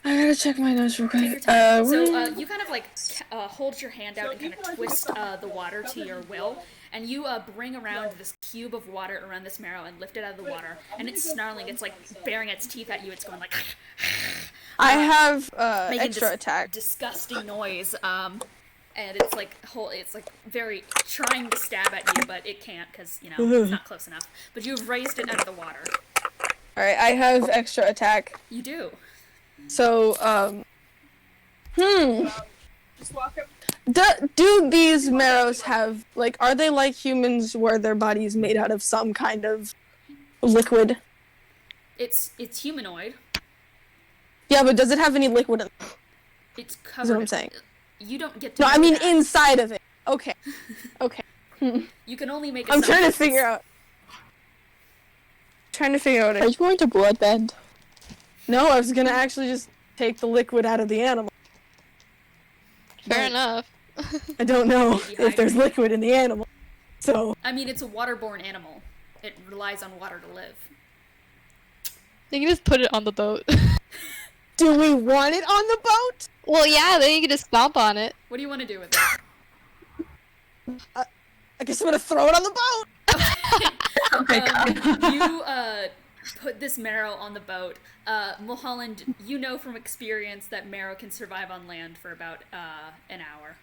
I gotta check my notes real Take your quick. time. So you kind of like hold your hand out and kind of twist the water to your will, and you bring around this cube of water around this marrow and lift it out of the water, and it's snarling. It's like baring its teeth at you. It's going like. I have making extra this attack. disgusting noise. And it's like very trying to stab at you, but it can't because it's not close enough. But you've raised it out of the water. All right, I have extra attack. You do. So Do these marrows have, like, are they like humans where their body is made out of some kind of liquid? It's humanoid. Yeah, but does it have any liquid in it? It's covered. That's what I'm saying. You don't get to No, know I mean that. inside of it. Okay. Okay. You can only make I'm trying to assumptions. figure out. What Are you going to bloodbend? No, I was gonna actually just take the liquid out of the animal. Fair enough. I don't know if there's liquid in the animal. So I mean, it's a waterborne animal. It relies on water to live. You can just put it on the boat. do we want it on the boat? Well, yeah, then you can just stomp on it. What do you want to do with it? I guess I'm gonna throw it on the boat. Oh my god. You put this marrow on the boat. Mulholland, you know from experience that marrow can survive on land for about an hour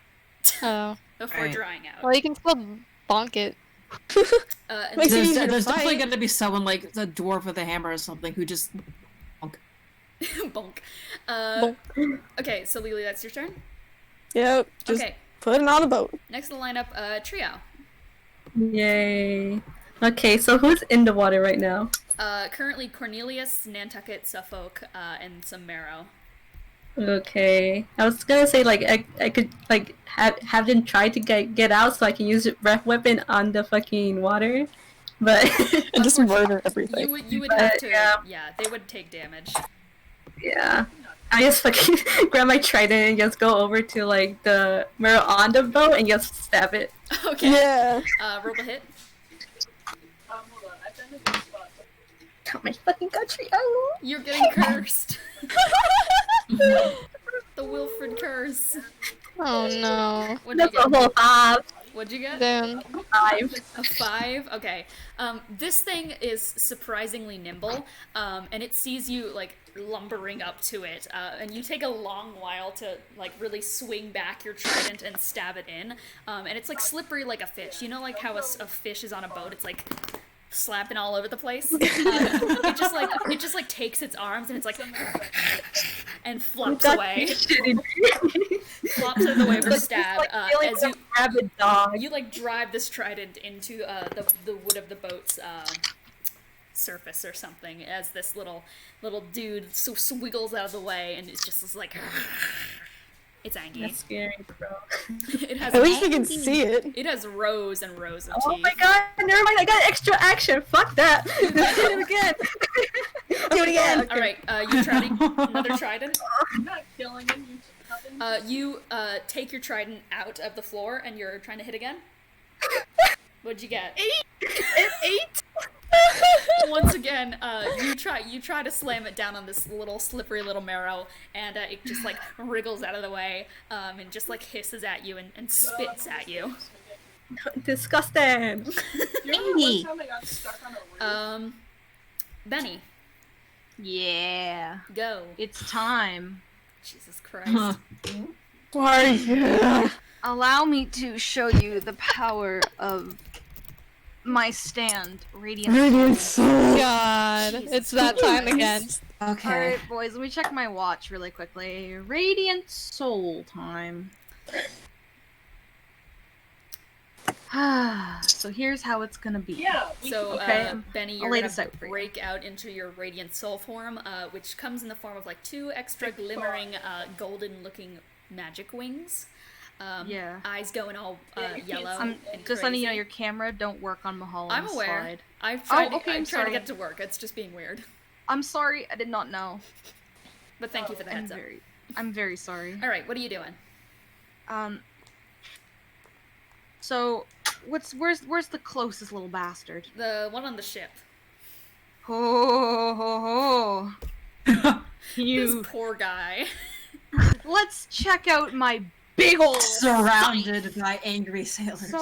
Oh. before Right. drying out. Well, you can still bonk it. And Makes it There's, easier to there's definitely fight. going to be someone like the dwarf with a hammer or something who just. bonk. Okay, so Lelee, that's your turn. Yep. Just Okay, put it on the boat. next in the lineup, Triao. Yay. Okay, so who's in the water right now? Currently Cornelius, Nantucket, Suffolk, and some marrow. Okay. I was gonna say like I could like have them try to get out so I can use a breath weapon on the fucking water. But And just murder everything. You would have to, yeah. they would take damage. yeah. I just fucking grab my trident and just go over to like the mirror on the boat and just stab it. Okay. Yeah. Roll the hit. Hold on. I found a good spot. Oh my fucking god, Triao! You're getting cursed. The Wilfred curse. Oh no. What'd you That's a get? whole half. What'd you get? Then 5. A 5? Okay. This thing is surprisingly nimble, and it sees you, like, lumbering up to it, and you take a long while to, like, really swing back your trident and stab it in, and it's, like, slippery like a fish. You know, like, how a fish is on a boat? It's, like, slapping all over the place? It just, like, takes its arms, and it's, like, and flops away. Flops out of the way for the stab, as you... rabid dog. You like drive this trident into the wood of the boat's surface or something, as this little dude swiggles out of the way, and it's just like it's angry. That's scary, bro. It has At least we can see it. It has rows and rows of Oh teeth. my god, never mind, I got extra action. Fuck that. Do it again. Do it again. All right, you trying another trident. I'm not killing him. You nothing. You take your trident out of the floor, and you're trying to hit again. What'd you get? 8. Once again, you try to slam it down on this little slippery little marrow, and it just like wriggles out of the way, and just like hisses at you and spits at you. Disgusting. Do you remember one time I got stuck on a roof? Benny, Yeah. go. It's time. Jesus Christ. Why? Yeah. Allow me to show you the power of my stand, Radiant Radiant Soul. Soul. God, Jesus it's that time again. Okay. Alright, boys, let me check my watch really quickly. Radiant Soul time. So here's how it's gonna be. Yeah. So, Okay, Bennie, I'll you're lay gonna this out for you. break out into your Radiant Soul form, which comes in the form of like 2 extra glimmering, golden-looking magic wings. Yeah. Eyes going all yellow. I'm and just letting you know crazy. your camera don't work on Mulholland's I'm aware. slide. I've tried. okay, I'm I'm trying to sorry. get to work. It's just being weird. I'm sorry, I did not know. But thank you for the heads up. I'm very sorry. All right, what are you doing? So, where's the closest little bastard? The one on the ship. Oh, you. This poor guy. Let's check out my big ol' Surrounded by angry sailors.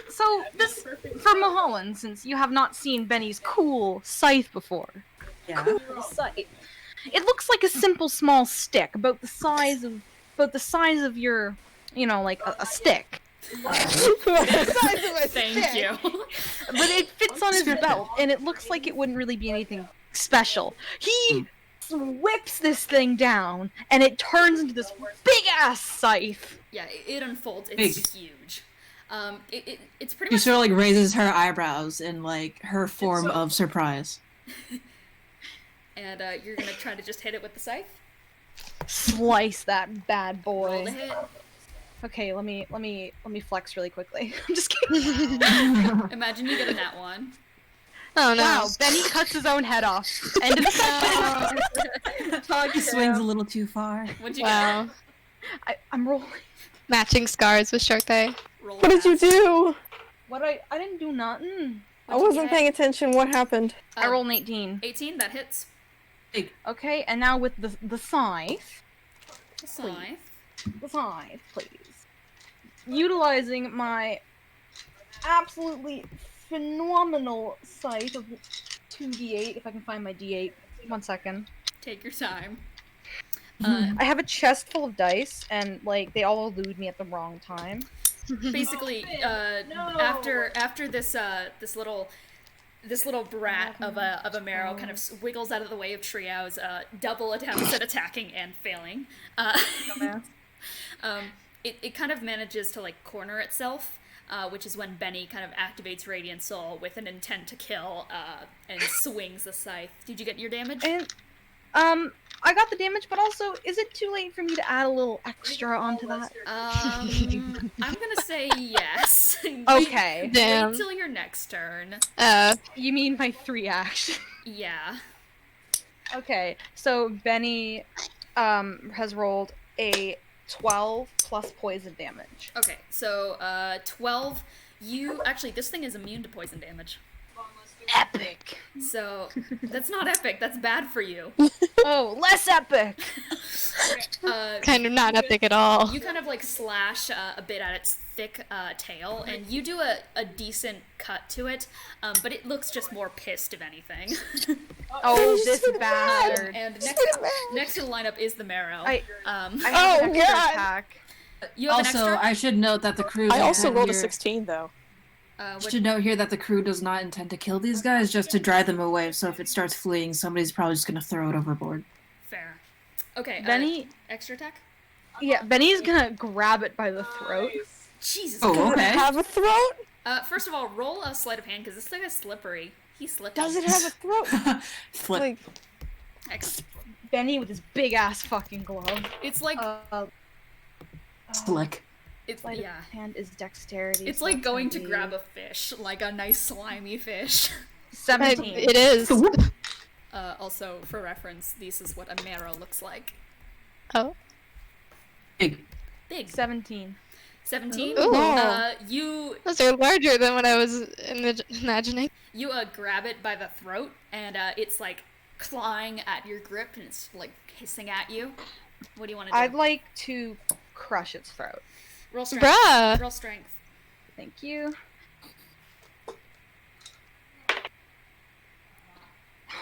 So this for Mulholland, since you have not seen Benny's cool scythe before. Yeah. Cool scythe. It looks like a simple small stick, about the size of your, like a stick. Thank you. But it fits on his belt, and it looks like it wouldn't really be anything special. He whips this thing down, and it turns into this big-ass scythe. Yeah, it unfolds. It's Big. huge. It's pretty She much. sort of like raises her eyebrows in like her form of surprise. And you're gonna try to just hit it with the scythe. Slice that bad boy. Roll the hit. Okay, let me flex really quickly. I'm just kidding. Imagine you get a nat 1. Oh no. Wow, Benny cuts his own head off. End of session. Hawky swings a little too far. What'd you Wow. I'm rolling. Matching scars with Charpay. get? Roll What did you do? What I didn't do nothing. I wasn't paying attention. What happened? I rolled an 18. 18. That hits. Okay, and now with the scythe. The scythe. The scythe, please. Utilizing my absolutely phenomenal scythe of 2d8, if I can find my d8. 1 second. Take your time. I have a chest full of dice, and like they all elude me at the wrong time. Basically, after this this little brat of a marrow kind of wiggles out of the way of Triao's double attempts at attacking and failing. It kind of manages to like corner itself, which is when Bennie kind of activates Radiant Soul with an intent to kill and swings the scythe. Did you get your damage? And I got the damage, but also, is it too late for me to add a little extra onto that? I'm gonna say yes. Okay. Damn. Wait till your next turn. You mean my 3 action? Yeah. Okay, so Bennie has rolled a 12 plus poison damage. Okay, so 12. Actually, this thing is immune to poison damage. Epic! So that's not epic. That's bad for you. Oh, less epic! Kind of not epic at all. You kind of like slash a bit at its thick tail, and you do a decent cut to it, but it looks just more pissed, if anything. Oh, this bastard! And next to the lineup is the marrow. I have an extra attack. You have an Also, extra? I should note that the crew. I also rolled a 16 though. Should note here that the crew does not intend to kill these guys, just to drive them away. So if it starts fleeing, somebody's probably just gonna throw it overboard. Fair. Okay. Bennie. Extra attack. Yeah, Benny's gonna grab it by the throat. Jesus. Oh, Christ. okay. Have a throat? First of all, roll a sleight of hand because this thing is slippery. He's slipping. Does it have a throat? Flip. Like, Bennie with his big ass fucking glove. It's like Slick. it's Sleight yeah. of hand is dexterity. It's so like that's going gonna to be grab a fish, like a nice slimy fish. 17. It is. Also, for reference, this is what a marrow looks like. Oh. Big. Big. 17. 17. Ooh. You Those are larger than what I was imagining. you grab it by the throat, and it's like clawing at your grip, and it's like hissing at you. What do you want to do? I'd like to crush its throat. Roll strength. Bruh. Roll strength. Thank you.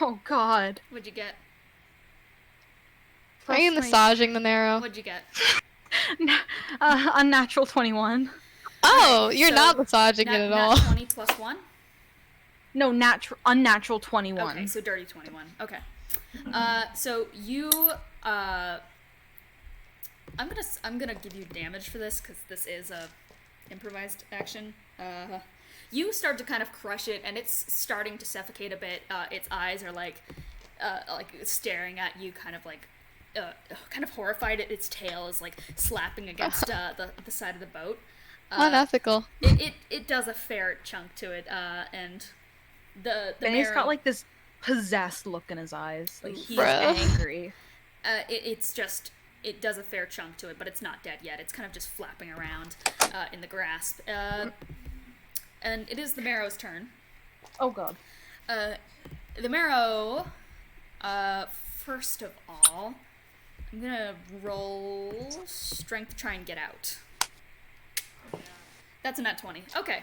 Oh god. What'd you get? Are you massaging the marrow? What'd you get? Unnatural 21. Oh, you're so not massaging it at all. 20 plus 1? No, unnatural 21. Okay, so dirty 21. Okay. So you, I'm gonna give you damage for this because this is a improvised action. You start to kind of crush it, and it's starting to suffocate a bit. Its eyes are like staring at you, kind of horrified. Its tail is like slapping against the side of the boat. Unethical. It does a fair chunk to it, and the Benny's marrow, got like this possessed look in his eyes, like he's Bruh. angry. It does a fair chunk to it, but it's not dead yet. It's kind of just flapping around in the grasp. And it is the marrow's turn. Oh god. The marrow, first of all, I'm gonna roll strength to try and get out. That's a nat 20. Okay.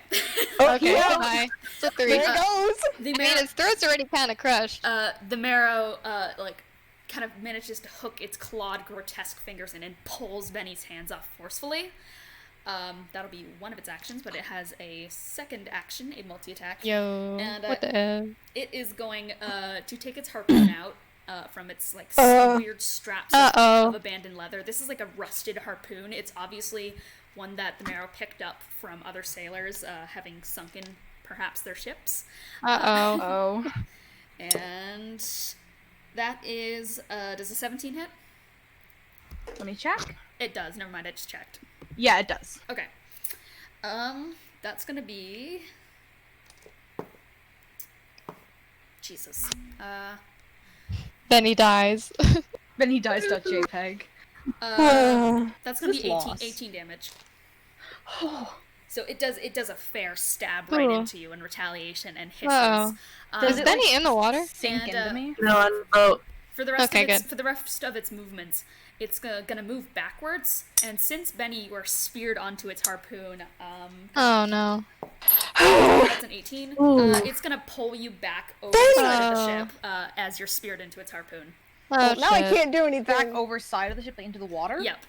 Okay, yeah. bye. It's a 3. There it goes. The I marrow, mean, his throat's already kind of crushed. the marrow, kind of manages to hook its clawed, grotesque fingers in and pulls Benny's hands off forcefully. That'll be one of its actions, but it has a second action, a multi-attack. Yo, And, what the F? It is going to take its harpoon out from its weird straps of abandoned leather. This is like a rusted harpoon. It's obviously one that the marrow picked up from other sailors, having sunken perhaps their ships. Oh. And that is does a 17 hit? Let me check. It does. Never mind. I just checked. Yeah, it does. Okay. That's gonna be. Jesus. Then he dies. Benny dies.jpg. That's gonna This be 18, loss. 18 damage. So it does a fair stab right into you in retaliation and hisses. Oh. Is it, Benny in the water? Sink And, into me? No, on the boat. For the rest Okay, of its, good. for the rest of its movements, it's gonna move backwards. And since Benny, you are speared onto its harpoon, Oh no. that's an 18. It's gonna pull you back over the side of the ship as you're speared into its harpoon. Oh, Well, now I shit. can't do anything. Back over side of the ship, like into the water? Yep.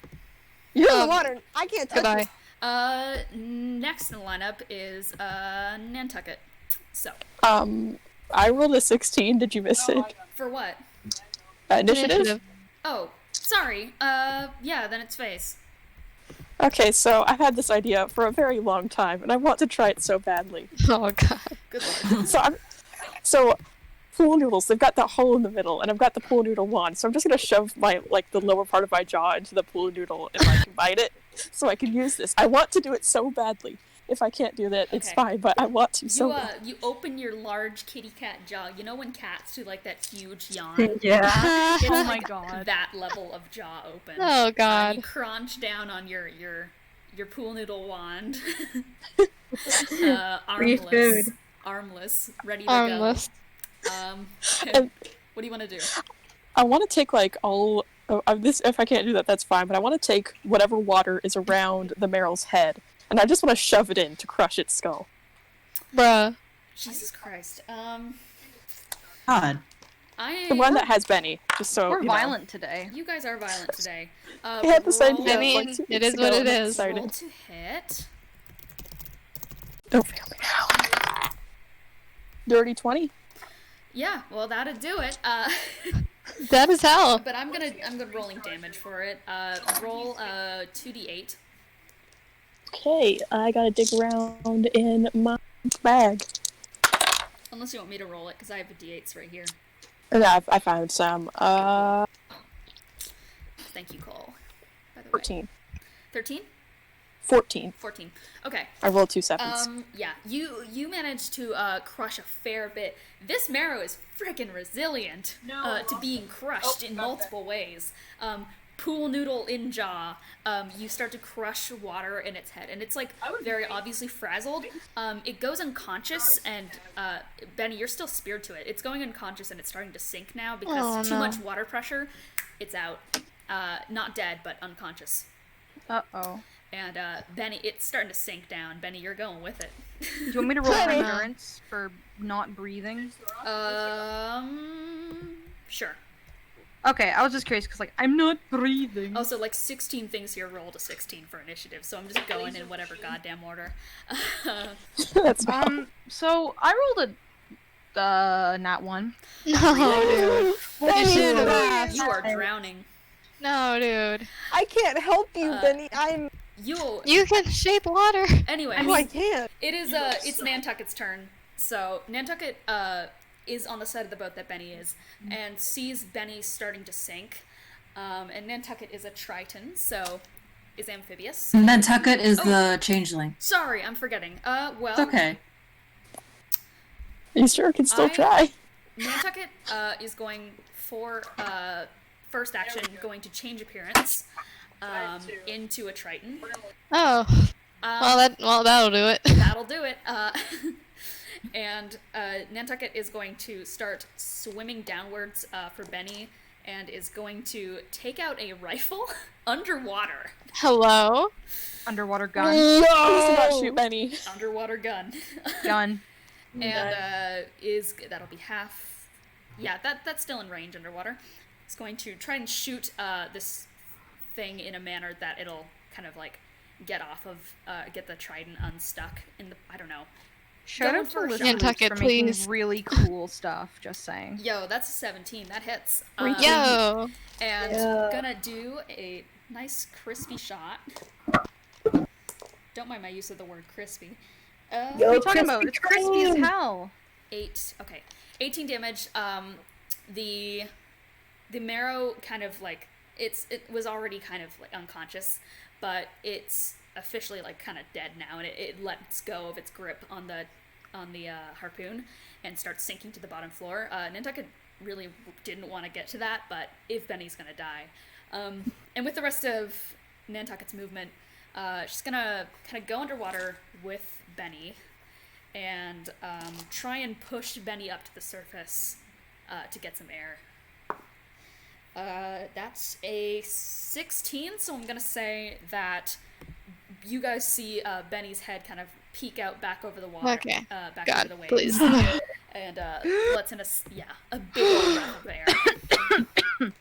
You're in the water. I can't touch Goodbye. it. Next in the lineup is Nantucket. So I rolled a 16. Did you miss it? for what? Initiative? Oh, sorry. Yeah, then it's face. Okay, so I've had this idea for a very long time, and I want to try it so badly. Oh god. Good lord. So pool noodles, they've got that hole in the middle, and I've got the pool noodle wand, so I'm just gonna shove the lower part of my jaw into the pool noodle and bite it, so I can use this. I want to do it so badly. If I can't do that, it's Okay. fine, but I want to so bad. You open your large kitty cat jaw. You know when cats do like that huge yawn? Yeah. It's Oh my like god. that level of jaw open. Oh You god. crunch down on your pool noodle wand. Free food. Armless, ready to Armless. go. What do you want to do? I want to take this. If I can't do that, that's fine. But I want to take whatever water is around the Meryl's head, and I just want to shove it in to crush its skull. Bruh. Jesus Christ. God. The one that has Benny, just so We're you know. violent today. You guys are violent today. I had this idea. I mean, like 2 it weeks is what ago, it and I'm is. excited. Roll to hit. Don't fail me now. Dirty 20. Yeah, well that'd do it. That is hell. But I'm gonna rolling damage for it. Roll 2d8. Okay, I gotta dig around in my bag. Unless you want me to roll it, because I have the d8s right here. Yeah, I found some. Thank you, Cole. By the way. 14. 13? 14. 14. Okay. I rolled 2 sevens. Yeah, you managed to crush a fair bit. This marrow is freaking resilient to being crushed in multiple ways. Pool noodle in jaw. You start to crush water in its head, and it's like very obviously frazzled. It goes unconscious, and Benny, you're still speared to it. It's going unconscious, and it's starting to sink now because too much water pressure. It's out. Not dead, but unconscious. Uh-oh. And Benny, it's starting to sink down. Benny, you're going with it. Do you want me to roll for endurance for not breathing? Sure. Okay, I was just curious because, like, I'm not breathing. Also, like 16 things here rolled a 16 for initiative, so I'm just going in whatever goddamn order. That's So I rolled a Not one. No, dude. You are drowning. No, dude. I can't help you, Bennie. You can shape water. Anyway, I can't. it is it's Nantucket's turn. So Nantucket is on the side of the boat that Bennie is, and sees Bennie starting to sink. And Nantucket is a Triton, so is amphibious. Nantucket is the changeling. Sorry, I'm forgetting. Well. It's okay. You sure can still try. Nantucket is going for first action, going to change appearance into a Triton. Oh. Well, that'll do it. That'll do it. And Nantucket is going to start swimming downwards for Bennie, and is going to take out a rifle underwater. Hello? Underwater gun. Please do not shoot Bennie. Underwater gun. Gun. And that'll be half. Yeah, that's still in range underwater. It's going to try and shoot this thing in a manner that it'll kind of like get off of, get the trident unstuck in the, I don't know. Shout Going out to for a Lyssy shot. Nantucket, for making please. really cool stuff, just saying. Yo, that's a 17. That hits. Yo. And gonna do a nice crispy shot. Don't mind my use of the word crispy. What are you talking about? It's crispy as hell. 18 damage. The marrow kind of like it was already kind of like unconscious, but it's officially like kind of dead now, and it lets go of its grip on the harpoon and starts sinking to the bottom floor. Nantucket really didn't want to get to that, but if Bennie's gonna die, and with the rest of Nantucket's movement, she's gonna kind of go underwater with Bennie and try and push Bennie up to the surface to get some air. That's a 16, so I'm gonna say that you guys see Bennie's head kind of peek out back over the water, Okay. back God, over the waves, please. and lets in a big old breath of air.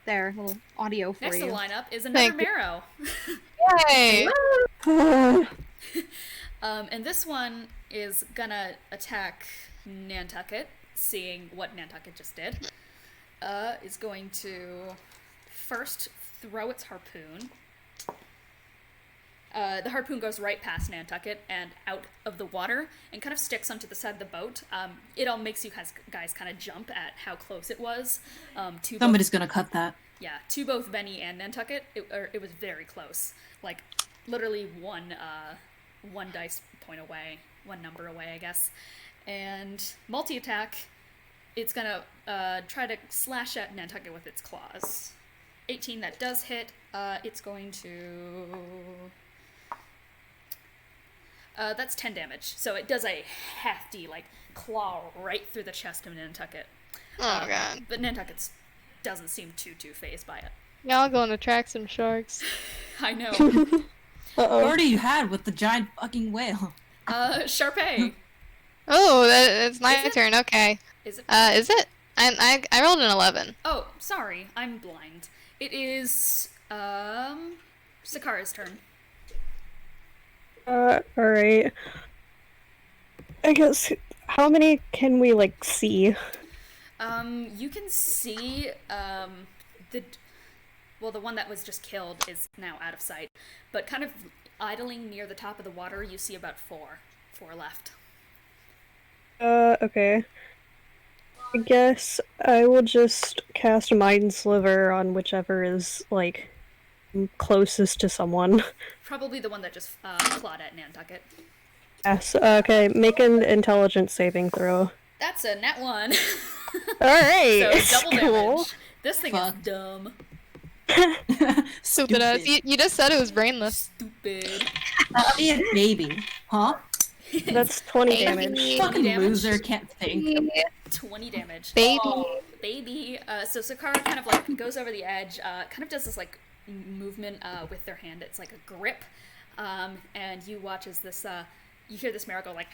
There, little audio for Next you. in the lineup is another Thank you. marrow. Yay! And this one is gonna attack Nantucket, seeing what Nantucket just did. Is going to first throw its harpoon. The harpoon goes right past Nantucket and out of the water and kind of sticks onto the side of the boat. It all makes you guys kind of jump at how close it was. Somebody's gonna cut that. Yeah, to both Bennie and Nantucket, it was very close. Like, literally one dice point away, one number away, I guess. And multi-attack, it's gonna try to slash at Nantucket with its claws. 18, that does hit. It's going to... that's 10 damage. So it does a hefty, like, claw right through the chest of Nantucket. Oh, God. But Nantucket doesn't seem too phased by it. Y'all going to track some sharks. I know. Already you had with the giant fucking whale. Charpay. Oh, it's my turn. Okay. Is it? Is it? I rolled an 11. Oh, sorry. I'm blind. It is, Sikkara's turn. Alright. I guess, how many can we, like, see? You can see, the one that was just killed is now out of sight, but kind of idling near the top of the water, you see about four left. Okay. I guess I will just cast a Mind Sliver on whichever is, like, closest to someone. Probably the one that just clawed at Nantucket. Yes, okay, make an intelligence saving throw. That's a nat 1. Alright! So double cool. damage. This thing is dumb. Stupid ass. You just said it was brainless. Stupid. Be a baby, huh? That's 20 damage. Fucking damage. loser, can't think. 20 damage. Baby. Oh, baby. So Sikkara kind of like goes over the edge, kind of does this like movement with their hand. It's like a grip. And you watch as this, you hear this marrow go like,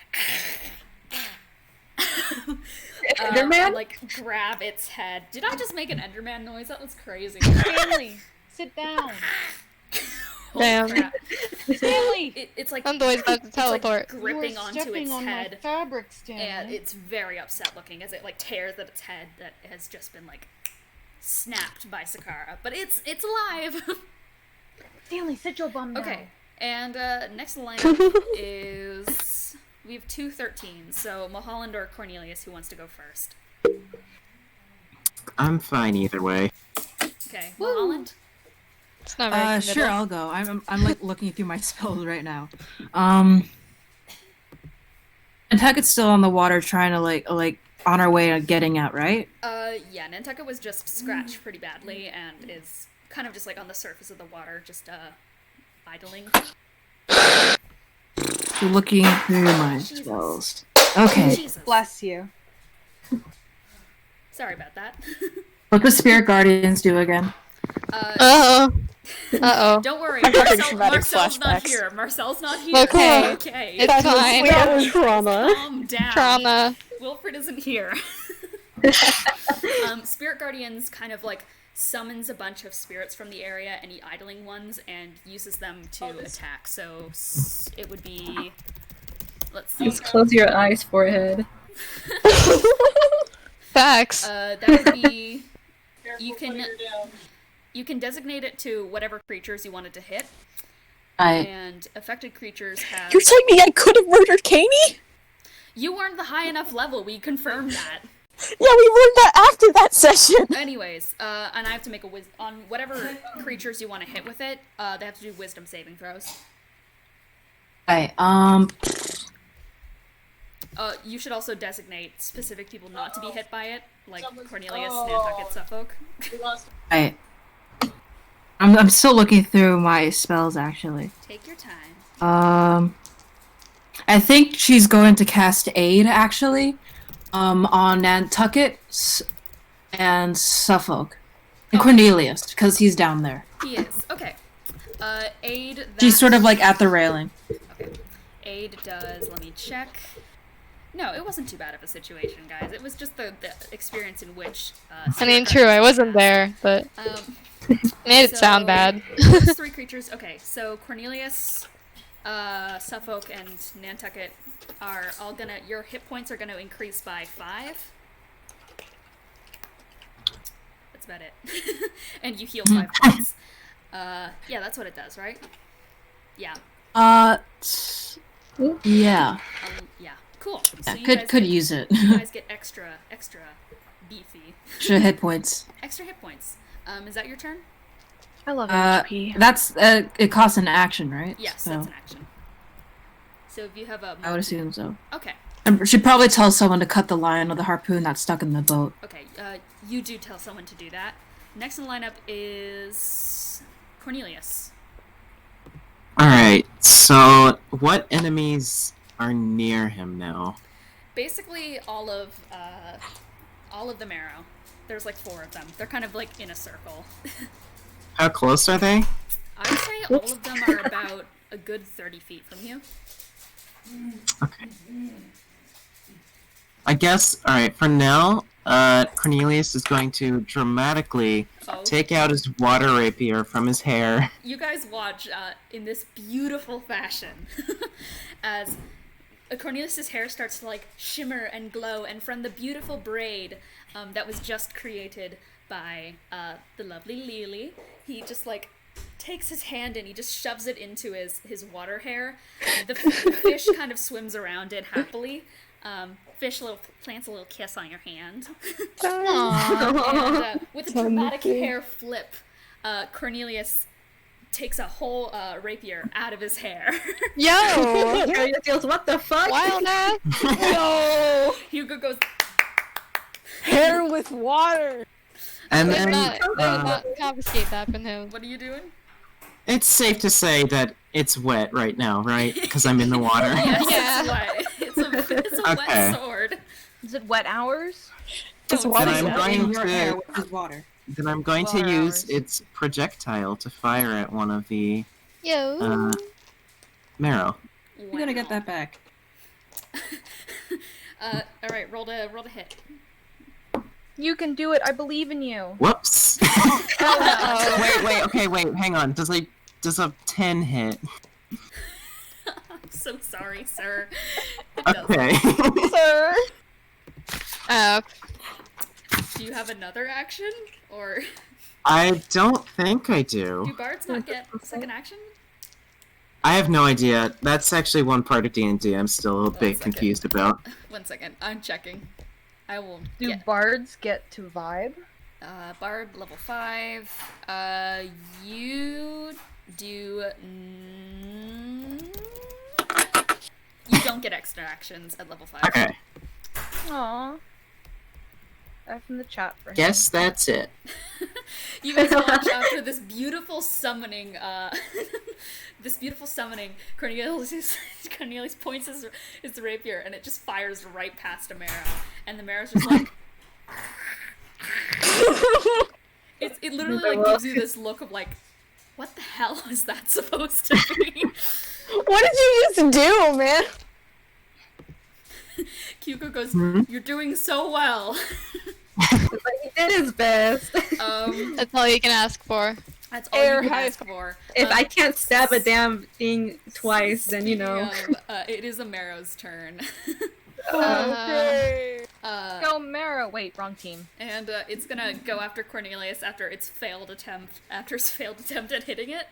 Enderman? like grab its head. Did I just make an Enderman noise? That was crazy. Stanley, sit down. Damn. crap. Stanley! It's like Undoy's about to it's teleport. like gripping onto its on head, my fabric, Stanley. and it's very upset looking as it like tears at its head that has just been like snapped by Sikkara. But it's alive. Stanley, sit your bum down. Okay, and next in the lineup is we have 2 13s. So Mulholland or Cornelius, who wants to go first? I'm fine either way. Okay, Mulholland. It's not very Sure, committal. I'll go. I'm like looking through my spells right now. Nantucket's still on the water, trying to like on our way to getting out, right? Yeah, Nantucket was just scratched pretty badly and is kind of just like on the surface of the water, just idling. Looking through my Jesus. spells. Okay. Jesus. Bless you. Sorry about that. What does Spirit Guardians do again? Uh-oh. Uh-oh. Don't worry, I'm having Marcel's traumatic not flashbacks. here. Marcel's not here. Okay. Okay. It's fine. That was trauma. Calm down. Trauma. Wilfred isn't here. Spirit Guardians kind of like summons a bunch of spirits from the area, any idling ones, and uses them to attack. So it would be, let's see. Just close your eyes, forehead. Facts. That would be, Careful you putting her down. can designate it to whatever creatures you wanted to hit, Right. and affected creatures have. You're telling me I could have murdered Caney? You weren't the high enough level. We confirmed that. Yeah, we learned that after that session. Anyways, and I have to make a on whatever creatures you want to hit with it. They have to do wisdom saving throws. Right. You should also designate specific people not to be hit by it, like Someone's- Cornelius, oh. Nantucket, Suffolk. We lost. Right. I'm still looking through my spells actually. Take your time. I think she's going to cast Aid actually, on Nantucket and Suffolk and Cornelius because he's down there. He is. Okay. Aid. That... She's sort of like at the railing. Okay. Aid does. Let me check. No, it wasn't too bad of a situation, guys. It was just the experience in which. I mean, true, I wasn't there, but made it sound bad. Those 3 creatures. Okay, so Cornelius, Suffolk, and Nantucket are all gonna. Your hit points are gonna increase by 5. That's about it. And you heal 5 points. Yeah, that's what it does, right? Yeah. Yeah. Yeah. Cool. Yeah, you could guys could get, use it. You guys get extra beefy. Extra hit points. Extra hit points. Is that your turn? I love HP. That's it costs an action, right? Yes, So, that's an action. So if you have a. I would assume so. Okay. And she'd probably tell someone to cut the line of the harpoon that's stuck in the boat. Okay. You do tell someone to do that. Next in the lineup is Cornelius. Alright, so what enemies are near him now? Basically, all of the marrow. There's like 4 of them. They're kind of like in a circle. How close are they? I would say all of them are about a good 30 feet from you. Okay. I guess, alright, for now, Cornelius is going to dramatically take out his water rapier from his hair. You guys watch in this beautiful fashion as Cornelius's hair starts to like shimmer and glow, and from the beautiful braid that was just created by the lovely Lelee, he just like takes his hand and he just shoves it into his water hair. The fish kind of swims around it happily. Fish plants a little kiss on your hand. And with a dramatic hair flip, Cornelius takes a whole rapier out of his hair. Yo! What the fuck? Wild ass! Yo! Hugo goes, Hair with water! And They then, would not confiscate that from him. what are you doing? it's safe to say that it's wet right now, right? Because I'm in the water. Yes, Yeah. it's wet. It's a Okay. wet sword. Is it wet hours? It's Oh, water. Then I'm wet. going Your hair to with his water. use hours. its projectile to fire at one of the Yo! marrow. You're gonna get that back. All right, roll to hit. You can do it. I believe in you. Whoops. Oh, Wait, okay, hang on. Does Does a 10 hit? I'm so sorry, sir. Okay. Sir. Do you have another action, or I don't think I do. do bards not get a second action? I have no idea. That's actually one part of D&D I'm still a little bit confused about. 1 second, I'm checking. I will. Do bards get to vibe? Bard level 5. You do. You don't get extra actions at level 5. Okay. Aww. F in the chat for him. Guess that's it. You guys watch after this beautiful summoning, Cornelius points his rapier and it just fires right past a marrow. And the marrow's just like... it literally like gives you this look of like, what the hell is that supposed to be? What did you just do, man? Kyuko goes, you're doing so well. But he did his best. That's all you can ask for. That's all you can ask for. If I can't stab a damn thing twice, then you know. It is a Marrow's turn. Okay. Go Marrow. Wait, wrong team. And it's gonna go after Cornelius after its failed attempt at hitting it.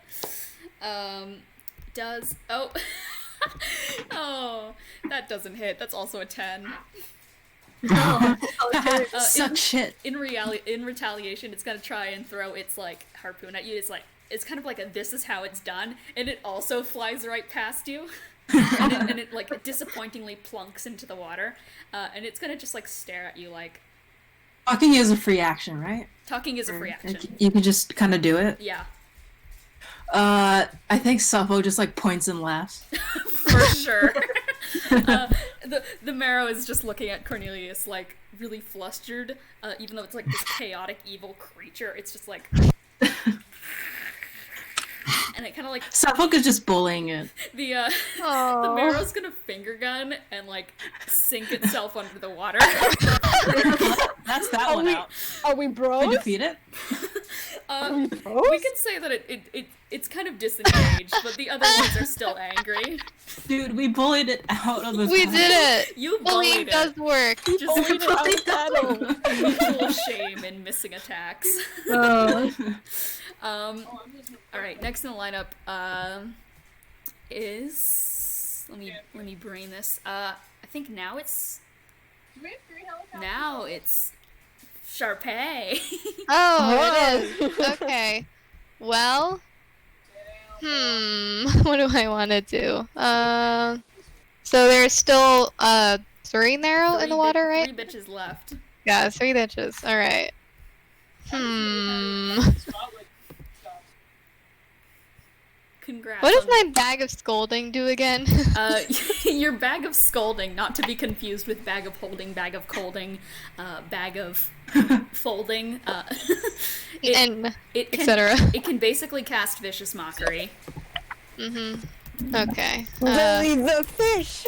Oh, that doesn't hit. That's also a 10. Suck shit. In retaliation, it's gonna try and throw its like harpoon at you. It's kind of like a "this is how it's done," and it also flies right past you, and it like disappointingly plunks into the water, and it's gonna just like stare at you like. Talking is a free action, right? Talking is a free action. You can just kind of do it. Yeah. I think Sappho just like points and laughs. For sure. The Marrow is just looking at Cornelius like really flustered, even though it's like this chaotic evil creature. It's just like, and it kind of like. Sappho is just bullying it. The Marrow's gonna finger gun and like sink itself under the water. That's that one out. Are we bros? We defeat it. We can say that it's kind of disengaged, but the other ones are still angry. Dude, we bullied it out of the. We did it. You bullying bullied does work. Just bullied it out of battle. mutual shame in missing attacks. All right, next in the lineup is let me brain this. I think now it's Charpay. Oh, it is. Okay. Well, what do I want to do? So there's still 3 narrow in the water, right? 3 bitches left. Yeah, 3 bitches. All right. Congrats. What does my bag of scolding do again? Your bag of scolding, not to be confused with bag of holding, bag of colding, bag of folding, etc. It can basically cast vicious mockery. Okay. Bully the fish.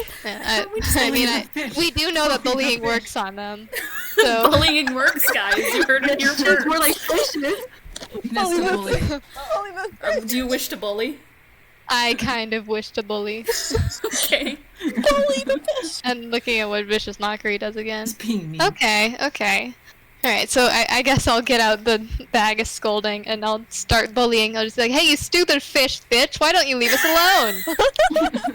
We do know that bullying works on them. So bullying works, guys. You heard it here first. More like fishes. Do you wish to bully? I kind of wish to bully. Okay. Bully the fish. And looking at what vicious mockery does again. It's being mean. Okay. Alright, so I guess I'll get out the bag of scolding and I'll start bullying. I'll just be like, hey, you stupid fish, bitch, why don't you leave us alone?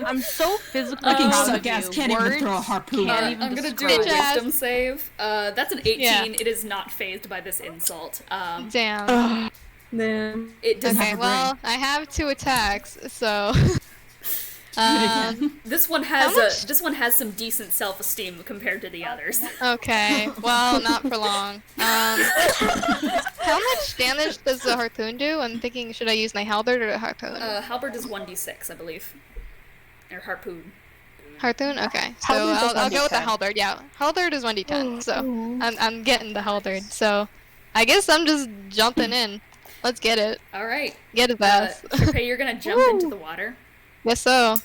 I'm so physically Fucking proud suck of you. ass, can't even throw a harpoon. I'm gonna do a wisdom save. That's an 18. Yeah. It is not phased by this insult. Damn. It does Okay, not well, I have 2 attacks, so... This one has some decent self-esteem compared to the others. Okay, well, not for long. How much damage does the harpoon do? I'm thinking, should I use my halberd or the harpoon? Halberd is 1d6, I believe. Or harpoon. Harpoon? Okay, so I'll go with the halberd, yeah. Halberd is 1d10, so I'm getting the halberd, so I guess I'm just jumping in. Let's get it. Alright. Get his ass. Charpay, you're gonna jump into the water. Guess so.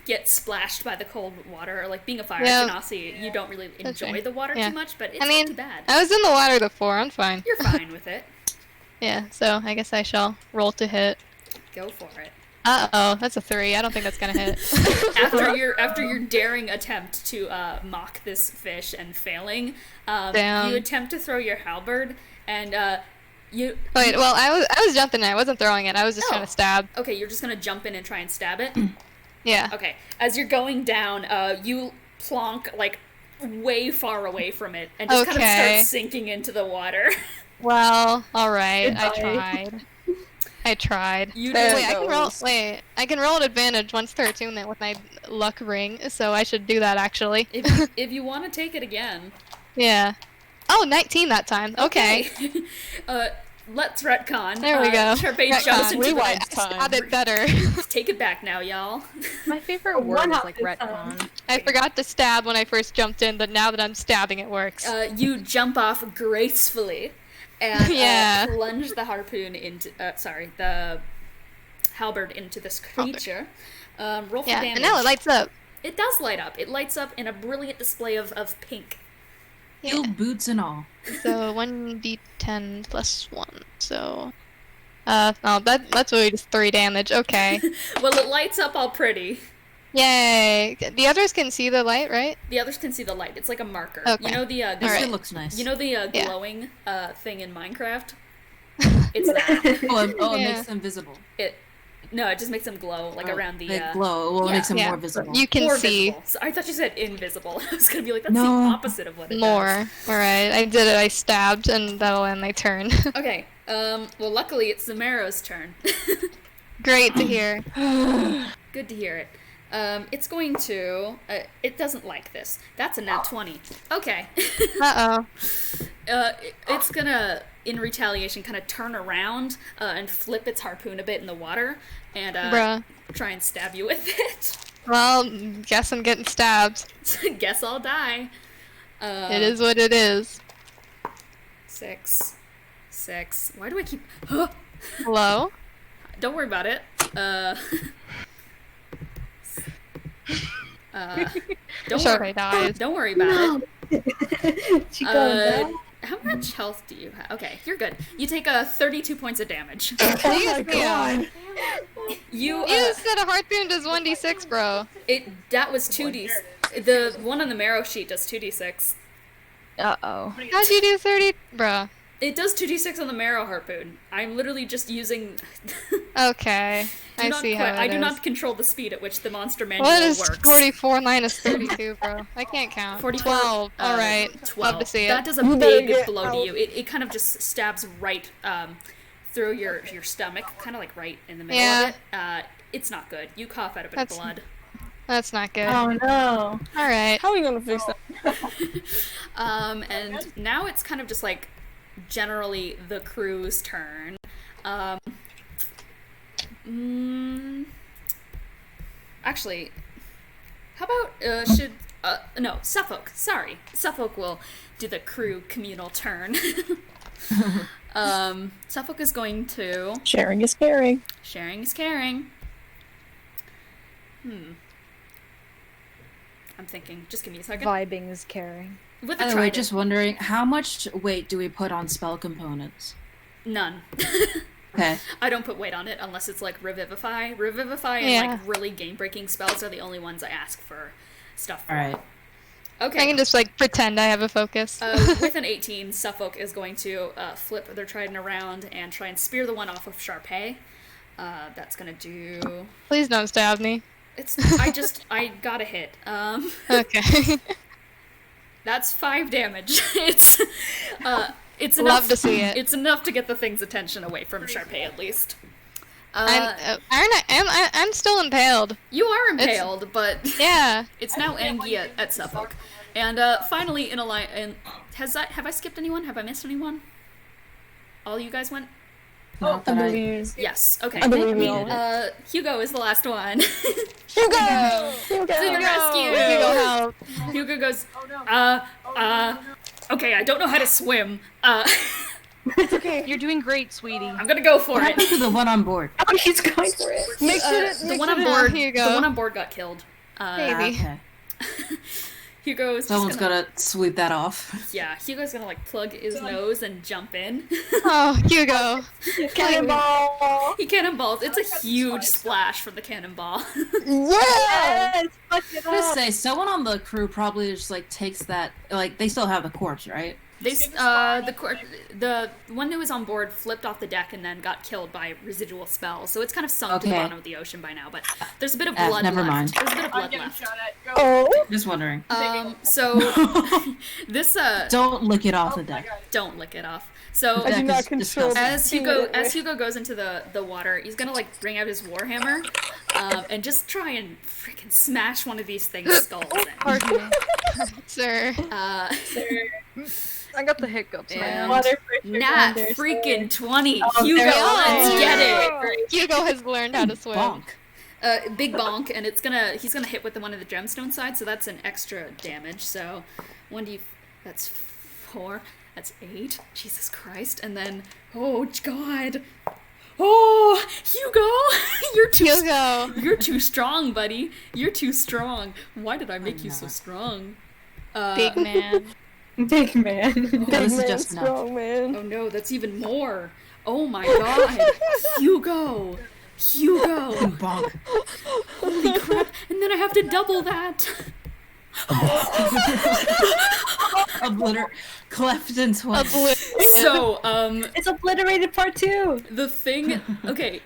Get splashed by the cold water, or like being a fire genasi, you don't really enjoy the water too much, but it's not too bad. I was in the water before, I'm fine. You're fine with it. Yeah, so I guess I shall roll to hit. Go for it. Uh-oh, that's a 3. I don't think that's gonna hit. After your daring attempt to mock this fish and failing, Damn. you attempt to throw your halberd, and you... Wait, well, I was jumping it. I wasn't throwing it. I was just trying to stab. Okay, you're just gonna jump in and try and stab it? Yeah. Okay, as you're going down, you plonk, like, way far away from it, and just kind of start sinking into the water. Well, alright, I tried. You Wait, I can roll an advantage once per attunement with my luck ring, so I should do that actually. If you want to take it again. Yeah. Oh, 19 that time. Okay. Let's retcon. There we go. Charpay jumps into Rewind time. Got it better. Take it back now, y'all. My favorite word is like retcon. I forgot to stab when I first jumped in, but now that I'm stabbing, it works. You jump off gracefully and plunge the harpoon into, the halberd into this creature. Roll for damage. And now it lights up. It does light up. It lights up in a brilliant display of pink. Heel boots and all. So 1d10 plus 1. So, that's really just 3 damage. Okay. Well, it lights up all pretty. Yay! The others can see the light, right? The others can see the light. It's like a marker. Okay. You know the It looks nice. You know the glowing thing in Minecraft? It's that. It makes them visible. No, it just makes them glow, like around the... They glow. Well, it makes them more visible. You can more see. Visible. So I thought you said invisible. I was gonna be like, that's the opposite of what it More. does. Alright, I did it. I stabbed, and that'll end my turn. Okay, well, luckily it's Zamaro's turn. Great to hear. Good to hear it. It's going to... it doesn't like this. That's a nat 20. Okay. Uh-oh. It's gonna, in retaliation, kind of turn around and flip its harpoon a bit in the water and try and stab you with it. Well, guess I'm getting stabbed. Guess I'll die. It is what it is. 6. Why do I keep... Hello? Don't worry about it. Don't worry about it. How much health do you have? Okay, you're good. You take 32 points of damage. Oh my god. You said a harpoon does 1d6, bro. That was 2d. The one on the marrow sheet does 2d6. Uh-oh. How'd you do 30, bro? It does 2d6 on the marrow harpoon. I'm literally just using... Okay. I see how it is. I do not control the speed at which the monster manual What is works. 44 minus 32, bro? I can't count. 44. 12. Alright. 12. Love to see it. That does a big blow to you. It kind of just stabs right through your stomach, kind of like right in the middle of it. It's not good. You cough out a bit of blood. That's not good. Oh no. Alright. How are we gonna fix that? And now it's kind of just like generally the crew's turn. Actually, how about Suffolk. Sorry, Suffolk will do the crew communal turn. Suffolk is going to... Sharing is caring. Sharing is caring. I'm thinking. Just give me a second. Vibing is caring. With By the way, just wondering, how much weight do we put on spell components? None. Okay. I don't put weight on it unless it's like Revivify. Revivify and like really game-breaking spells are the only ones I ask for stuff for. Alright. Okay. I can just like pretend I have a focus. With an 18, Suffolk is going to flip their trident around and try and spear the one off of Charpay. That's gonna do... Please don't stab me. I got a hit. Okay. That's 5 damage. It's enough. Love to see it. It's enough to get the thing's attention away from Charpay, at least. I'm still impaled. You are impaled, but yeah, it's now angry at Suffolk. And finally, have I skipped anyone? Have I missed anyone? All you guys went? I believe. Yes. Okay. I believe we all. Hugo is the last one. Hugo! To the rescue! Hugo, help! Hugo goes. Okay, I don't know how to swim. It's okay. You're doing great, sweetie. I'm gonna go for it. To the one on board. Oh, he's going for it. The one on board got killed. Maybe. Okay. Hugo's Someone's gonna sweep that off. Yeah, Hugo's gonna like plug his nose and jump in. Oh, Hugo. Cannonball! He cannonballs. It's a huge splash from the cannonball. Yes! Just say, someone on the crew probably just like takes that, like they still have the corpse, right? The one who was on board flipped off the deck and then got killed by residual spells, so it's kind of sunk to the bottom of the ocean by now. But there's a bit of blood never left. mind. There's a bit of blood left. Oh! Just wondering. So this Don't lick it off the deck. Don't lick it off. So I do not control as Hugo goes into the water, he's gonna like bring out his warhammer, and just try and freaking smash one of these things skulls in. Pardon me. Sir. I got the hiccups, man. Nat freaking 20. Oh, Hugo, let's get it. Hugo has learned how to swim. Bonk. Big bonk, and he's gonna hit with one of the gemstone sides, so that's an extra damage. So 1d, that's 4, that's 8. Jesus Christ, and then oh god. Oh, Hugo, you're too strong, buddy. You're too strong. Why did I make you so strong? Big man. Big man. Big man, strong man. Oh no, that's even more. Oh my god. Hugo. Bonk. Holy crap. And then I have to double that. Cleft in twice. So, it's obliterated part 2. The thing, okay,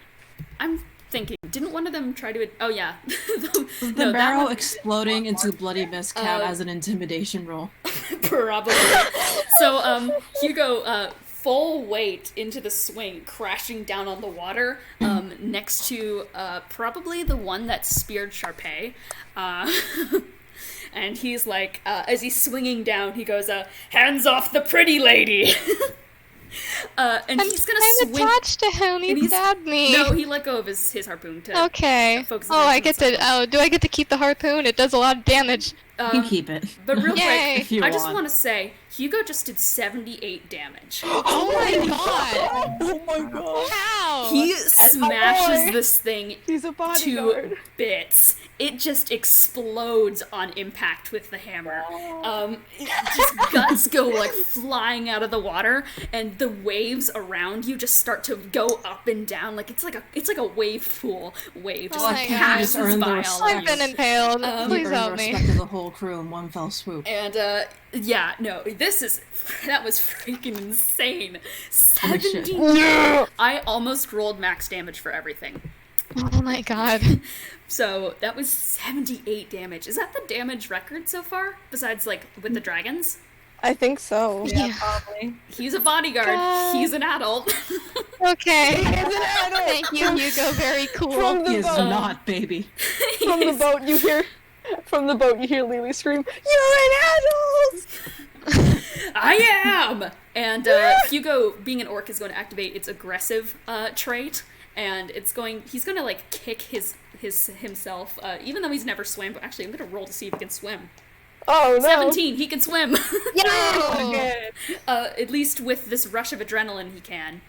I'm thinking, didn't one of them try to, oh yeah. The barrel exploding into bloody mist count as an intimidation roll. Probably. So, Hugo, full weight into the swing, crashing down on the water, next to, probably the one that speared Charpay. And he's like, as he's swinging down, he goes, hands off the pretty lady! And he's gonna swing. I'm attached to him, he stabbed me. No, he let go of his harpoon to focus Oh, I get to, do I get to keep the harpoon? It does a lot of damage. You keep it. But real Yay. quick, I just want to say, Hugo just did 78 damage. Oh my god! Oh my god! How? He smashes this thing He's a to bodyguard. bits. It just explodes on impact with the hammer. His guts go like flying out of the water, and the waves around you just start to go up and down. Like it's like a wave pool. Wave just passes by all I've been impaled. Please help me. Respect of the whole crew in one fell swoop. And yeah, no, that was freaking insane. 70. I almost rolled max damage for everything. Oh my god. So that was 78 damage. Is that the damage record so far? Besides, like, with the dragons? I think so. Yeah, probably. He's a bodyguard. He's an adult. Okay. He's an adult. Thank you, Hugo. Very cool. From the He is boat. not, baby. From the boat, you hear Lelee scream, "You're an adult!" I am! And Hugo, being an orc, is going to activate its aggressive trait. And he's gonna like kick himself, even though he's never swam. But actually, I'm gonna roll to see if he can swim. Oh no! 17, he can swim. Yeah. At least with this rush of adrenaline, he can.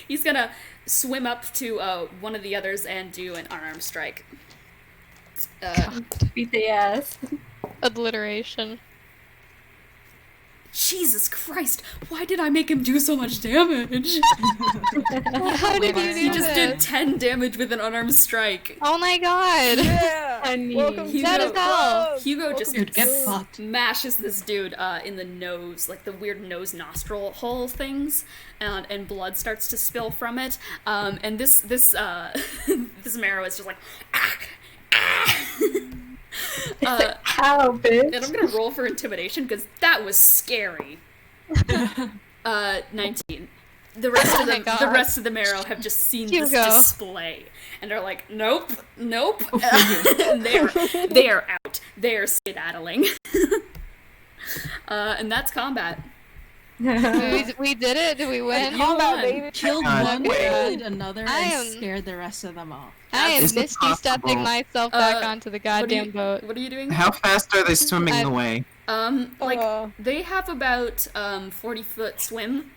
He's gonna swim up to one of the others and do an unarmed strike. Beat the ass. Obliteration. Jesus Christ! Why did I make him do so much damage? How did you do He just did this? 10 damage with an unarmed strike. Oh my god. Yeah. Welcome to That the is hell. club. Hugo just Dude, get fucked. smashes this dude in the nose, like the weird nose nostril hole things, and blood starts to spill from it. And this this marrow is just like, How, bitch? and I'm gonna roll for intimidation because that was scary. 19. The rest of my God. the rest of the marrow have just seen this Hugo. display and are like, nope. And they are out. They are skedaddling. And that's combat. We did it? Did we win? You won. Killed one, wounded another, I and am- scared the rest of them off. I am Is it misty stepping possible? myself back onto the goddamn boat. What are you doing? How fast are they swimming away? They have about 40-foot swim,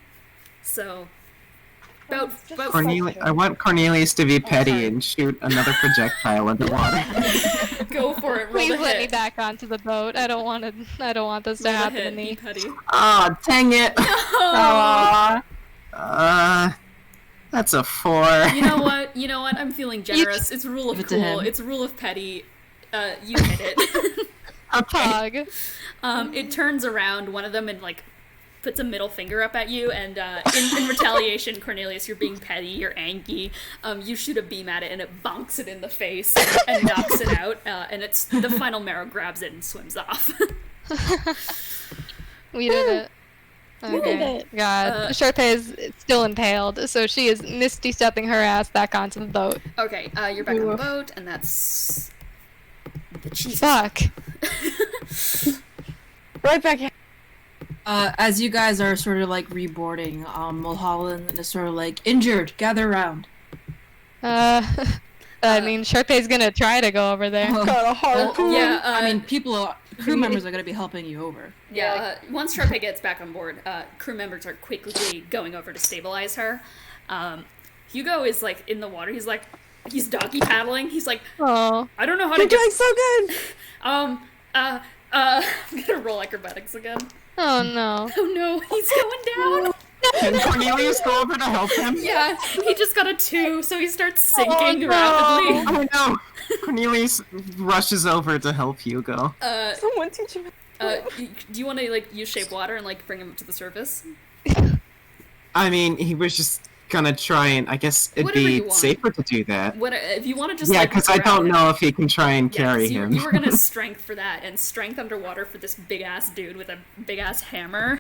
so about I want Cornelius to be petty and shoot another projectile in the water. Go for it. Roll Please the let hit. me back onto the boat. I don't want this to Roll the happen to hit. me. Be petty. Oh, dang it. Oh. That's a 4. You know what? I'm feeling generous. It's rule of Give it to cool. him. It's rule of petty. You hit it. Okay. Pog. It turns around one of them and like puts a middle finger up at you, and in retaliation, Cornelius, you're being petty, you're angry. You shoot a beam at it, and it bonks it in the face and knocks it out. And it's the final marrow grabs it and swims off. We did it. We did it. God. Charpay is still impaled, so she is misty stepping her ass back onto the boat. Okay, you're back on the boat, and that's the cheese. Fuck. Right back here. As you guys are sort of like reboarding, Mulholland is sort of like, injured, gather around. I mean, Charpay's gonna try to go over there. Got a harpoon. Yeah, I mean, crew members are gonna be helping you over. Yeah, once Charpay gets back on board, crew members are quickly going over to stabilize her. Hugo is like in the water. He's doggy paddling. He's like, Oh. I don't know how to You're get. doing so good. I'm gonna roll acrobatics again. Oh no. Oh no, he's going down. Can Cornelius go over to help him? Yeah, he just got a 2, so he starts sinking rapidly. Oh no! Cornelius rushes over to help Hugo. Someone teach him. Do you want to like use shape water and like bring him to the surface? I mean, he was just gonna try and I guess it'd Whatever you be want. safer to do that. What if you want to just Yeah, like? because I grab don't him? know if he can try and Yeah, 'cause carry you, him. you were gonna strength for that, and strength underwater for this big ass dude with a big ass hammer.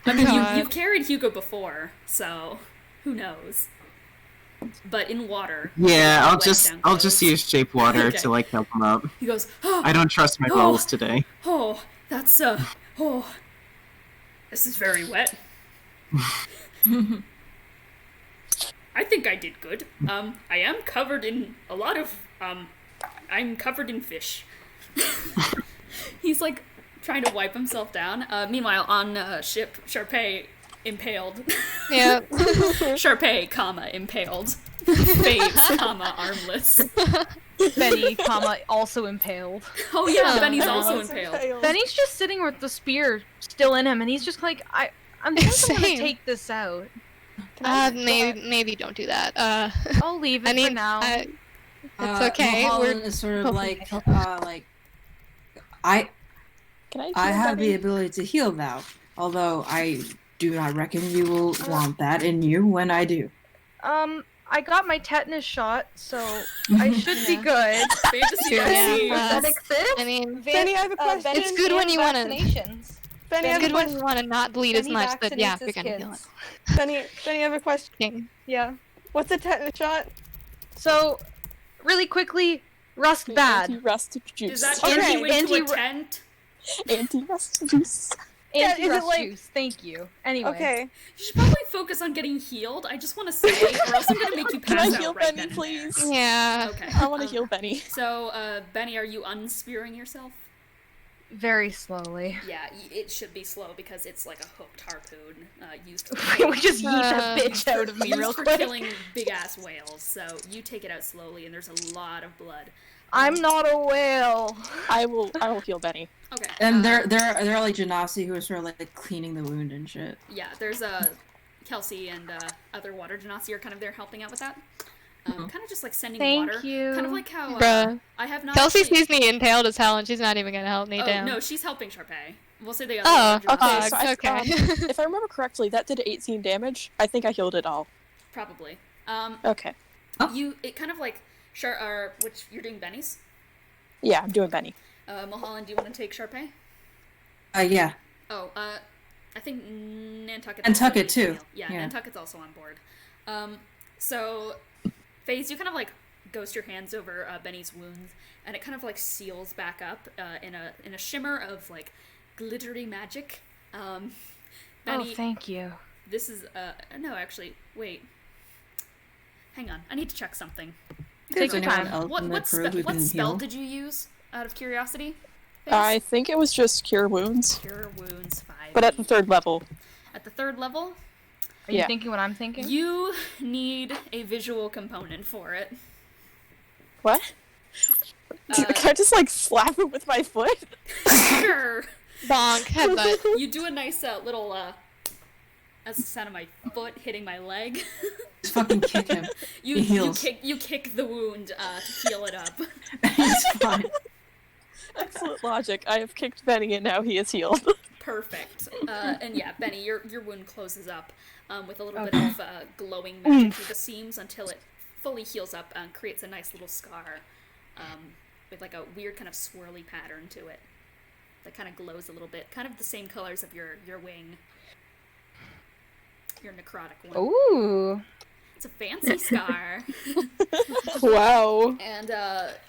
I mean, you've carried Hugo before, so who knows? But in water. Yeah, I'll wet just down I'll clothes. just use shape water Okay. to like help him up. He goes, oh, I don't trust my Oh. rolls today. oh, that's this is very wet. I think I did good. I am covered in a lot of I'm covered in fish. He's like trying to wipe himself down. Meanwhile, on ship, Charpay impaled. Yeah. Charpay, impaled. Face, armless. Bennie, also impaled. Oh yeah, Oh, Benny's no. also impaled. Benny's just sitting with the spear still in him, and he's just like, I'm gonna Same. take this out. Maybe don't do that. I'll leave it I mean, for now. it's okay. Mulholland We're is sort of hoping like, I Can I heal have the Benny? ability to heal now, although I do not reckon you will want that in you when I do. I got my tetanus shot, so I should be good. Fantasy Yeah. vaccine. Uh, That exists? I mean, Benny, I have a question. It's good when you wanna- Vaccinations. Benny, I it's have a good when question. you want to not bleed as Benny much, but yeah, vaccinates you're his gonna heal kids. Benny, I have a question. it. Yeah. What's a tetanus shot? So, really quickly, rust bad. Anti-rust juice. Does that Okay, turn you into a anti- tent? Anti-rust juice. Yeah, Anti-rust is it like- juice. Thank you. Anyway. Okay. You should probably focus on getting healed. I just want to say, or else I'm gonna make you Can pass I out heal right Benny, then and please? there. Yeah. Okay. I want to heal Benny. So, Benny, are you unspearing yourself? Very slowly. Yeah, it should be slow because it's like a hooked harpoon used for we just yeet that bitch out of me used real for quick. killing big ass whales. So you take it out slowly, and there's a lot of blood. I'm not a whale. I will heal Benny. Okay. And there are like Genasi who are sort of like cleaning the wound and shit. Yeah, there's Kelsey and other water genasi are kind of there helping out with that. Kind of just like sending Thank water. you. Kind of like how Bruh. I have not. Kelsey actually- sees me impaled as hell, and she's not even gonna help me Oh down. no, she's helping Charpay. We'll say the Oh, other water Okay, genasi. so I, okay. if I remember correctly, that did 18 damage. I think I healed it all. Probably. Okay. It kind of like which you're doing Benny's. Yeah, I'm doing Benny. Mulholland, do you want to take Charpay? Yeah. Oh, I think Nantucket. Nantucket, too. Yeah, Yeah. Nantucket's also on board. So, FaZe, you kind of like ghost your hands over Benny's wounds, and it kind of like seals back up in a shimmer of like glittery magic. Benny, Oh, thank you. this is no, actually, wait. Hang on, I need to check something. Take your anyone time. else in the What crew who what can spell heal? did you use out of curiosity? FaZe? I think it was just cure wounds, Cure wounds 5. but at the 3rd level. At the 3rd level, Are you Yeah. thinking what I'm thinking? you need a visual component for it. What? Can I just, like, slap him with my foot? Sure. Bonk, headbutt. You do a nice little, that's the sound of my foot hitting my leg. Just fucking kick him. He heals. You kick the wound to heal it up. He's fine. Excellent logic. I have kicked Benny and now he is healed. Perfect. And yeah, Benny, your wound closes up with a little bit of glowing magic through the seams until it fully heals up and creates a nice little scar with like a weird kind of swirly pattern to it that kind of glows a little bit, kind of the same colors of your wing. Your necrotic one. Ooh. It's a fancy scar. Wow. And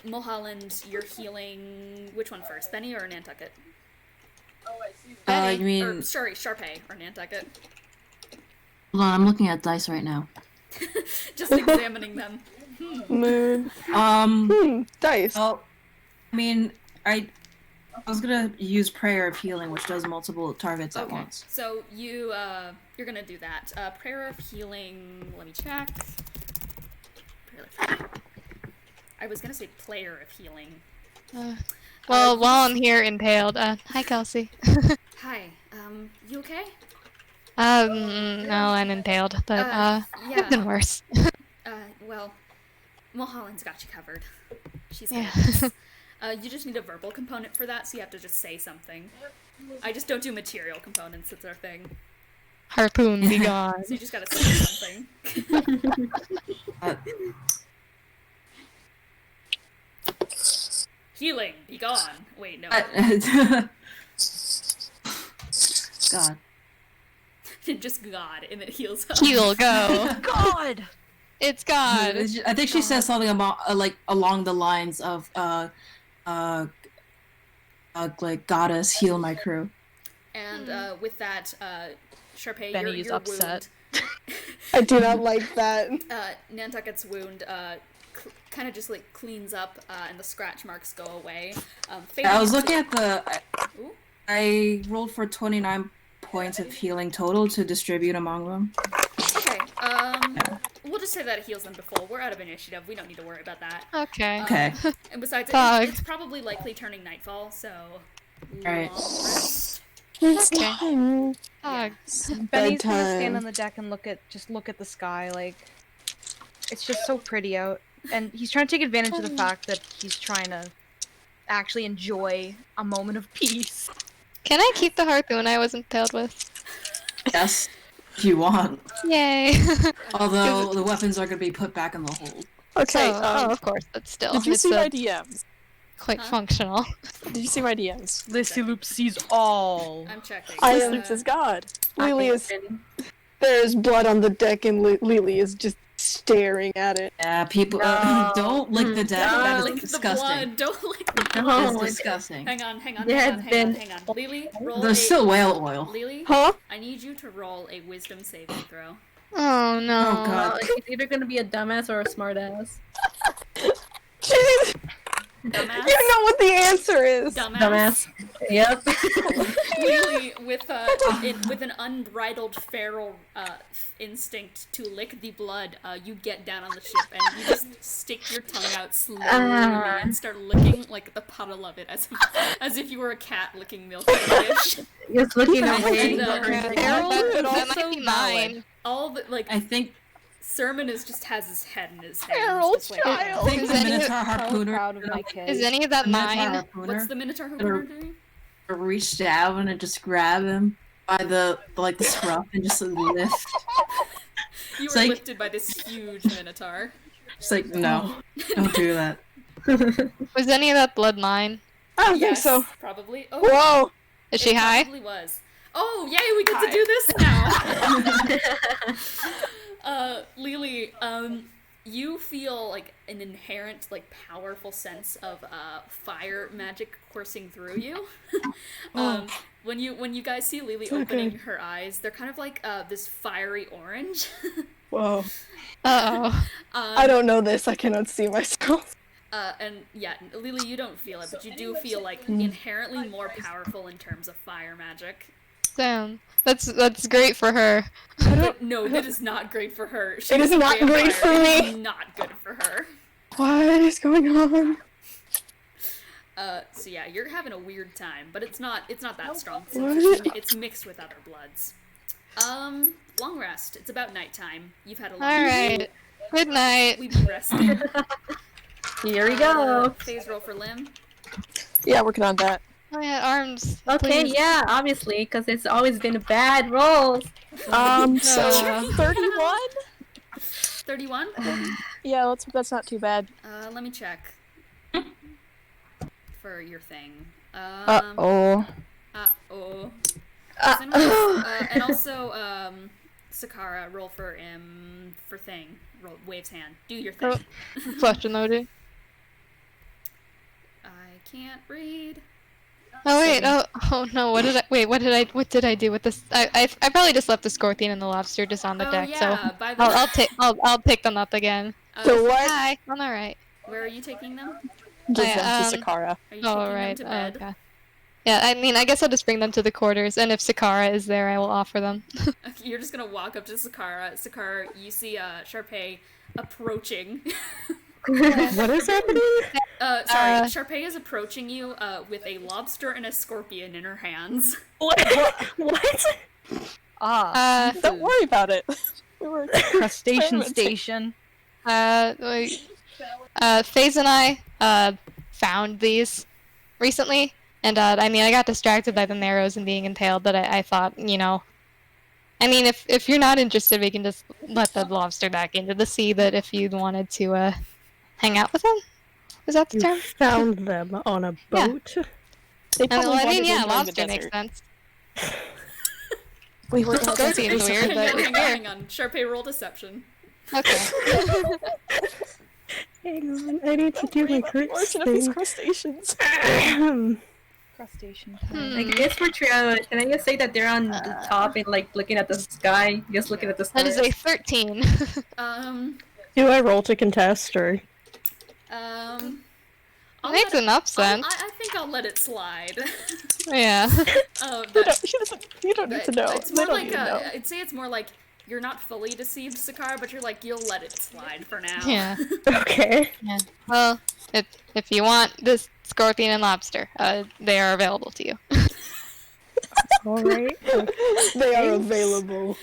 Mulholland, you're healing which one first, Benny or Nantucket? Oh, I see. Benny, you mean... or, sorry, Charpay or Nantucket. Hold on, I'm looking at dice right now. Just examining them. Moon. Dice. Well, I mean, I was gonna use Prayer of Healing, which does multiple targets at once. So you're gonna do that. Prayer of Healing, let me check. I was gonna say Player of Healing. Well, while I'm here impaled, hi Kelsey. Hi, you okay? No, I'm impaled, but, yeah. it's been worse. Well, Mulholland's got you covered. She's got Yeah. this. You just need a verbal component for that, so you have to just say something. I just don't do material components, it's our thing. Harpoon, be gone. So you just gotta say something. Healing, be gone. Wait, no. God. Just God, and it heals up. Heal, go. God! It's God. I think she says something about, like, along the lines of, like, goddess, heal my crew. And with that, Charpay, Benny your is upset. wound. I do not like that. Nantucket's wound kind of just like cleans up, and the scratch marks go away. I was looking at the. I rolled for 29 points of healing total to distribute among them. Okay. We'll just say that it heals them before. We're out of initiative. We don't need to worry about that. Okay. Okay. And besides, it's probably likely turning nightfall, so. Alright. It's Okay. time. Benny's gonna Bedtime. stand on the deck and look at the sky, like it's just so pretty out. And he's trying to take advantage of the fact that he's trying to actually enjoy a moment of peace. Can I keep the harpoon I was impaled with? Yes, if you want. Yay. Although the weapons are going to be put back in the hold. Okay, of course, but still. did you it's see my DMs? quite functional. Did you see my DMs? Lyssy Loop sees all. I'm checking. I am is God. Lily is. There's blood on the deck, and Lily is just staring at it. Yeah, people don't lick the deck. Don't That is lick disgusting. the blood. Don't lick the blood. That is disgusting. Hang on. Yeah, Hang on. Lily, roll There's still whale oil. Lily, Huh? I need you to roll a wisdom saving throw. Oh no. Oh god. It's either gonna be a dumbass or a smartass. Jeez, Dumbass. you know what the answer is. Dumbass. Yep. Lily, with an unbridled feral instinct to lick the blood, you get down on the ship and you just stick your tongue out slowly and start licking like the puddle of it, as if you were a cat licking milk in a dish. Just looking away. That might be mine. All the I think Sermon just has his head in his hands. Feral just like, child. the Minotaur So harpooner proud of my kid. Is any of that Minotaur mine? harpooner What's the Minotaur Harpooner doing? reached down and just grab him by the scruff and just lift. You It's were like- lifted by this huge Minotaur. It's like no, don't do that. Was any of that blood mine? I don't Yes, think so. probably. Oh, Whoa! Is she it high? Probably was. Oh, yay! We get to do this now. Lily, you feel like an inherent, like, powerful sense of fire magic coursing through you. When you guys see Lily opening her eyes, they're kind of like this fiery orange. Whoa. Uh-oh. I don't know this. I cannot see myself. And yeah, Lily, you don't feel it, but you do feel like inherently more powerful in terms of fire magic. Damn. That's great for her. No, that is not great for her. It is not great for It me. is not good for her. What is going on? So yeah, you're having a weird time, but it's not that strong. It's mixed with other bloods. Long rest. It's about nighttime. You've had a long Alright. Good night. We've been resting. Here we go. Phase roll for Lim. Yeah, working on that. Oh yeah, arms. Okay, please. yeah, obviously, because it's always been bad rolls. So 31? 31? Yeah, that's not too bad. Let me check. For your thing. Uh-oh. Uh-oh. And also, Sikkara, roll for thing. Roll Wave's hand. Do your thing. Question loading. I can't read. Oh wait, oh no, what did I do with this? I probably just left the scorpion and the lobster just on the deck, yeah, so I'll pick them up again. So what? Hi, I'm alright. Where are you taking them? Give them to Sikkara. Are you taking them to bed? Okay. Yeah, I mean, I guess I'll just bring them to the quarters, and if Sikkara is there, I will offer them. Okay, you're just gonna walk up to Sikkara. Sikkara, you see Charpay approaching. What is happening? Charpay is approaching you with a lobster and a scorpion in her hands. What? Don't worry about it. We were Crustacean station. Faze and I found these recently, and I mean, I got distracted by the arrows and being impaled, but I thought, you know, I mean, if you're not interested, we can just let the lobster back into the sea, but if you wanted to hang out with them, is that the term? You found them on a boat? Yeah. They probably I mean, yeah, wanted to lobster the makes desert. sense. We were That seems weird, but hang on. Charpay, roll deception. okay. Hang on, I need to do my curse Of these thing. crustaceans. Crustacean. I guess for Triao, can I just say that they're on the top and like looking at the sky, just looking at the That stars? is a 13. Do I roll to contest, or? Makes enough sense. I think I'll let it slide. Yeah. You don't need to know. It's more like I'd say it's more like you're not fully deceived, Sikkara, but you're like, you'll let it slide for now. Yeah. Okay. Yeah. Well, if you want this scorpion and lobster, they are available to you. Alright. They are available.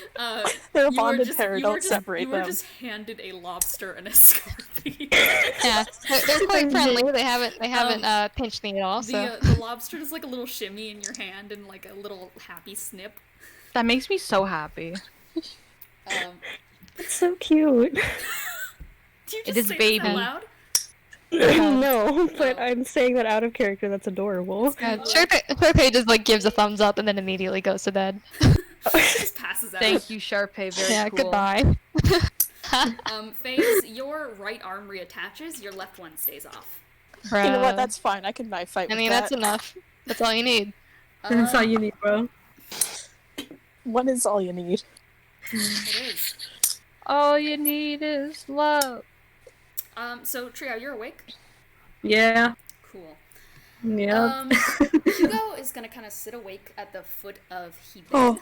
They're a bonded pair. Don't separate them. You were them. just handed a lobster and a scorpion. Yeah, they're quite friendly. They haven't pinched me at all. So The lobster does like a little shimmy in your hand and like a little happy snip. That makes me so happy. It's so cute. Do you just It is say baby. this out loud? No, but I'm saying that out of character. That's adorable. Charpay just like gives a thumbs up and then immediately goes to bed. Just passes out. Thank you, Charpay. Very Yeah, cool. goodbye. Faze, your right arm reattaches, your left one stays off. You know what? That's fine. I can knife fight. I with mean, that. that's enough. That's all you need. That's all you need, bro. One is all you need. It is. All you need is love. So Triao, you're awake? Yeah. Cool. Yeah. Hugo is gonna kind of sit awake at the foot of Hebed.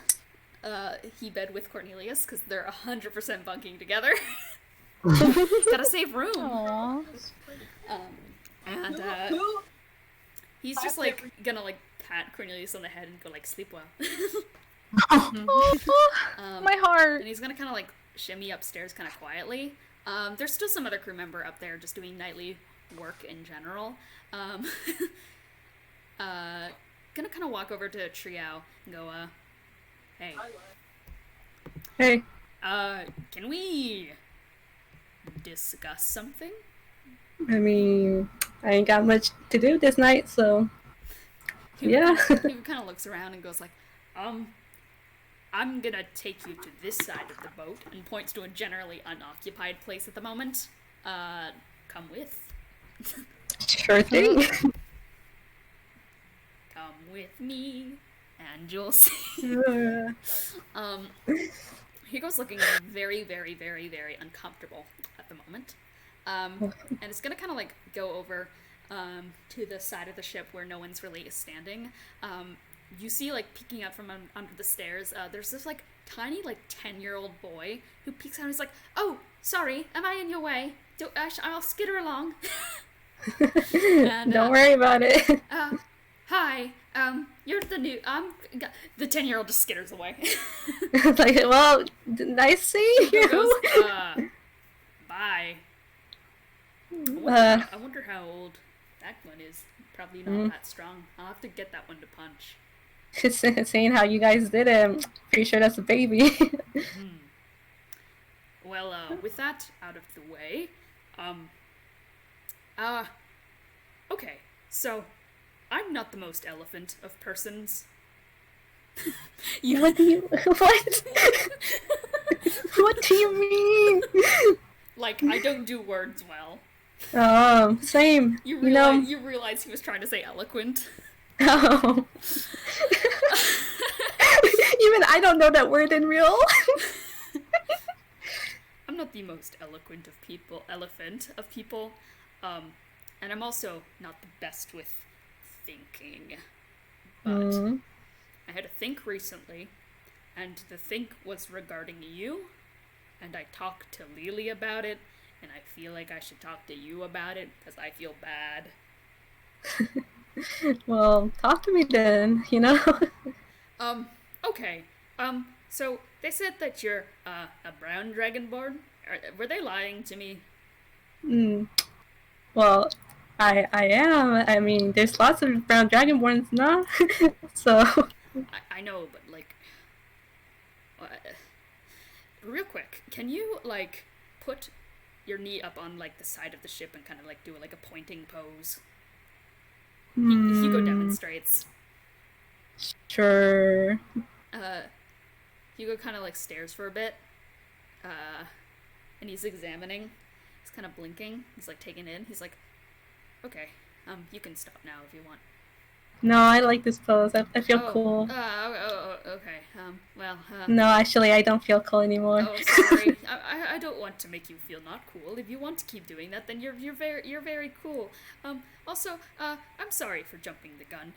He bed with Cornelius because they're 100% bunking together. Gotta save room. Aww. And he's just like gonna like pat Cornelius on the head and go like sleep well. My heart. And he's gonna kind of like shimmy upstairs kind of quietly. There's still some other crew member up there just doing nightly work in general. Gonna kind of walk over to Triao and go, hey. Hey. Can we discuss something? I mean, I ain't got much to do this night, so yeah. He kind of looks around and goes like, I'm gonna take you to this side of the boat, and points to a generally unoccupied place at the moment. Come with. Sure thing. Come with me, and you'll see. Hugo's looking very, very, very, very uncomfortable at the moment. And it's gonna kind of like go over to the side of the ship where no one's really standing. You see, like, peeking out from under the stairs, there's this, like, tiny, like, 10-year-old boy who peeks out and he's like, oh, sorry, am I in your way? I'll skitter along. And, Don't worry about it. Hi, you're the new, the 10-year-old just skitters away. Like, well, nice seeing you. Goes, bye. I wonder how old that one is. Probably not that strong. I'll have to get that one to punch. Just saying how you guys did it. Pretty sure that's a baby. Well, with that out of the way, okay, so I'm not the most elephant of persons. What do you mean? Like, I don't do words well. Same. You realize he was trying to say eloquent. Oh. Even I don't know that word in real. I'm not the most eloquent of people, and I'm also not the best with thinking. But I had a think recently, and the think was regarding you, and I talked to Lelee about it, and I feel like I should talk to you about it, because I feel bad. Well, talk to me then, you know? Okay. So they said that you're a brown dragonborn. Were they lying to me? Well, I am. I mean, there's lots of brown dragonborns now, so. I know, but like, real quick, can you like put your knee up on like the side of the ship and kind of like do like a pointing pose? Hugo demonstrates. Sure. Hugo kind of like stares for a bit, and he's examining. He's kind of blinking. He's like taking in. He's like, okay, you can stop now if you want. No, I like this pose. I feel cool. Okay. Well. No, actually, I don't feel cool anymore. Oh, sorry. I don't want to make you feel not cool. If you want to keep doing that, then you're very cool. Also, I'm sorry for jumping the gun.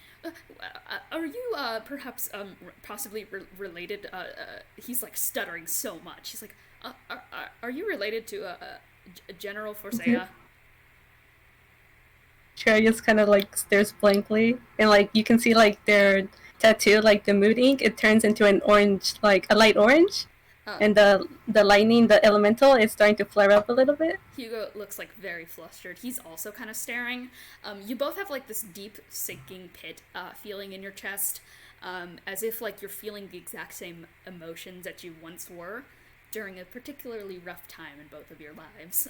Are you perhaps possibly related? He's like stuttering so much. He's like, are you related to General Forsea? Triao just kind of like stares blankly, and like you can see like their tattoo, like the mood ink, it turns into an orange, like a light orange, and the lightning, the elemental, is starting to flare up a little bit. Hugo looks like very flustered. He's also kind of staring. You both have like this deep sinking pit feeling in your chest, as if like you're feeling the exact same emotions that you once were during a particularly rough time in both of your lives.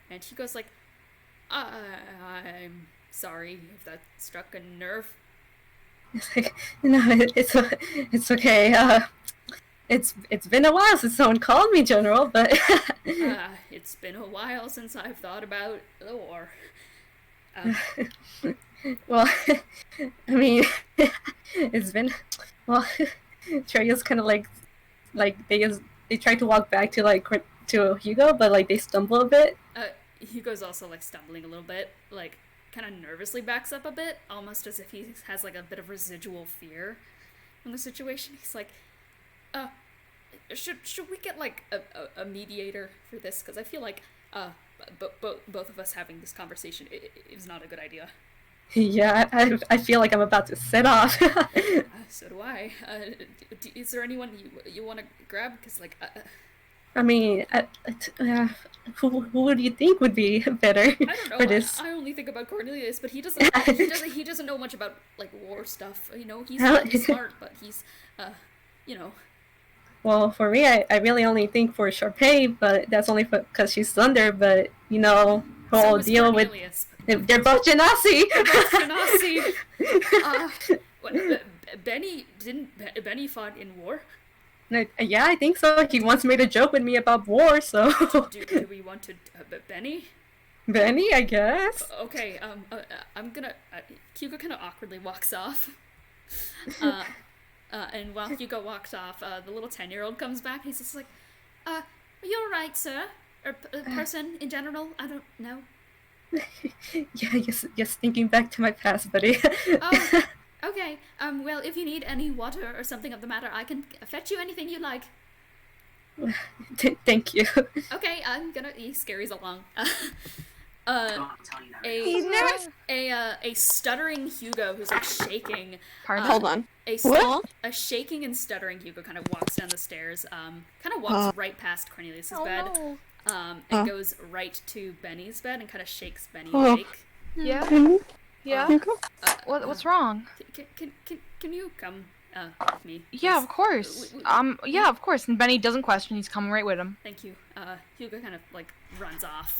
And Hugo's like, I'm sorry if that struck a nerve. It's like, no, it's okay. It's been a while since someone called me General, but it's been a while since I've thought about the war. Well, I mean, it's been, well, Triao's kind of like they try to walk back to Hugo, but like they stumble a bit. Hugo's also like stumbling a little bit, like kind of nervously backs up a bit, almost as if he has like a bit of residual fear from the situation. He's like, should we get like a mediator for this? Because I feel like both of us having this conversation is not a good idea. Yeah, I feel like I'm about to set off. So do I. Is there anyone you want to grab? Because like. I mean, who would you think would be better I don't know. for this? I only think about Cornelius, but he doesn't know much about like war stuff. You know, he's smart, but he's, you know. Well, for me, I really only think for Charpay, but that's only because she's Thunder. But you know, her whole deal Cornelius. With they're both Genasi. Bennie fought in war? Yeah, I think so. He once made a joke with me about war, so. do we want to Bennie? Bennie, I guess. Okay. I'm gonna. Hugo kind of awkwardly walks off. And while Hugo walks off, the little 10-year-old comes back. He's just like, "Are you all right, sir? Or person in general? I don't know." Yeah, yes. Thinking back to my past, buddy. Oh. Okay, well, if you need any water or something of the matter, I can fetch you anything you like. Thank you. Okay, he scurries along. I'll tell you that a stuttering Hugo who's like shaking. Hold on. A shaking and stuttering Hugo kind of walks down the stairs. Kind of walks right past Cornelius's bed. No. And goes right to Benny's bed and kind of shakes Benny awake. Yeah. Yeah. What's wrong? Can you come with me? Yeah, of course. Yeah, of course. And Benny doesn't question. He's coming right with him. Thank you. Hugo kind of like runs off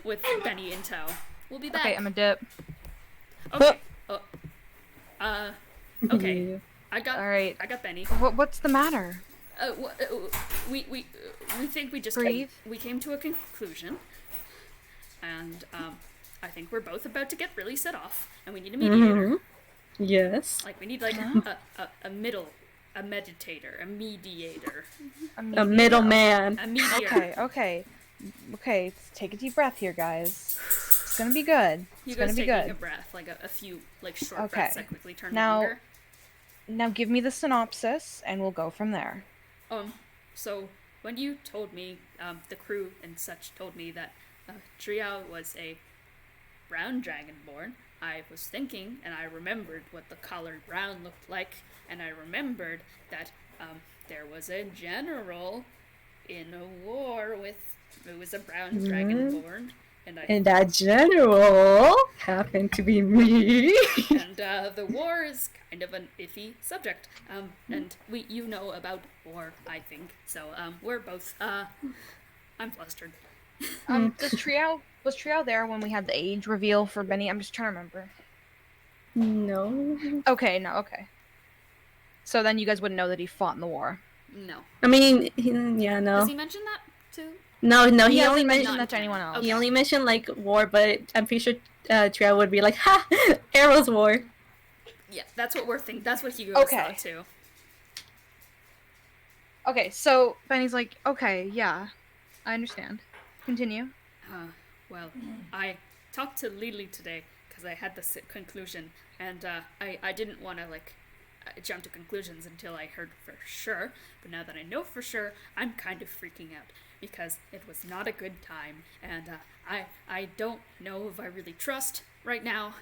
with Benny in tow. We'll be back. Okay, I'm a dip. Okay. Okay. I got Benny. What's the matter? We think we just breathe. We came to a conclusion, and I think we're both about to get really set off, and we need a mediator. Yes. Like we need like a meditator, a mediator, a middleman. A mediator. Okay. Take a deep breath here, guys. It's gonna be good. It's gonna be good. Taking a breath, like a few like short breaths that quickly turn longer. Now give me the synopsis, and we'll go from there. So when you told me, the crew and such told me that Triao was a brown dragonborn, I was thinking, and I remembered what the colored brown looked like, and I remembered that there was a general in a war who was a brown dragonborn, and that general happened to be me. And the war is kind of an iffy subject. And you know about war, I think. So we're both. I'm flustered. Was Triao there when we had the age reveal for Benny? I'm just trying to remember. No. Okay. So then you guys wouldn't know that he fought in the war. No. I mean, no. Does he mention that too? No, he only mentioned that to anyone else. He only mentioned like war, but I'm pretty sure Triao would be like, "Ha, Arrow's war." Yeah, that's what we're thinking. That's what Hugo thought too. Okay, so Benny's like, okay, yeah, I understand. Continue. Well, I talked to Lelee today because I had this conclusion, and I didn't want to like jump to conclusions until I heard for sure. But now that I know for sure, I'm kind of freaking out because it was not a good time, and I don't know if I really trust right now.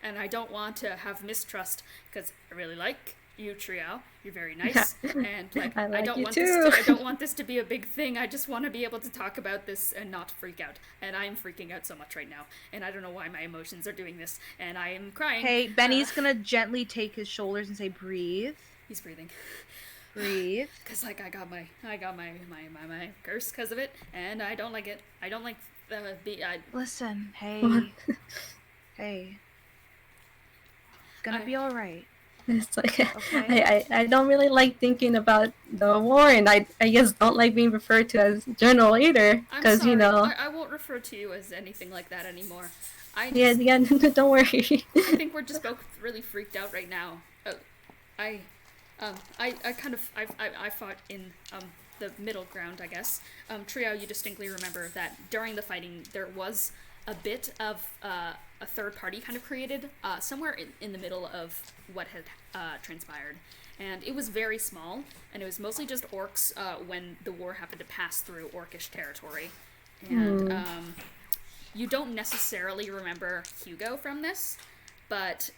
And I don't want to have mistrust because I really like you, Triao. You're very nice, and like I don't want this to be a big thing. I just want to be able to talk about this and not freak out. And I am freaking out so much right now, and I don't know why my emotions are doing this. And I am crying. Hey, Benny's gonna gently take his shoulders and say, "Breathe." He's breathing. Breathe. Cause like I got my curse because of it, and I don't like it. I don't like Listen, hey, hey. It's gonna be all right. It's like I don't really like thinking about the war, and I just don't like being referred to as general either, because you know. I won't refer to you as anything like that anymore. Yeah, don't worry. I think we're just both really freaked out right now. I fought in the middle ground, I guess. Triao, you distinctly remember that during the fighting there was a bit of a third party kind of created somewhere in the middle of what had transpired. And it was very small, and it was mostly just orcs when the war happened to pass through orcish territory. And you don't necessarily remember Hugo from this, but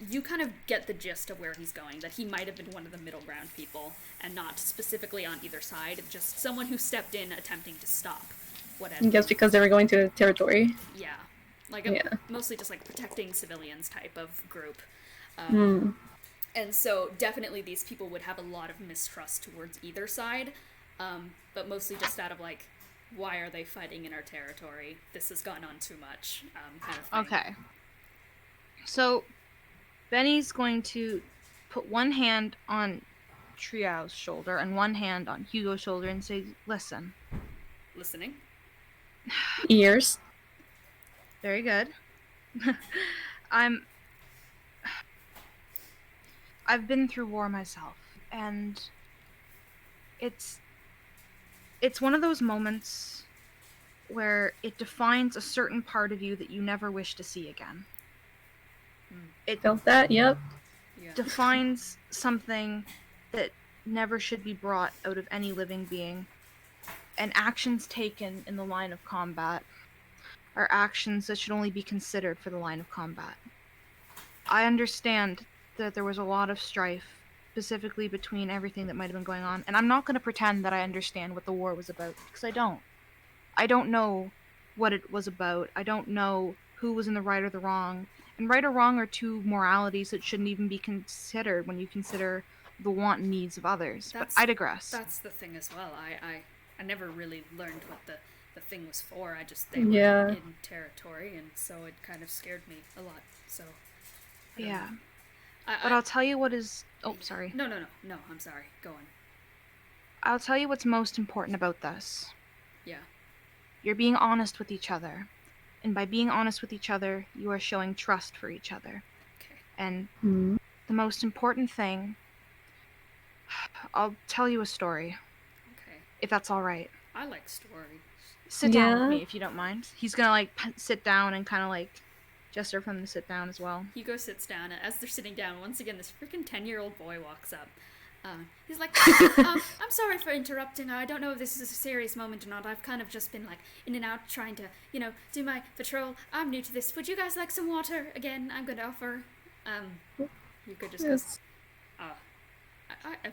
you kind of get the gist of where he's going, that he might have been one of the middle ground people, and not specifically on either side, just someone who stepped in attempting to stop what had Just because they were going to territory. Yeah. Like mostly just like protecting civilians type of group. And so definitely these people would have a lot of mistrust towards either side, but mostly just out of like, why are they fighting in our territory? This has gone on too much, kind of thing. Okay. So Benny's going to put one hand on Triao's shoulder and one hand on Hugo's shoulder and say, listen. Listening. Ears. Very good. I've been through war myself, and it's one of those moments where it defines a certain part of you that you never wish to see again. It felt that, yep. Defines something that never should be brought out of any living being, and actions taken in the line of combat are actions that should only be considered for the line of combat. I understand that there was a lot of strife, specifically between everything that might have been going on, and I'm not going to pretend that I understand what the war was about, because I don't. I don't know what it was about. I don't know who was in the right or the wrong. And right or wrong are two moralities that shouldn't even be considered when you consider the want and needs of others. But I digress. That's the thing as well. I never really learned what the thing was for. They were in territory, and so it kind of scared me a lot. So yeah. But I'll tell you what is... Oh, sorry. No, I'm sorry. Go on. I'll tell you what's most important about this. Yeah. You're being honest with each other. And by being honest with each other, you are showing trust for each other. Okay. And the most important thing... I'll tell you a story. Okay. If that's all right. I like stories. Sit down with me, if you don't mind. He's gonna, sit down and kind of, gesture for him to sit down as well. Hugo sits down, and as they're sitting down, once again, this freaking 10-year-old boy walks up. He's like, I'm sorry for interrupting. I don't know if this is a serious moment or not. I've kind of just been, in and out trying to, do my patrol. I'm new to this. Would you guys like some water? Again, I'm going to offer. Hugo just goes, I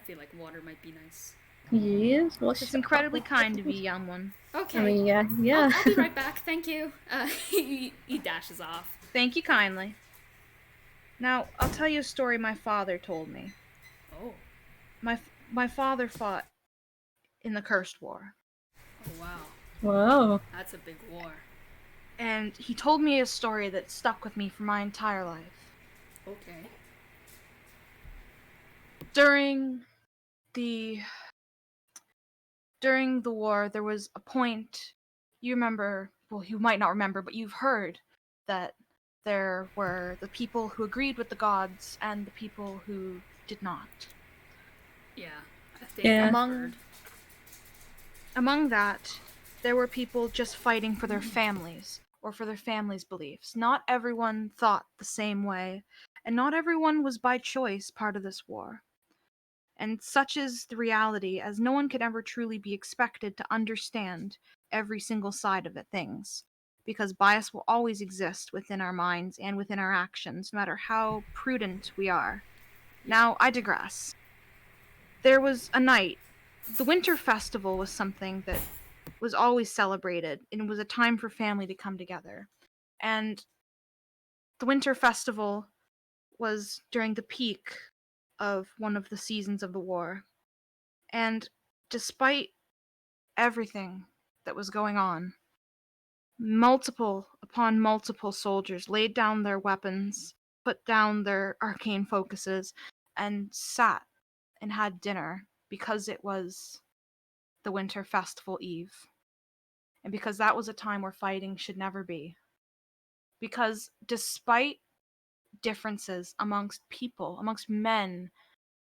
feel like water might be nice. Yes, it's incredibly kind of you, young one. Okay. I mean, yeah. I'll be right back. Thank you. He dashes off. Thank you kindly. Now, I'll tell you a story my father told me. Oh. My father fought in the Cursed War. Oh, wow. Whoa. That's a big war. And he told me a story that stuck with me for my entire life. Okay. During the war, there was a point, you remember, well, you might not remember, but you've heard that there were the people who agreed with the gods and the people who did not. Yeah, I think among that, there were people just fighting for their families, or for their families' beliefs. Not everyone thought the same way, and not everyone was by choice part of this war. And such is the reality, as no one could ever truly be expected to understand every single side of things, because bias will always exist within our minds and within our actions, no matter how prudent we are. Now, I digress. There was a night. The Winter Festival was something that was always celebrated, and it was a time for family to come together. And the Winter Festival was during the peak of one of the seasons of the war. And despite everything that was going on, multiple upon multiple soldiers laid down their weapons, put down their arcane focuses, and sat and had dinner because it was the Winter Festival Eve. And because that was a time where fighting should never be. Because despite differences amongst people, amongst men,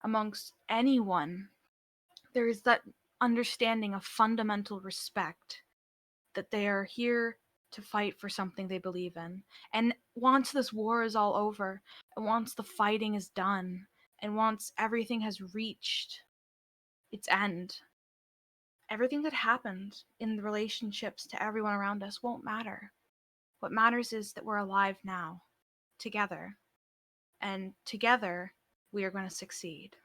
amongst anyone, there is that understanding of fundamental respect that they are here to fight for something they believe in. And once this war is all over, and once the fighting is done, and once everything has reached its end, everything that happened in the relationships to everyone around us won't matter. What matters is that we're alive now, together. And together, we are going to succeed.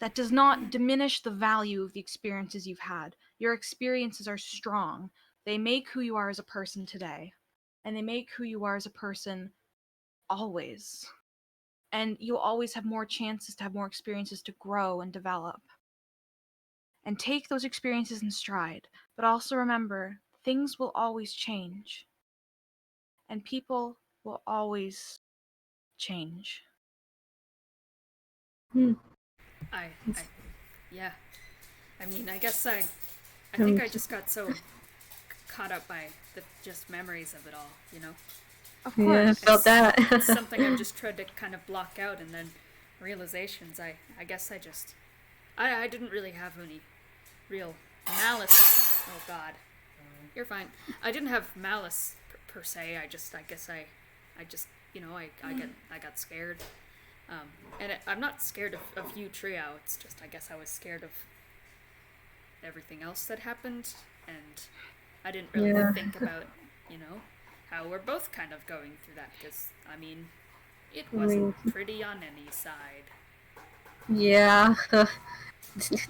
That does not diminish the value of the experiences you've had. Your experiences are strong. They make who you are as a person today. And they make who you are as a person always. And you'll always have more chances to have more experiences to grow and develop. And take those experiences in stride. But also remember, things will always change. And people will always change. Yeah. I mean, I guess I think I just got so caught up by the just memories of it all, Of course. Yeah, I felt that. It's something I've just tried to kind of block out, and then realizations, I guess I didn't really have any real malice. Oh God. You're fine. I didn't have malice per se. I guess I got scared. And I'm not scared of you, Triao. It's just, I guess I was scared of everything else that happened, and I didn't really think about how we're both kind of going through that, because, I mean, it wasn't pretty on any side. Yeah.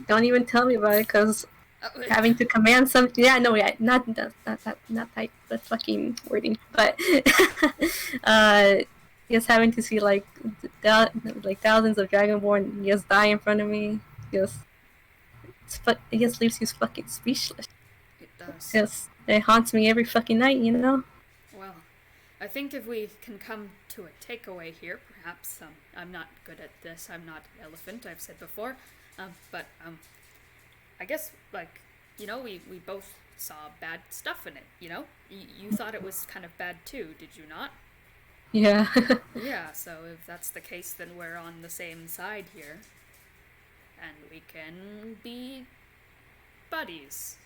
Don't even tell me about it, because having to command something. Yeah, no, yeah, not type, but fucking wording. But just having to see like thousands of Dragonborn just die in front of me, it just leaves you fucking speechless. It does. Yes, it haunts me every fucking night, Well, I think if we can come to a takeaway here, perhaps, I'm not good at this, I'm not an elephant, I've said before, but I guess, like, we both saw bad stuff in it, You thought it was kind of bad too, did you not? Yeah. Yeah, so if that's the case, then we're on the same side here. And we can be buddies.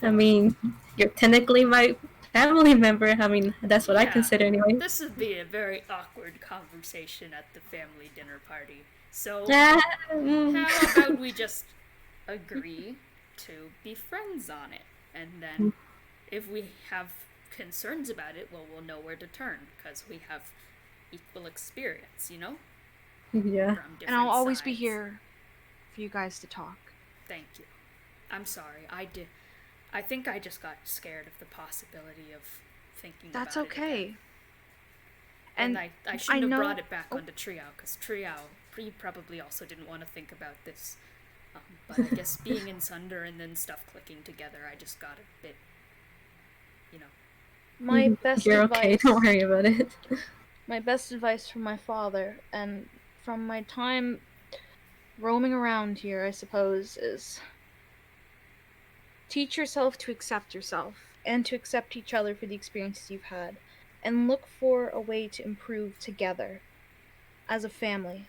I mean, you're technically my family member. I mean, that's what I consider anyway. This would be a very awkward conversation at the family dinner party. So, how about we just agree to be friends on it? And then, if we have concerns about it, well, we'll know where to turn, because we have equal experience, Yeah. And I'll always be here for you guys to talk. Thank you. I'm sorry. I think I just got scared of the possibility of thinking That's about it. That's okay. And I shouldn't have brought it back onto Triao, because Triao, he probably also didn't want to think about this. But I guess being in Sunder and then stuff clicking together, I just got a bit, My best You're advice. okay, don't worry about it. My best advice from my father, and from my time roaming around here, I suppose, is teach yourself to accept yourself, and to accept each other for the experiences you've had, and look for a way to improve together as a family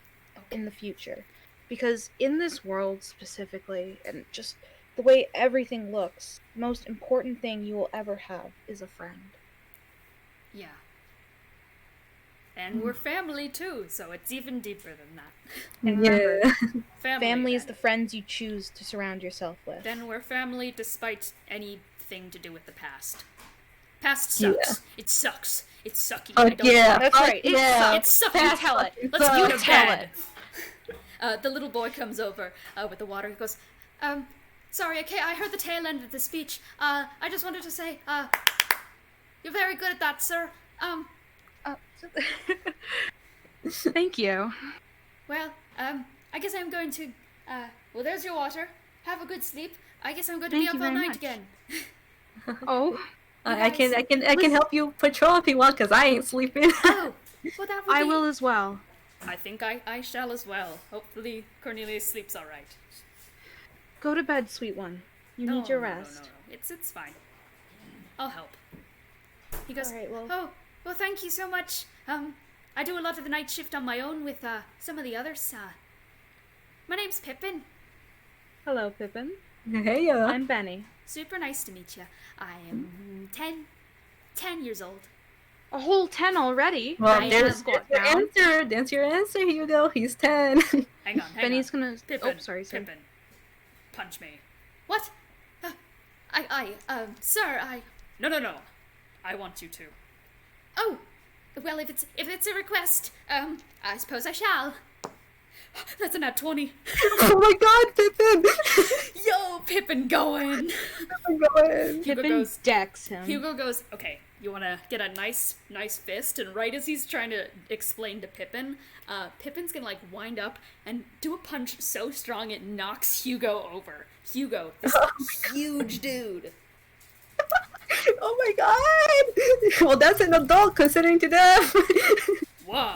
in the future. Because in this world specifically, and just the way everything looks, the most important thing you will ever have is a friend. Yeah. And we're family too, so it's even deeper than that. And remember, family is the friends you choose to surround yourself with. Then we're family despite anything to do with the past. Past sucks. Yeah. It sucks. It's sucky. Oh, yeah. That's right. It's sucky. You tell it. Let's go to bed. The little boy comes over with the water. He goes, sorry, okay, I heard the tail end of the speech. I just wanted to say, you're very good at that, sir. Thank you. Well, I guess I'm going to, well, there's your water. Have a good sleep. I guess I'm going to be up all night again. Oh. I can help you patrol if you want, because I ain't sleeping. Oh, well, that would I will as well. I think I shall as well. Hopefully Cornelius sleeps all right. Go to bed, sweet one. You need your rest. No. It's fine. I'll help. He goes, all right, well, thank you so much. I do a lot of the night shift on my own with some of the others. My name's Pippin. Hello, Pippin. Hey, I'm Bennie. Super nice to meet you. I am 10 years old. A whole 10 already? Well, there's your answer, Hugo. He's 10. Hang on. Bennie's gonna... Pippin, oh, sorry. Pippin. Punch me. What? Sir, No. I want you to. Oh, well, if it's a request, I suppose I shall. That's a nat 20. Oh my god, Pippin! Yo, Pippin going! Pippin decks him. Hugo goes, okay, you want to get a nice fist, and right as he's trying to explain to Pippin, Pippin's gonna, like, wind up and do a punch so strong it knocks Hugo over. Hugo, this huge dude. Oh my god! Well, that's an adult considering to death. Whoa.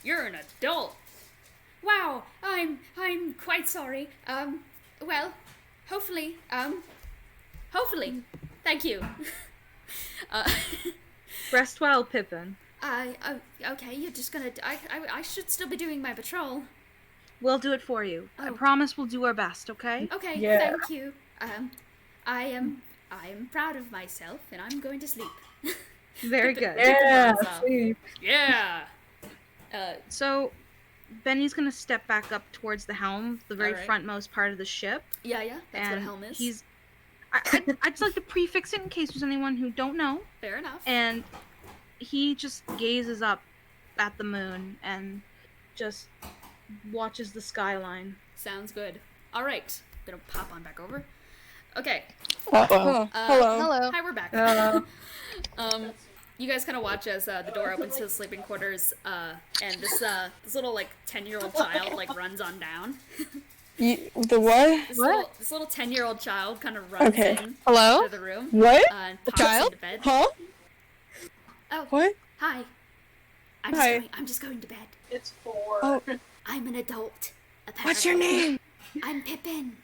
You're an adult. Wow, I'm quite sorry. Well, hopefully, thank you. Rest well, Pippin. Okay, you're just gonna, I should still be doing my patrol. We'll do it for you. I promise we'll do our best, okay? Okay, yeah. Thank you. I am proud of myself, and I'm going to sleep. Very good. Yeah, sleep. Yeah. So, Bennie's gonna step back up towards the helm, the very frontmost part of the ship. Yeah, that's what a helm is. I'd just like to prefix it in case there's anyone who don't know. Fair enough. And he just gazes up at the moon and just watches the skyline. Sounds good. All right, I'm gonna pop on back over. Okay. Hello. Hello. Hi, we're back. You guys kind of watch as the door opens to the sleeping quarters, and this little like 10-year-old child like runs on down. The what? This little 10-year-old child kind of runs in Hello? to the room. What? And The pops child? into bed. Huh? Oh. What? Hi. Hi. I'm just going to bed. It's 4. Oh, I'm an adult. Apparently. what's your name? I'm Pippin.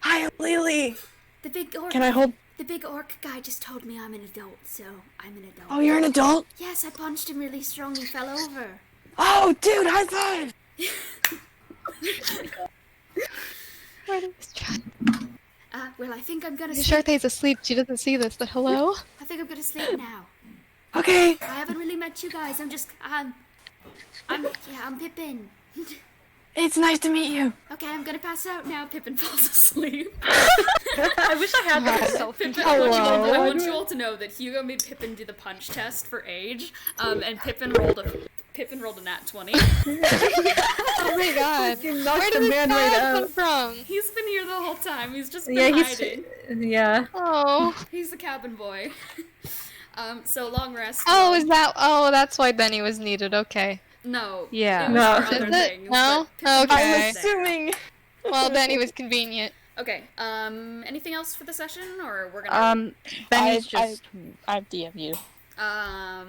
Hi, I'm Lelee. The big orc. Can I hold? The big orc guy just told me I'm an adult, so I'm an adult. Oh, you're an adult? Yes, I punched him really strong. He fell over. Oh, dude, high five! Well, I think I'm gonna sleep. Charpay's asleep. She doesn't see this, but hello? I think I'm gonna sleep now. Okay. I haven't really met you guys. I'm Pippin. It's nice to meet you. Okay, I'm gonna pass out now. Pippin falls asleep. I wish I had that self. Pippin, I want you all to know that Hugo made Pippin do the punch test for age, and Pippin rolled a nat 20. Oh my god. Where did this guy come from? He's been here the whole time. He's just been hiding. Yeah. Oh. He's the cabin boy. So long rest. Oh, that's why Bennie was needed, okay. No. Yeah. It was No. for other Is it? things, No? but Pippin Okay. was I'm there. assuming. Well, Bennie was convenient. Okay. Anything else for the session, or we're gonna? Benny's just. I've DM you. I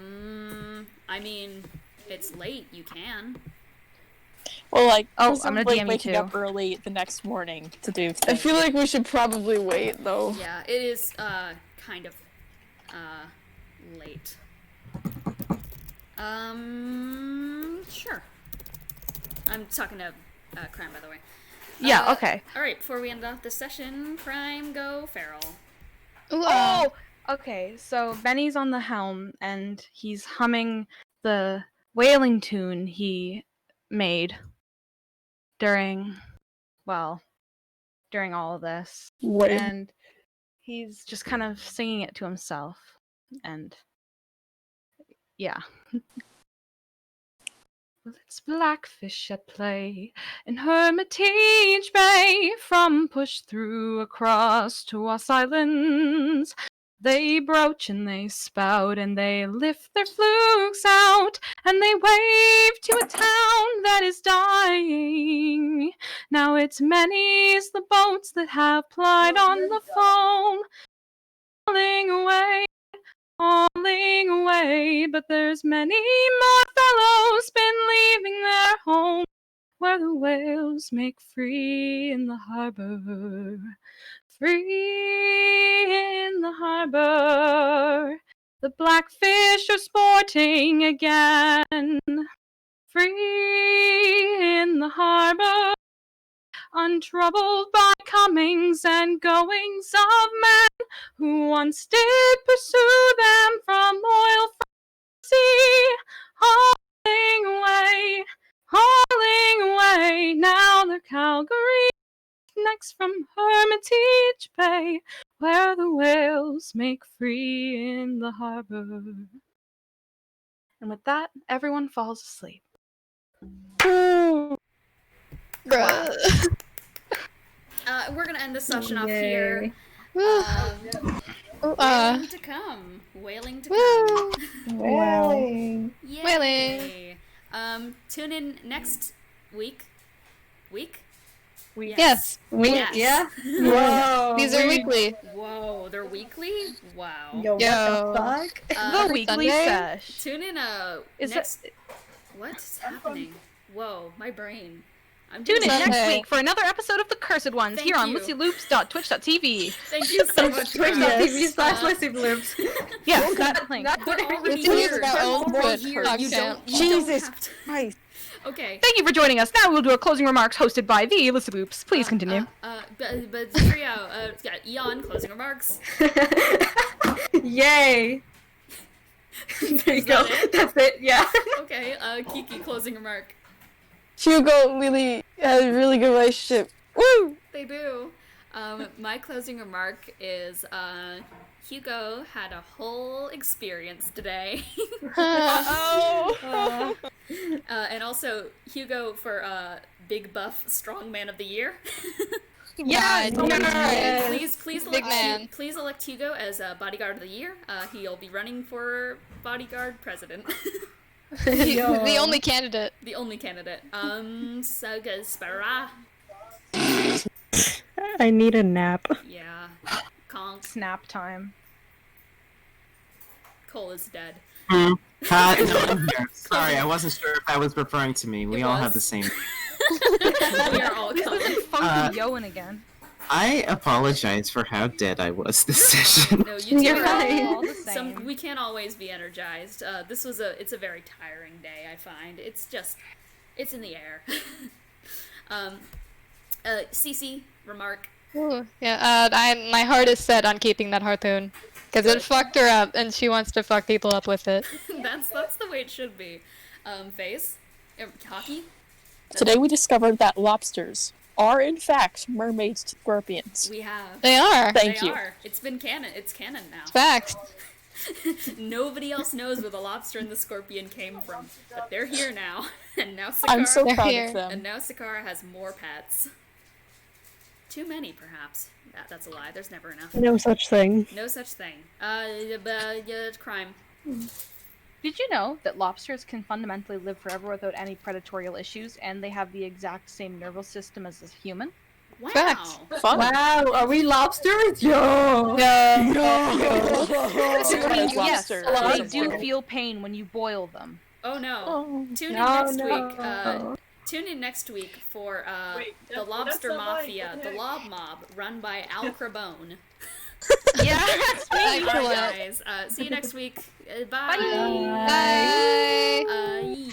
mean, it's late. You can. Well, like, Oh, I'm gonna presumably DM you waking too. up early the next morning to do I things. feel like we should probably wait, though. Yeah, it is kind of late. Sure. I'm talking to Crime, by the way. Yeah. Okay. All right. Before we end off the session, Crime, go feral. Ooh, Oh. Okay. So Benny's on the helm and he's humming the wailing tune he made during all of this. Wait. And he's just kind of singing it to himself. And yeah. Well, it's Blackfish at play in Hermitage Bay, from push through across to us islands. They broach and they spout and they lift their flukes out, and they wave to a town that is dying. Now it's many's the boats that have plied on the foam, falling away, but there's many more fellows been leaving their home, where the whales make free in the harbor. Free in the harbor, the blackfish are sporting again. Free in the harbor, untroubled by comings and goings of men who once did pursue them from oil from sea. Hauling away, now they're Calgary next from Hermitage Bay, where the whales make free in the harbor. And with that, everyone falls asleep. Bruh. We're gonna end the session off here. Wailing to come. Wailing to come. Wailing. Yay. Wailing. Tune in next week. Yes. Yes. Yeah. Whoa. These are weekly. Whoa, they're weekly? Wow. Yo, what Yo. the fuck? The Every weekly Sunday? sesh. Tune in Is next. What's happening? Whoa, my brain. I'm Tune in doing next Sunday. week for another episode of The Cursed Ones Thank here on you. lysyloops.twitch.tv. Thank you so much. Twitch.tv/LissyBloops. Yeah, that link. We're already It's here. about We're old already good here. talk You champ. don't Jesus have to- Christ. Okay. Thank you for joining us. Now we'll do a closing remarks hosted by the Lyssy Loops. Please continue. But Triao, got Eon closing remarks. Yay. There you go. that it? That's it. Yeah. Okay, Kiki closing remark. Hugo and Lelee had a really good relationship. Woo! They do. My closing remark is Hugo had a whole experience today. And also Hugo for Big Buff Strongman of the Year. Yeah, please elect Hugo as Bodyguard of the Year. He'll be running for Bodyguard President. The only candidate. The only candidate. Sikkara. I need a nap. Yeah. Conk. Snap time. Cole is dead. No, I'm here. Sorry, I wasn't sure if that was referring to me. We all have the same. We are all coming. Funky Yoan again. I apologize for how dead I was this session. No, you two You're are all the same. we can't always be energized. It's a very tiring day, I find. It's in the air. Cece, remark. Ooh, yeah, my heart is set on keeping that harpoon. Because it fucked her up, and she wants to fuck people up with it. That's the way it should be. Face? Hawky? Today we discovered that lobsters are in fact mermaids to scorpions. We have. They are. Thank you. It's been canon. It's canon now. Facts. Nobody else knows where the lobster and the scorpion came from, but they're here now. And now Sikkara. I'm so proud here. of them. And now Sikkara has more pets. Too many, perhaps. That's a lie. There's never enough. No such thing. No such thing. Crime. Did you know that lobsters can fundamentally live forever without any predatorial issues, and they have the exact same nervous system as a human? Wow. Facts. Fun. Wow, are we lobsters? Yo! Yes, Lobster. they do feel pain when you boil them. Oh no. Tune in next week for the Lobster Mafia, the Lob Mob, run by Al Crabone. Yeah, Alright, guys. See you next week. Bye. Bye. Bye.